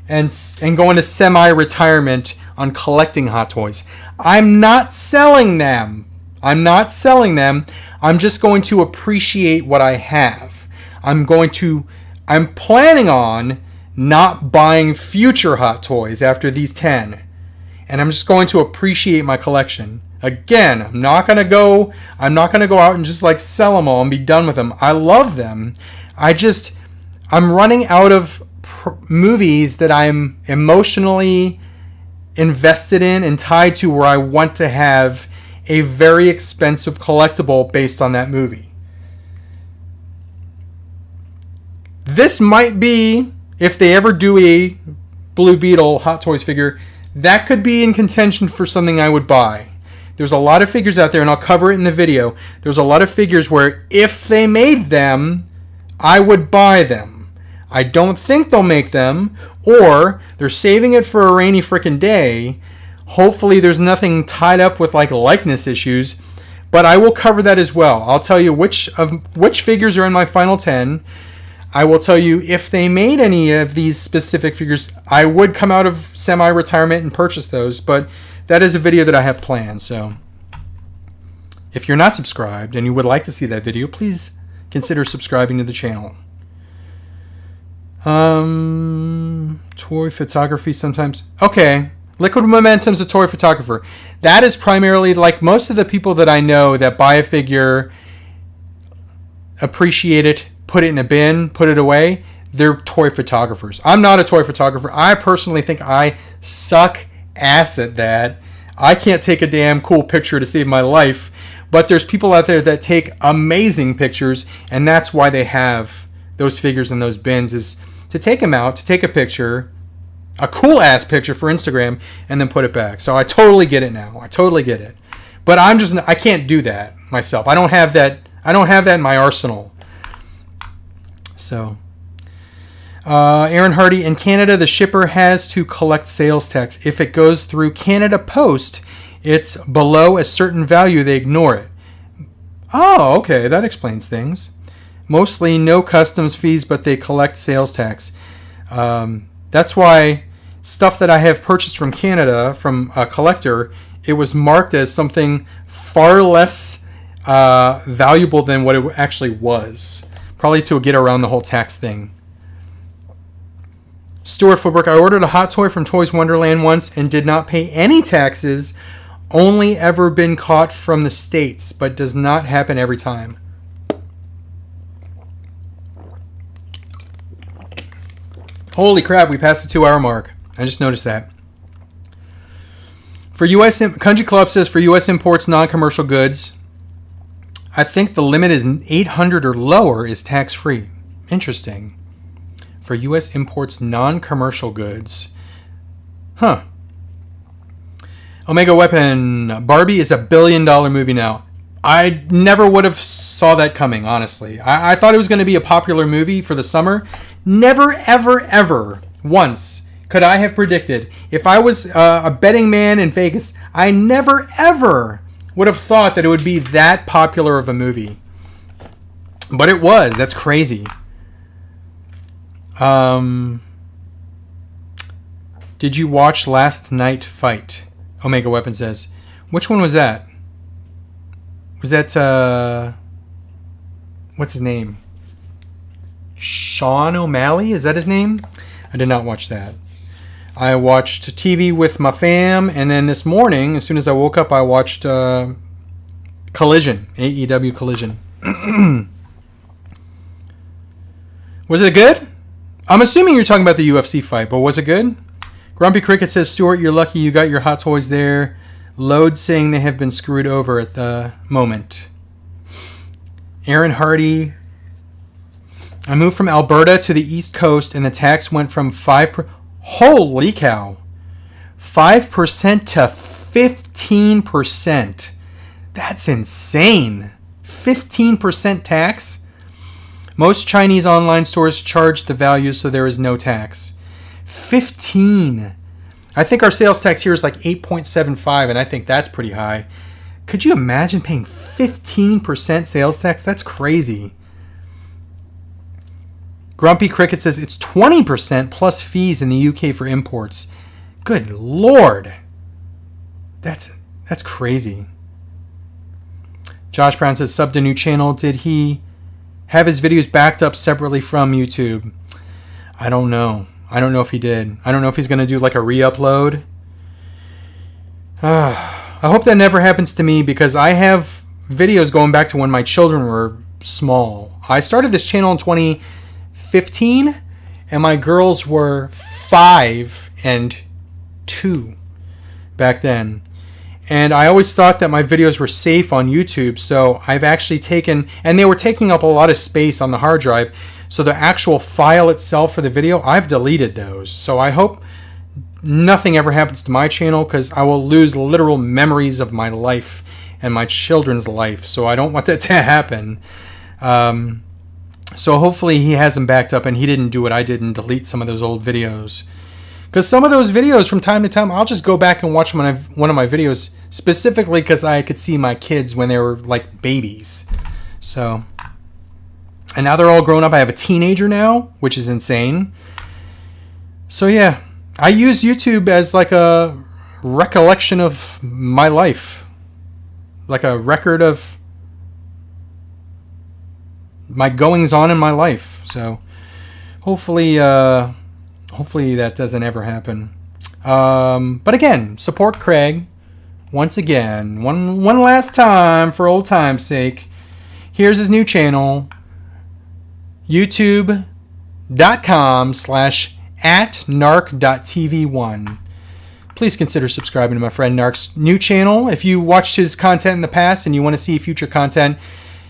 and go into semi-retirement on collecting Hot Toys. I'm not selling them. I'm just going to appreciate what I have. I'm planning on not buying future Hot Toys after these 10. And I'm just going to appreciate my collection. Again, I'm not going to go out and just like sell them all and be done with them. I love them. I'm running out of movies that I'm emotionally invested in and tied to, where I want to have a very expensive collectible based on that movie. This might be, if they ever do a Blue Beetle Hot Toys figure, that could be in contention for something I would buy. There's a lot of figures out there, and I'll cover it in the video. There's a lot of figures where if they made them, I would buy them. I don't think they'll make them, or they're saving it for a rainy frickin' day. Hopefully there's nothing tied up with like likeness issues, but I will cover that as well. I'll tell you which figures are in my final 10. I will tell you if they made any of these specific figures, I would come out of semi-retirement and purchase those, but that is a video that I have planned. So if you're not subscribed and you would like to see that video, please consider subscribing to the channel. Toy photography sometimes. Okay. Liquid Momentum's a toy photographer. That is primarily, like most of the people that I know that buy a figure, appreciate it, put it in a bin, put it away, they're toy photographers. I'm not a toy photographer. I personally think I suck ass at that. I can't take a damn cool picture to save my life, but there's people out there that take amazing pictures, and that's why they have those figures in those bins, is to take them out, to take a picture, a cool ass picture for Instagram, and then put it back. So I totally get it now. I totally get it. But I can't do that myself. I don't have that in my arsenal. So Aaron Hardy, in Canada, the shipper has to collect sales tax. If it goes through Canada Post, it's below a certain value, they ignore it. Oh, okay, that explains things. Mostly no customs fees, but they collect sales tax. That's why stuff that I have purchased from Canada, from a collector, it was marked as something far less valuable than what it actually was. Probably to get around the whole tax thing. Stuart Footwork, I ordered a hot toy from Toys Wonderland once and did not pay any taxes. Only ever been caught from the States, but does not happen every time. Holy crap, we passed the 2-hour mark. I just noticed that. For U.S. Country Club says for U.S. imports, non-commercial goods, I think the limit is 800 or lower is tax-free. Interesting. For U.S. imports, non-commercial goods. Huh. Omega Weapon. Barbie is $1 billion movie now. I never would have saw that coming, honestly. I thought it was going to be a popular movie for the summer. Never, ever, ever once could I have predicted. If I was a betting man in Vegas, I never, ever would have thought that it would be that popular of a movie. But it was. That's crazy. Did you watch Last Night Fight? Omega Weapon says. Which one was that? Was that, what's his name? Sean O'Malley? Is that his name? I did not watch that. I watched TV with my fam, and then this morning, as soon as I woke up, I watched Collision, AEW Collision. Was it good? I'm assuming you're talking about the UFC fight, but was it good? Grumpy Cricket says, Stuart, you're lucky you got your hot toys there. Load saying they have been screwed over at the moment. Aaron Hardy, I moved from Alberta to the East Coast, and the tax went from 5%. Holy cow. 5% to 15%. That's insane. 15% tax? Most Chinese online stores charge the value, so there is no tax. 15. I think our sales tax here is like 8.75, and I think that's pretty high. Could you imagine paying 15% sales tax? That's crazy. Grumpy Cricket says it's 20% plus fees in the UK for imports. Good Lord. That's crazy. Josh Brown says, subbed a new channel. Did he have his videos backed up separately from YouTube? I don't know. I don't know if he did. I don't know if he's going to do like a re-upload. I hope that never happens to me, because I have videos going back to when my children were small. I started this channel in 2015, and my girls were 5 and 2 back then. And I always thought that my videos were safe on YouTube, so I've actually taken, and they were taking up a lot of space on the hard drive, so the actual file itself for the video, I've deleted those. So I hope nothing ever happens to my channel, because I will lose literal memories of my life and my children's life, so I don't want that to happen. So hopefully he has them backed up and he didn't do what I did and delete some of those old videos. Because some of those videos from time to time, I'll just go back and watch one of my videos specifically because I could see my kids when they were like babies. So, and now they're all grown up. I have a teenager now, which is insane. So yeah, I use YouTube as like a recollection of my life. Like a record of my goings on in my life. So hopefully that doesn't ever happen. But again, support Craig once again, one last time for old time's sake. Here's his new channel, youtube.com/@narc.tv1. Please consider subscribing to my friend Narc's new channel. If you watched his content in the past and you want to see future content,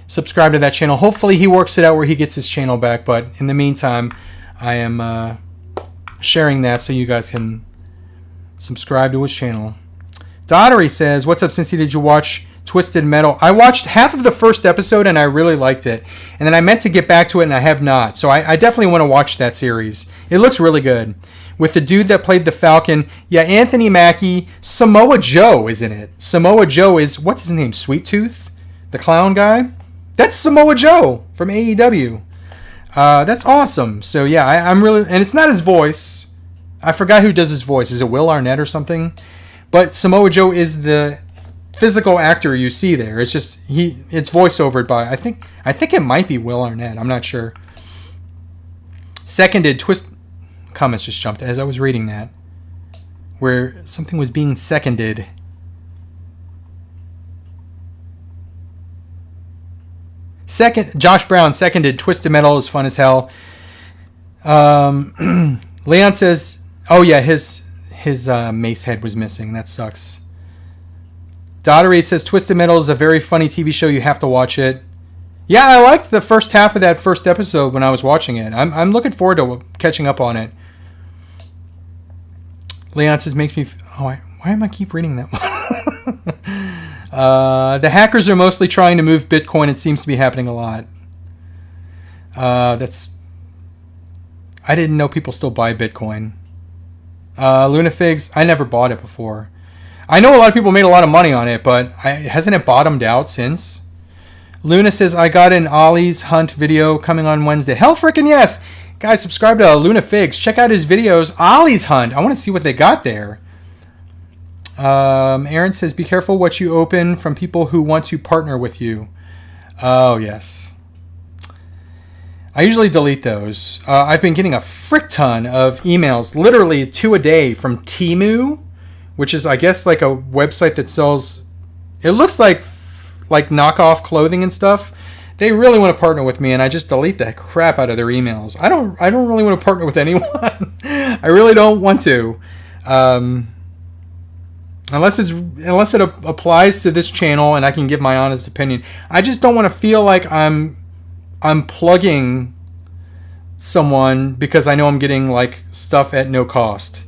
subscribe to that channel. Hopefully he works it out where he gets his channel back, but in the meantime, I am sharing that so you guys can subscribe to his channel. Dottery says, what's up, Cincy? Did you watch Twisted Metal? I watched half of the first episode and I really liked it. And then I meant to get back to it and I have not. So I definitely want to watch that series. It looks really good. With the dude that played the Falcon. Yeah, Anthony Mackie. Samoa Joe is in it. Samoa Joe is, what's his name? Sweet Tooth? The clown guy? That's Samoa Joe from AEW. That's awesome. So yeah, I'm really, and it's not his voice. I forgot who does his voice. Is it Will Arnett or something? But Samoa Joe is the physical actor you see there. It's just it's voiceovered by I think it might be Will Arnett. I'm not sure. Seconded comments just jumped as I was reading that, where something was being seconded. Josh Brown seconded Twisted Metal is fun as hell. Leon says, oh yeah, his mace head was missing. That sucks. Dottery says Twisted Metal is a very funny TV show. You have to watch it. Yeah, I liked the first half of that first episode when I was watching it. I'm looking forward to catching up on it. Leon says makes me. Why am I keep reading that one? The hackers are mostly trying to move Bitcoin. It seems to be happening a lot. I didn't know people still buy Bitcoin. Lunafigs, I never bought it before. I know a lot of people made a lot of money on it, but hasn't it bottomed out since? Luna says, I got an Ollie's Hunt video coming on Wednesday. Hell frickin' yes! Guys, subscribe to Lunafigs. Check out his videos. Ollie's Hunt. I want to see what they got there. Aaron says, be careful what you open from people who want to partner with you. Oh, yes. I usually delete those. I've been getting a frick ton of emails, literally 2 a day, from Temu, which is, I guess, like a website that sells, it looks like knockoff clothing and stuff. They really want to partner with me, and I just delete the crap out of their emails. I don't really want to partner with anyone. I really don't want to. Unless it applies to this channel and I can give my honest opinion. I just don't want to feel like I'm plugging someone because I know I'm getting like stuff at no cost.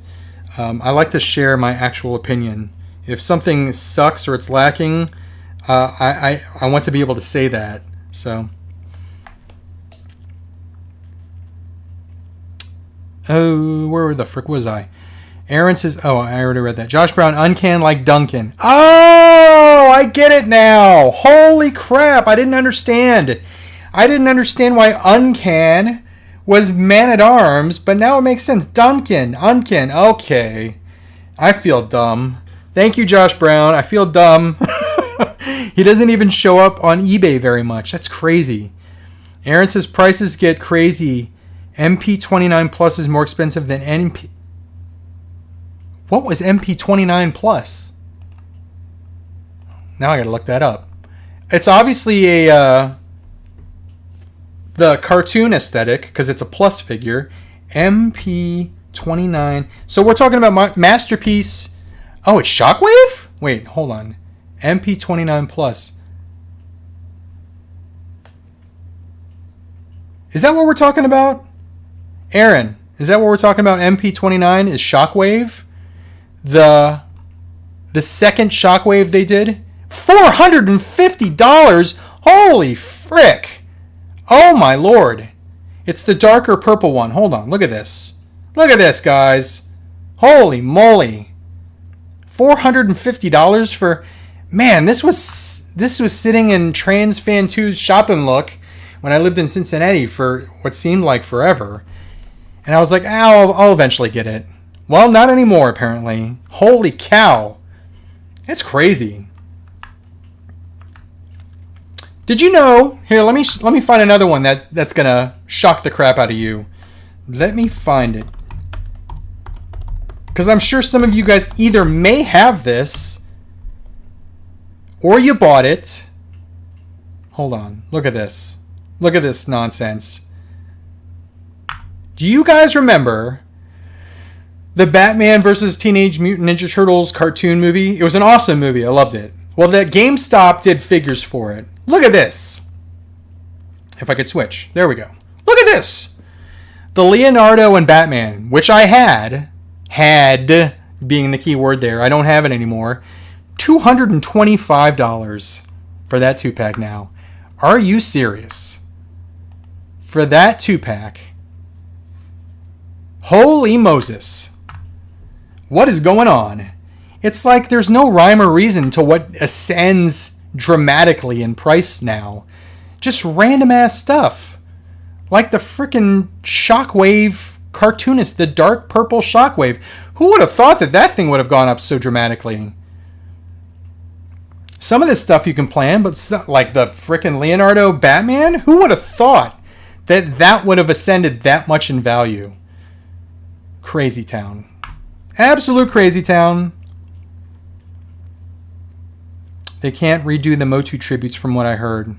I like to share my actual opinion. If something sucks or it's lacking, I want to be able to say that. So, oh, where the frick was I? Aaron says, oh, I already read that. Josh Brown, uncan like Duncan. Oh, I get it now. Holy crap. I didn't understand. I didn't understand why uncan was man-at-arms, but now it makes sense. Duncan, uncan. Okay. I feel dumb. Thank you, Josh Brown. I feel dumb. He doesn't even show up on eBay very much. That's crazy. Aaron says prices get crazy. MP29 Plus is more expensive than NP. What was MP29 Plus? Now I gotta look that up. It's obviously the cartoon aesthetic because it's a plus figure, MP29. So we're talking about Masterpiece. Oh, it's Shockwave? Wait, hold on. MP29 Plus. Is that what we're talking about? Aaron, is that what we're talking about? MP29 is Shockwave? The second Shockwave they did? $450? Holy frick. Oh my lord. It's the darker purple one. Hold on, look at this. Look at this, guys. Holy moly. $450 for... Man, this was sitting in Trans Fan 2's shop and look when I lived in Cincinnati for what seemed like forever. And I was like, I'll eventually get it. Well, not anymore, apparently. Holy cow. That's crazy. Did you know... Here, let me find another one that's going to shock the crap out of you. Let me find it. Because I'm sure some of you guys either may have this or you bought it. Hold on. Look at this. Look at this nonsense. Do you guys remember the Batman vs. Teenage Mutant Ninja Turtles cartoon movie? It was an awesome movie. I loved it. Well, that GameStop did figures for it. Look at this. If I could switch. There we go. Look at this. The Leonardo and Batman, which I had being the key word there. I don't have it anymore. $225 for that 2-pack now. Are you serious? For that 2-pack. Holy Moses. What is going on? It's like there's no rhyme or reason to what ascends dramatically in price now. Just random ass stuff. Like the frickin' Shockwave cartoonist, the dark purple Shockwave. Who would have thought that thing would have gone up so dramatically? Some of this stuff you can plan, but like the frickin' Leonardo Batman? Who would have thought that would have ascended that much in value? Crazy town. Absolute crazy town. They can't redo the Motu tributes from what I heard.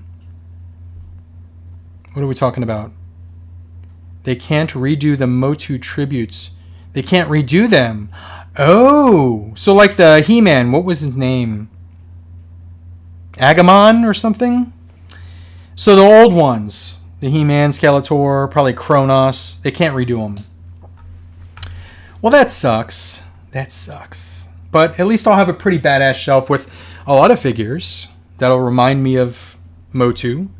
What are we talking about? They can't redo the Motu tributes. They can't redo them. Oh, so like the He-Man, what was his name? Agamon or something? So the old ones, the He-Man, Skeletor, probably Kronos, they can't redo them. Well, that sucks. That sucks. But at least I'll have a pretty badass shelf with a lot of figures that'll remind me of Motu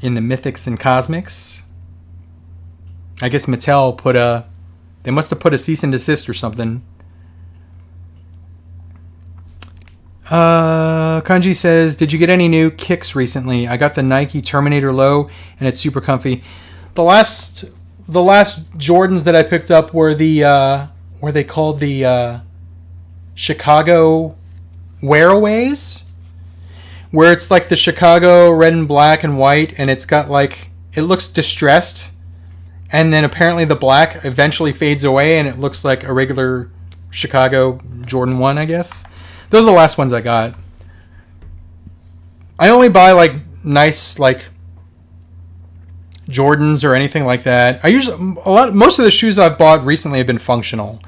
in the Mythics and Cosmics. I guess Mattel they must have put a cease and desist or something. Kanji says, did you get any new kicks recently? I got the Nike Terminator Low and it's super comfy. The last Jordans that I picked up were were they called the Chicago Wearaways, where it's like the Chicago red and black and white, and it's got like, it looks distressed, and then apparently the black eventually fades away and it looks like a regular Chicago Jordan 1, I guess. Those are the last ones I got. I only buy like nice like Jordans or anything like that. Most of the shoes I've bought recently have been functional.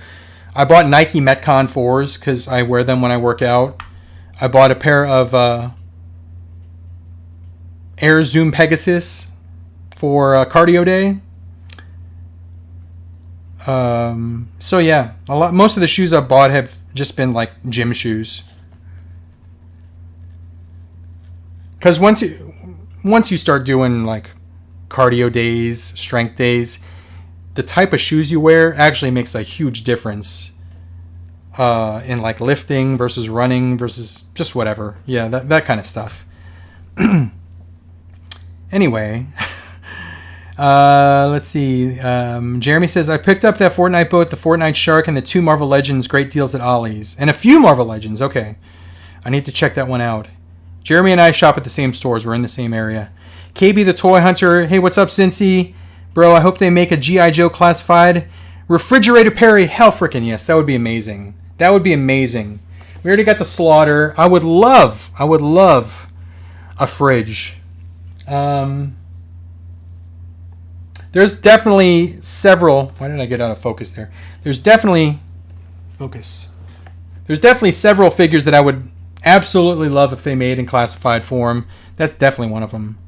I bought Nike Metcon 4s because I wear them when I work out. I bought a pair of Air Zoom Pegasus for cardio day. So yeah, most of the shoes I've bought have just been like gym shoes. Because once you start doing like cardio days, strength days, the type of shoes you wear actually makes a huge difference in like lifting versus running versus just whatever. Yeah, that kind of stuff. Anyway, let's see. Jeremy says, I picked up that Fortnite boat, the Fortnite Shark, and the 2 Marvel Legends great deals at Ollie's. And a few Marvel Legends. Okay. I need to check that one out. Jeremy and I shop at the same stores. We're in the same area. KB the Toy Hunter. Hey, what's up, Cincy? Bro, I hope they make a G.I. Joe classified refrigerator Perry. Hell frickin' yes. That would be amazing. That would be amazing. We already got the Slaughter. I would love a fridge. There's definitely several. Why did I get out of focus there? There's definitely focus. There's definitely several figures that I would absolutely love if they made in classified form. That's definitely one of them.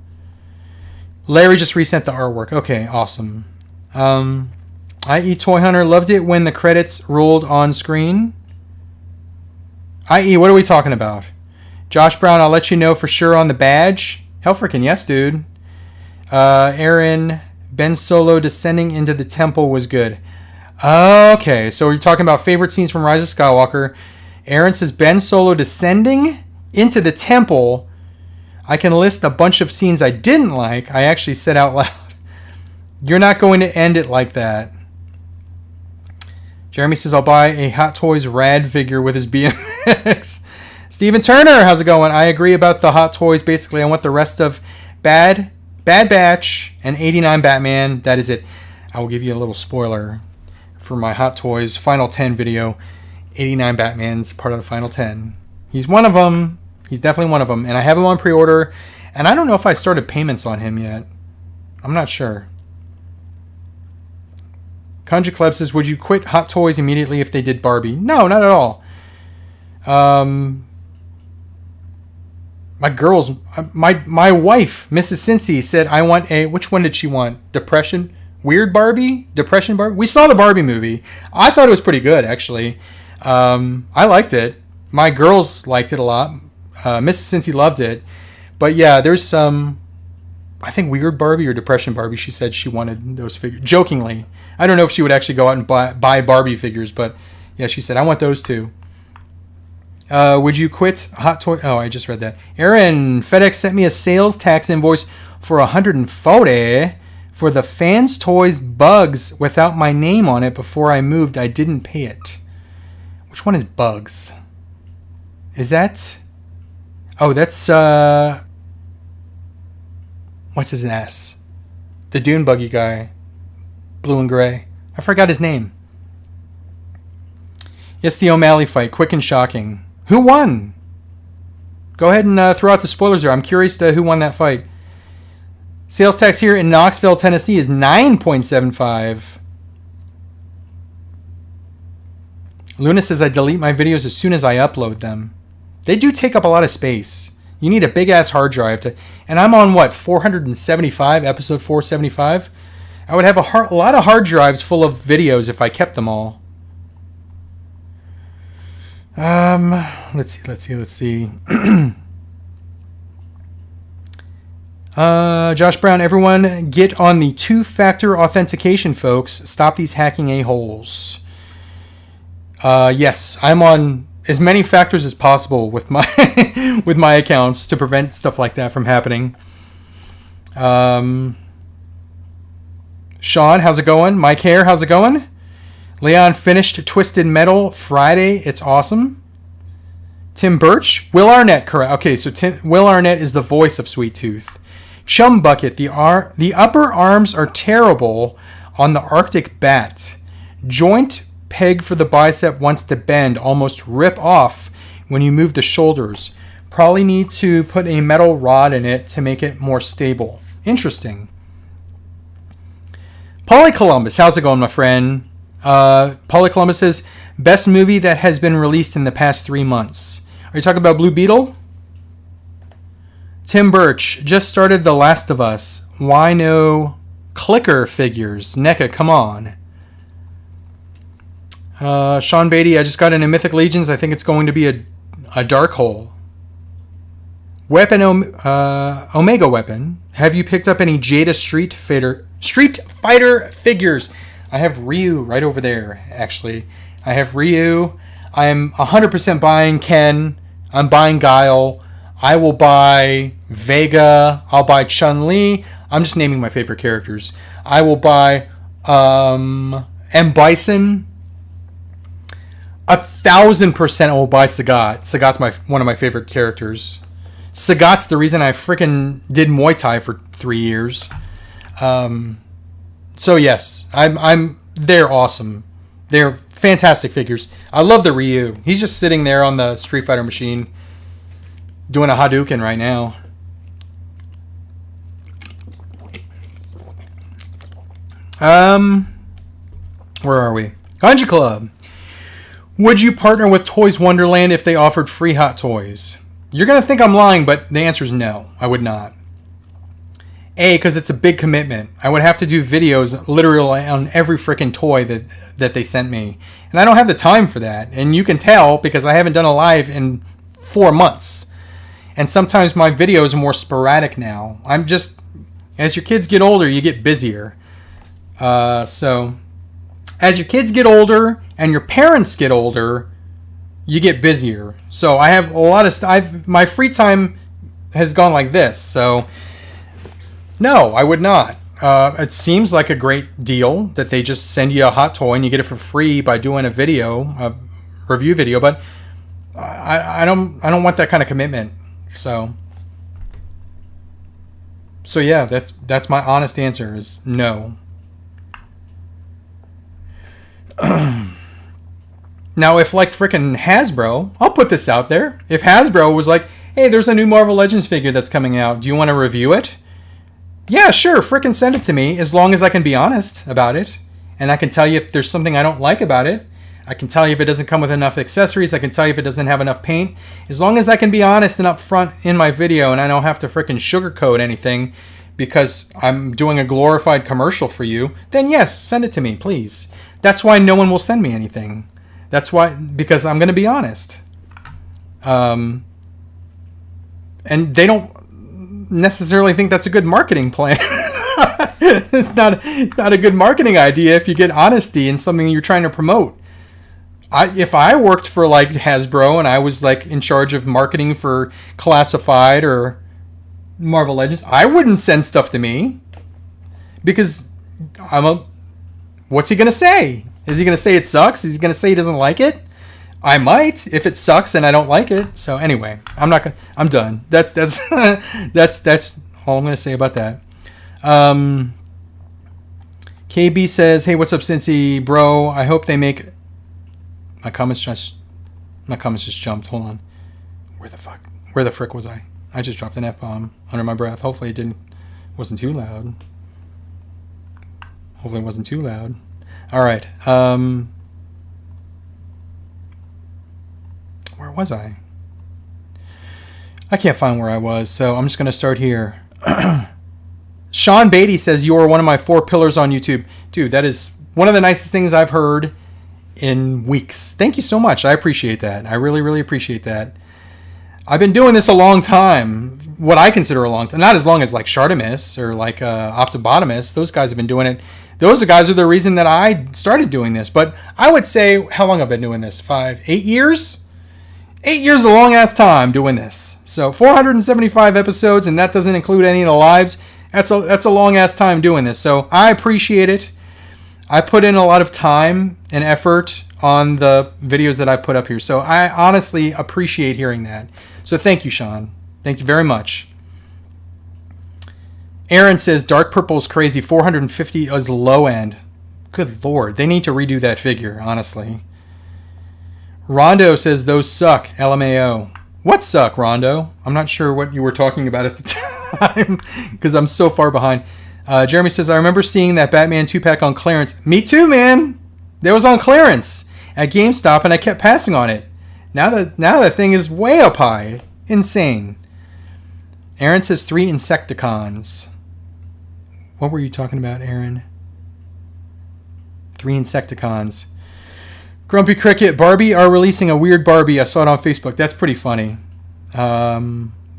Larry just resent the artwork. Okay, awesome. I.E. Toy Hunter loved it when the credits rolled on screen. I.E. what are we talking about? Josh Brown, I'll let you know for sure on the badge. Hell freaking yes, dude. Aaron, Ben Solo descending into the temple was good. Okay, so we're talking about favorite scenes from Rise of Skywalker. Aaron says Ben Solo descending into the temple. I can list a bunch of scenes I didn't like. I actually said out loud. You're not going to end it like that. Jeremy says I'll buy a Hot Toys Rad figure with his BMX. Steven Turner, how's it going? I agree about the Hot Toys. Basically, I want the rest of Bad Batch and 89 Batman. That is it. I will give you a little spoiler for my Hot Toys Final 10 video. 89 Batman's part of the Final 10. He's one of them. He's definitely one of them. And I have him on pre-order. And I don't know if I started payments on him yet. I'm not sure. Conja Club says, would you quit Hot Toys immediately if they did Barbie? No, not at all. My wife, Mrs. Cincy, said I want a, which one did she want? Depression? Weird Barbie? Depression Barbie? We saw the Barbie movie. I thought it was pretty good, actually. I liked it. My girls liked it a lot. Mrs. Cincy loved it. But yeah, there's some, I think Weird Barbie or Depression Barbie, she said she wanted those figures. Jokingly. I don't know if she would actually go out and buy Barbie figures, but yeah, she said, I want those too. Would you quit Hot Toy? Oh, I just read that. Aaron, FedEx sent me a sales tax invoice for $140 for the Fans Toys Bugs without my name on it before I moved. I didn't pay it. Which one is Bugs? Is that? Oh, that's what's his ass? The Dune Buggy guy. Blue and gray. I forgot his name. Yes, the O'Malley fight. Quick and shocking. Who won? Go ahead and throw out the spoilers there. I'm curious to who won that fight. Sales tax here in Knoxville, Tennessee is 9.75. Luna says I delete my videos as soon as I upload them. They do take up a lot of space. You need a big ass hard drive to, and I'm on what, 475, episode 475? I would have a lot of hard drives full of videos if I kept them all. Let's see. Josh Brown, everyone get on the two-factor authentication, folks. Stop these hacking a-holes. Yes, I'm on as many factors as possible with my with my accounts to prevent stuff like that from happening. Sean, how's it going? Mike Hare, how's it going? Leon finished Twisted Metal Friday. It's awesome. Tim Birch, Will Arnett, correct. Okay, so Will Arnett is the voice of Sweet Tooth. Chum Bucket, the upper arms are terrible on the Arctic Bat. Joint peg for the bicep wants to bend, almost rip off when you move the shoulders. Probably need to put a metal rod in it to make it more stable. Interesting. Polly Columbus, how's it going, my friend? Polly Columbus says, best movie that has been released in the past 3 months. Are you talking about Blue Beetle? Tim Birch, just started The Last of Us. Why no clicker figures? NECA, come on. Sean Beatty, I just got into Mythic Legions. I think it's going to be a dark hole. Weapon Omega Weapon. Have you picked up any Jada Street Fighter figures? I have Ryu right over there, actually. I have Ryu. I am 100% buying Ken. I'm buying Guile. I will buy Vega. I'll buy Chun-Li. I'm just naming my favorite characters. I will buy M. Bison. 1,000% I will buy Sagat. Sagat's one of my favorite characters. Sagat's the reason I freaking did Muay Thai for 3 years. So yes, they're awesome. They're fantastic figures. I love the Ryu. He's just sitting there on the Street Fighter machine doing a Hadouken right now. Where are we? Country Club. Would you partner with Toys Wonderland if they offered free hot toys? You're going to think I'm lying, but the answer is no. I would not. A, because it's a big commitment. I would have to do videos literally on every freaking toy that they sent me. And I don't have the time for that. And you can tell because I haven't done a live in 4 months. And sometimes my videos are more sporadic now. I'm just, as your kids get older, you get busier. So, as your kids get older and your parents get older, you get busier. So I have a lot of stuff. My free time has gone like this. So, no, I would not. It seems like a great deal that they just send you a hot toy and you get it for free by doing a video, a review video. But I don't want that kind of commitment. So yeah, that's my honest answer is no. Now, if like frickin' Hasbro, I'll put this out there. If Hasbro was like, hey, there's a new Marvel Legends figure that's coming out. Do you want to review it? Yeah, sure. Frickin' send it to me as long as I can be honest about it. And I can tell you if there's something I don't like about it. I can tell you if it doesn't come with enough accessories. I can tell you if it doesn't have enough paint. As long as I can be honest and upfront in my video and I don't have to frickin' sugarcoat anything because I'm doing a glorified commercial for you, then yes, send it to me, please. That's why no one will send me anything. That's why, because I'm going to be honest. And they don't necessarily think that's a good marketing plan. It's not a good marketing idea if you get honesty in something you're trying to promote. If I worked for like Hasbro and I was like in charge of marketing for Classified or Marvel Legends, I wouldn't send stuff to me because what's he going to say? Is he going to say it sucks? Is he going to say he doesn't like it? I might if it sucks and I don't like it. So anyway, I'm done. That's all I'm going to say about that. KB says, "Hey, what's up, Cincy, bro? I hope they make." My comments just jumped. Hold on. Where the frick was I? I just dropped an F-bomb under my breath. Hopefully it wasn't too loud. All right. Where was I? I can't find where I was, so I'm just going to start here. Sean Beatty says, you are one of my 4 pillars on YouTube. Dude, that is one of the nicest things I've heard in weeks. Thank you so much. I appreciate that. I really, really appreciate that. I've been doing this a long time. What I consider a long time. Not as long as like Shartimus or like Optobotomus. Those guys have been doing it. Those guys are the reason that I started doing this. But I would say, how long have I been doing this? 8 years? 8 years is a long-ass time doing this. So 475 episodes, and that doesn't include any of the lives. That's a long-ass time doing this. So I appreciate it. I put in a lot of time and effort on the videos that I put up here. So I honestly appreciate hearing that. So thank you, Sean. Thank you very much. Aaron says, Dark Purple is crazy. 450 is low end. Good Lord. They need to redo that figure, honestly. Rondo says, those suck. LMAO. What suck, Rondo? I'm not sure what you were talking about at the time because I'm so far behind. Jeremy says, I remember seeing that Batman 2-pack on clearance. Me too, man. That was on clearance at GameStop, and I kept passing on it. Now that thing is way up high. Insane. Aaron says 3 Insecticons. What were you talking about, Aaron? 3 Insecticons. Grumpy Cricket, Barbie are releasing a weird Barbie. I saw it on Facebook. That's pretty funny. I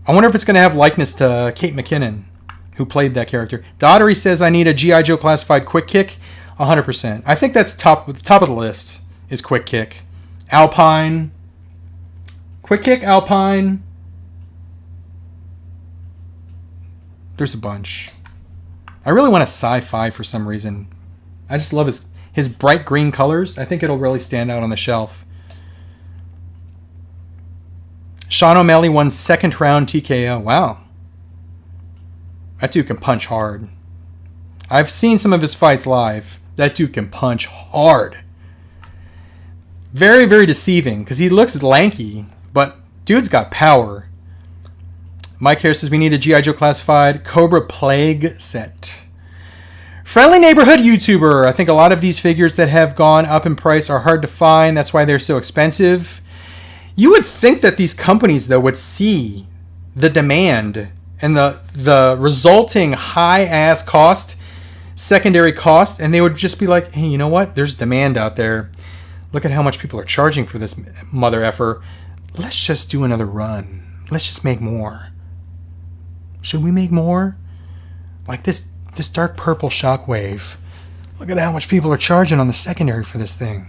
wonder if it's going to have likeness to Kate McKinnon, who played that character. Daughtery says I need a G.I. Joe Classified Quick Kick. 100%. I think that's top of the list is Quick Kick. Alpine. Quick Kick, Alpine. There's a bunch. I really want a sci-fi for some reason. I just love his bright green colors. I think it'll really stand out on the shelf. Sean O'Malley won 2nd round TKO. Wow. That dude can punch hard. I've seen some of his fights live. That dude can punch hard. Very, very deceiving because he looks lanky, but dude's got power. Mike here says we need a G.I. Joe Classified Cobra Plague set. Friendly neighborhood YouTuber. I think a lot of these figures that have gone up in price are hard to find. That's why they're so expensive. You would think that these companies, though, would see the demand and the resulting high-ass cost, secondary cost, and they would just be like, hey, you know what? There's demand out there. Look at how much people are charging for this mother effer. Let's just do another run. Let's just make more. Should we make more? Like this dark purple Shockwave. Look at how much people are charging on the secondary for this thing.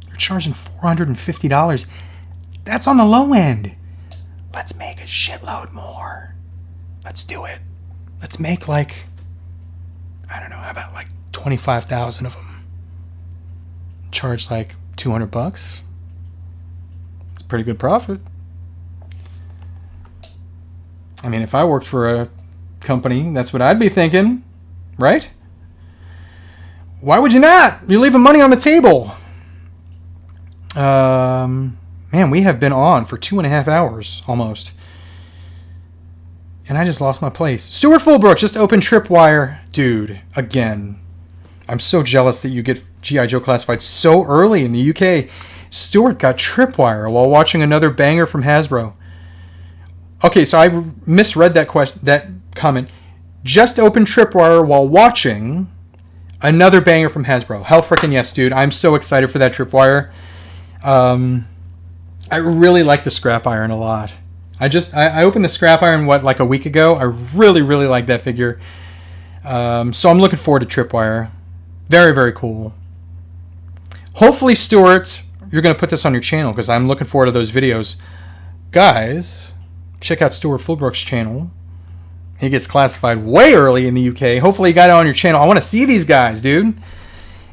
They're charging $450. That's on the low end. Let's make a shitload more. Let's do it. Let's make like, I don't know, how about like 25,000 of them? Charge like $200. It's a pretty good profit. I mean, if I worked for a company, that's what I'd be thinking, right? Why would you not? You're leaving money on the table. Man, we have been on for 2.5 hours almost. And I just lost my place. Stuart Fulbrook just opened Tripwire. Dude, again. I'm so jealous that you get G.I. Joe Classified so early in the UK. Stuart got Tripwire while watching another banger from Hasbro. Okay, so I misread that comment. Just opened Tripwire while watching another banger from Hasbro. Hell frickin' yes, dude. I'm so excited for that Tripwire. I really like the Scrap Iron a lot. I opened the Scrap Iron, like a week ago. I really, really like that figure. So I'm looking forward to Tripwire. Very, very cool. Hopefully, Stuart, you're going to put this on your channel because I'm looking forward to those videos. Guys, check out Stuart Fulbrook's channel. He gets classified way early in the UK. Hopefully you got it on your channel. I want to see these guys, dude.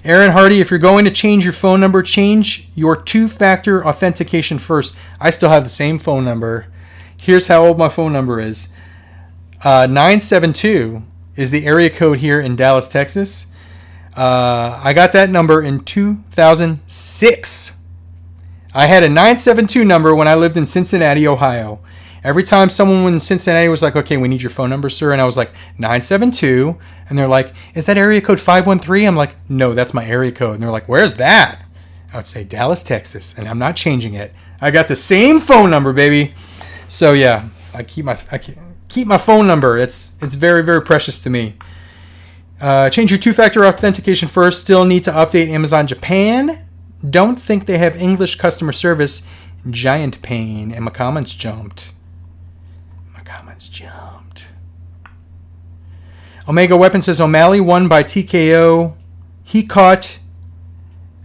Aaron Hardy, if you're going to change your phone number, change your two-factor authentication first. I still have the same phone number. Here's how old my phone number is. 972 is the area code here in Dallas, Texas. I got that number in 2006. I had a 972 number when I lived in Cincinnati, Ohio. Every time someone in Cincinnati was like, okay, we need your phone number, sir. And I was like, 972. And they're like, is that area code 513? I'm like, no, that's my area code. And they're like, where's that? I would say Dallas, Texas. And I'm not changing it. I got the same phone number, baby. So yeah, I keep my phone number. It's very, very precious to me. Change your two-factor authentication first. Still need to update Amazon Japan. Don't think they have English customer service. Giant pain. And my comments jumped. Omega Weapon says O'Malley won by TKO. He caught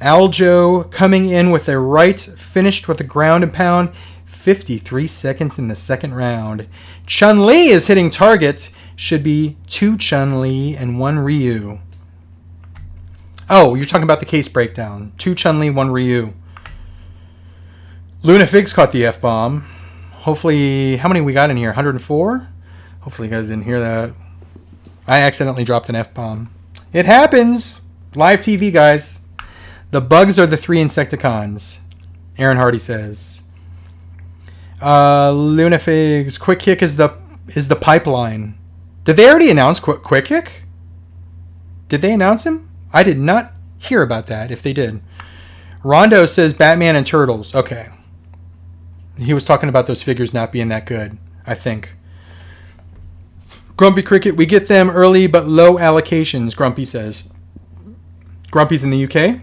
Aljo coming in with a right, finished with a ground and pound. 53 seconds in the second round. Chun-Li is hitting target. Should be 2 Chun-Li and 1 Ryu. Oh, you're talking about the case breakdown. 2 Chun-Li, 1 Ryu. Luna Figs caught the F-bomb. Hopefully, how many we got in here? 104? Hopefully you guys didn't hear that. I accidentally dropped an F-bomb. It happens. Live TV, guys. The bugs are the 3 Insecticons. Aaron Hardy says. Luna Figs. Quick Kick is the pipeline. Did they already announce Quick Kick? Did they announce him? I did not hear about that, if they did. Rondo says Batman and Turtles. Okay. He was talking about those figures not being that good, I think. Grumpy Cricket, we get them early but low allocations, Grumpy says. Grumpy's in the UK.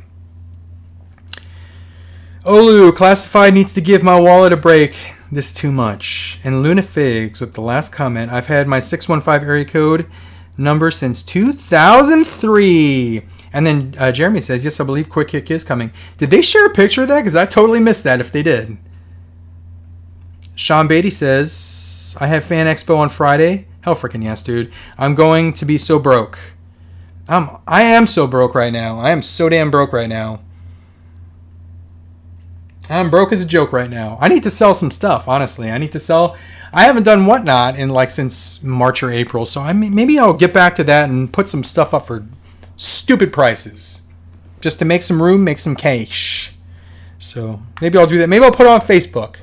Olu, Classified needs to give my wallet a break. This too much. And Luna Figs with the last comment. I've had my 615 area code number since 2003. And then Jeremy says, yes, I believe Quick Kick is coming. Did they share a picture of that? Because I totally missed that if they did. Sean Beatty says, I have Fan Expo on Friday. Hell freaking yes, dude. I'm going to be so broke. I am so broke right now. I am so damn broke right now. I'm broke as a joke right now. I need to sell some stuff, honestly. I haven't done Whatnot in since March or April, so maybe I'll get back to that and put some stuff up for stupid prices. Just to make some room, make some cash. So maybe I'll do that. Maybe I'll put it on Facebook.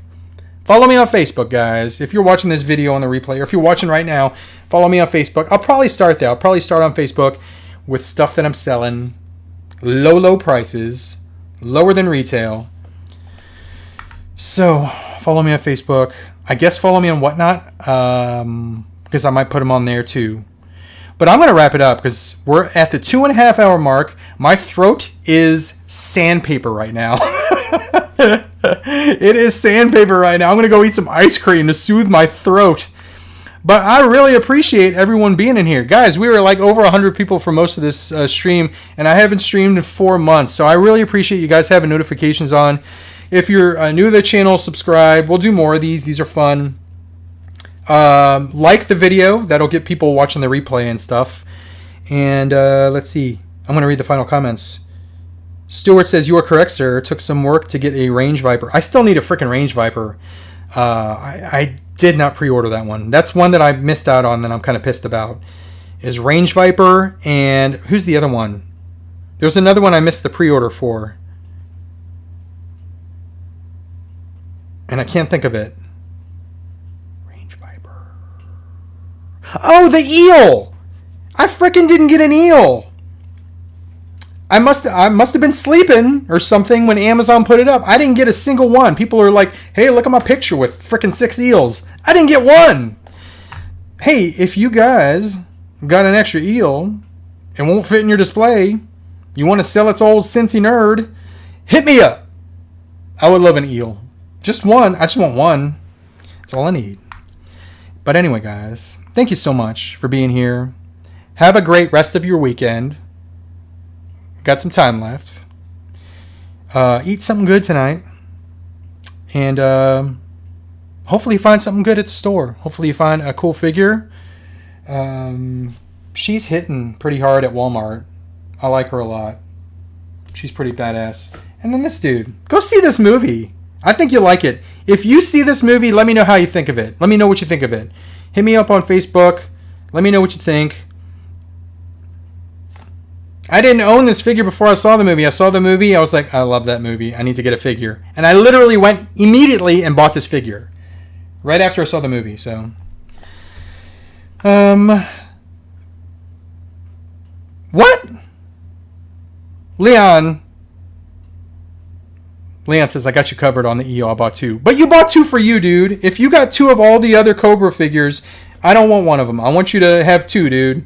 Follow me on Facebook, guys. If you're watching this video on the replay, or if you're watching right now, follow me on Facebook. I'll probably start there. I'll probably start on Facebook with stuff that I'm selling. Low prices. Lower than retail. So, follow me on Facebook. I guess follow me on Whatnot. Because I might put them on there too. But I'm going to wrap it up because we're at the 2.5 hour mark. My throat is sandpaper right now. It is sandpaper right now. I'm going to go eat some ice cream to soothe my throat. But I really appreciate everyone being in here. Guys, we were like over 100 people for most of this stream, and I haven't streamed in 4 months. So I really appreciate you guys having notifications on. If you're new to the channel, subscribe. We'll do more of these. These are fun. Like the video. That'll get people watching the replay and stuff. And let's see. I'm going to read the final comments. Stuart says, you are correct, sir. It took some work to get a Range Viper. I still need a freaking Range Viper. I did not pre-order that one. That's one that I missed out on that I'm kind of pissed about. Is Range Viper, and who's the other one? There's another one I missed the pre-order for. And I can't think of it. Range Viper. Oh, the eel! I freaking didn't get an eel. I must have been sleeping or something when Amazon put it up. I didn't get a single one. People are like, hey, look at my picture with freaking 6 eels. I didn't get one. Hey, if you guys got an extra eel, it won't fit in your display, you want to sell it to old Cincy nerd, hit me up. I would love an eel. Just one. I just want one. That's all I need. But anyway, guys, thank you so much for being here. Have a great rest of your weekend. Got some time left. Eat something good tonight. And hopefully you find something good at the store. Hopefully you find a cool figure. She's hitting pretty hard at Walmart. I like her a lot. She's pretty badass. And then this dude. Go see this movie. I think you'll like it. If you see this movie, let me know how you think of it. Let me know what you think of it. Hit me up on Facebook. Let me know what you think. I didn't own this figure before I saw the movie. I saw the movie. I was like, I love that movie. I need to get a figure. And I literally went immediately and bought this figure. Right after I saw the movie. So. What? Leon says, I got you covered on the EO. I bought 2. But you bought 2 for you, dude. If you got 2 of all the other Cobra figures, I don't want one of them. I want you to have 2, dude.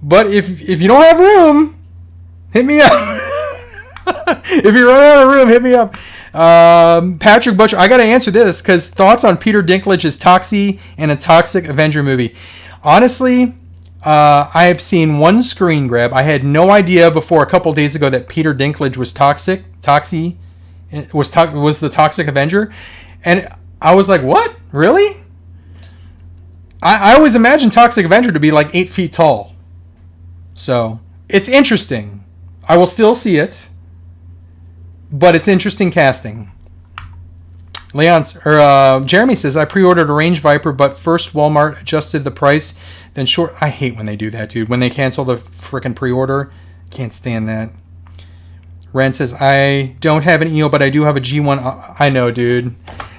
But if you don't have room, hit me up. If you run out of room, hit me up. Patrick Butcher, I got to answer this because thoughts on Peter Dinklage's Toxie and a Toxic Avenger movie. Honestly, I have seen one screen grab. I had no idea before a couple days ago that Peter Dinklage was Toxie was the Toxic Avenger. And I was like, what? Really? I always imagined Toxic Avenger to be like 8 feet tall. So, it's interesting. I will still see it. But it's interesting casting. Jeremy says, I pre-ordered a Range Viper, but first Walmart adjusted the price, then short... I hate when they do that, dude. When they cancel the freaking pre-order. Can't stand that. Ren says, I don't have an EO, but I do have a G1. I know, dude.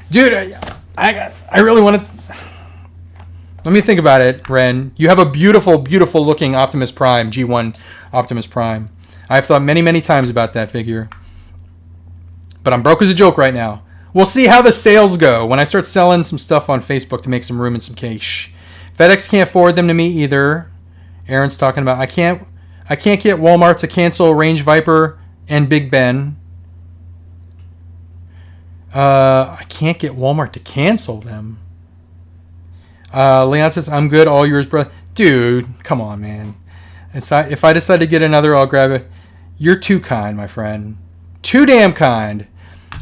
Dude, I really want to... Let me think about it, Ren. You have a beautiful, beautiful looking Optimus Prime, G1 Optimus Prime. I've thought many, many times about that figure. But I'm broke as a joke right now. We'll see how the sales go when I start selling some stuff on Facebook to make some room and some cash. FedEx can't forward them to me either. Aaron's talking about, I can't get Walmart to cancel Range Viper and Big Ben. I can't get Walmart to cancel them. Leon says, I'm good, all yours, bro. Dude, come on, man. If I decide to get another, I'll grab it. You're too kind, my friend. Too damn kind.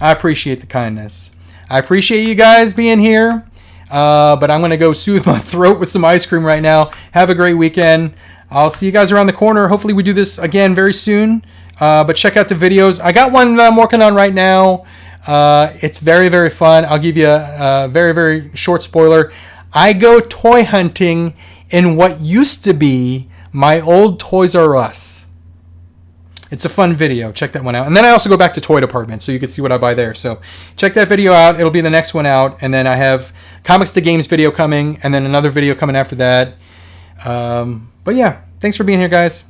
I appreciate the kindness. I appreciate you guys being here. But I'm going to go soothe my throat with some ice cream right now. Have a great weekend. I'll see you guys around the corner. Hopefully we do this again very soon. But check out the videos. I got one that I'm working on right now. It's very, very fun. I'll give you a very, very short spoiler. I go toy hunting in what used to be my old Toys R Us. It's a fun video. Check that one out. And then I also go back to Toy Department, so you can see what I buy there. So check that video out. It'll be the next one out. And then I have Comics to Games video coming, and then another video coming after that. But yeah, thanks for being here, guys.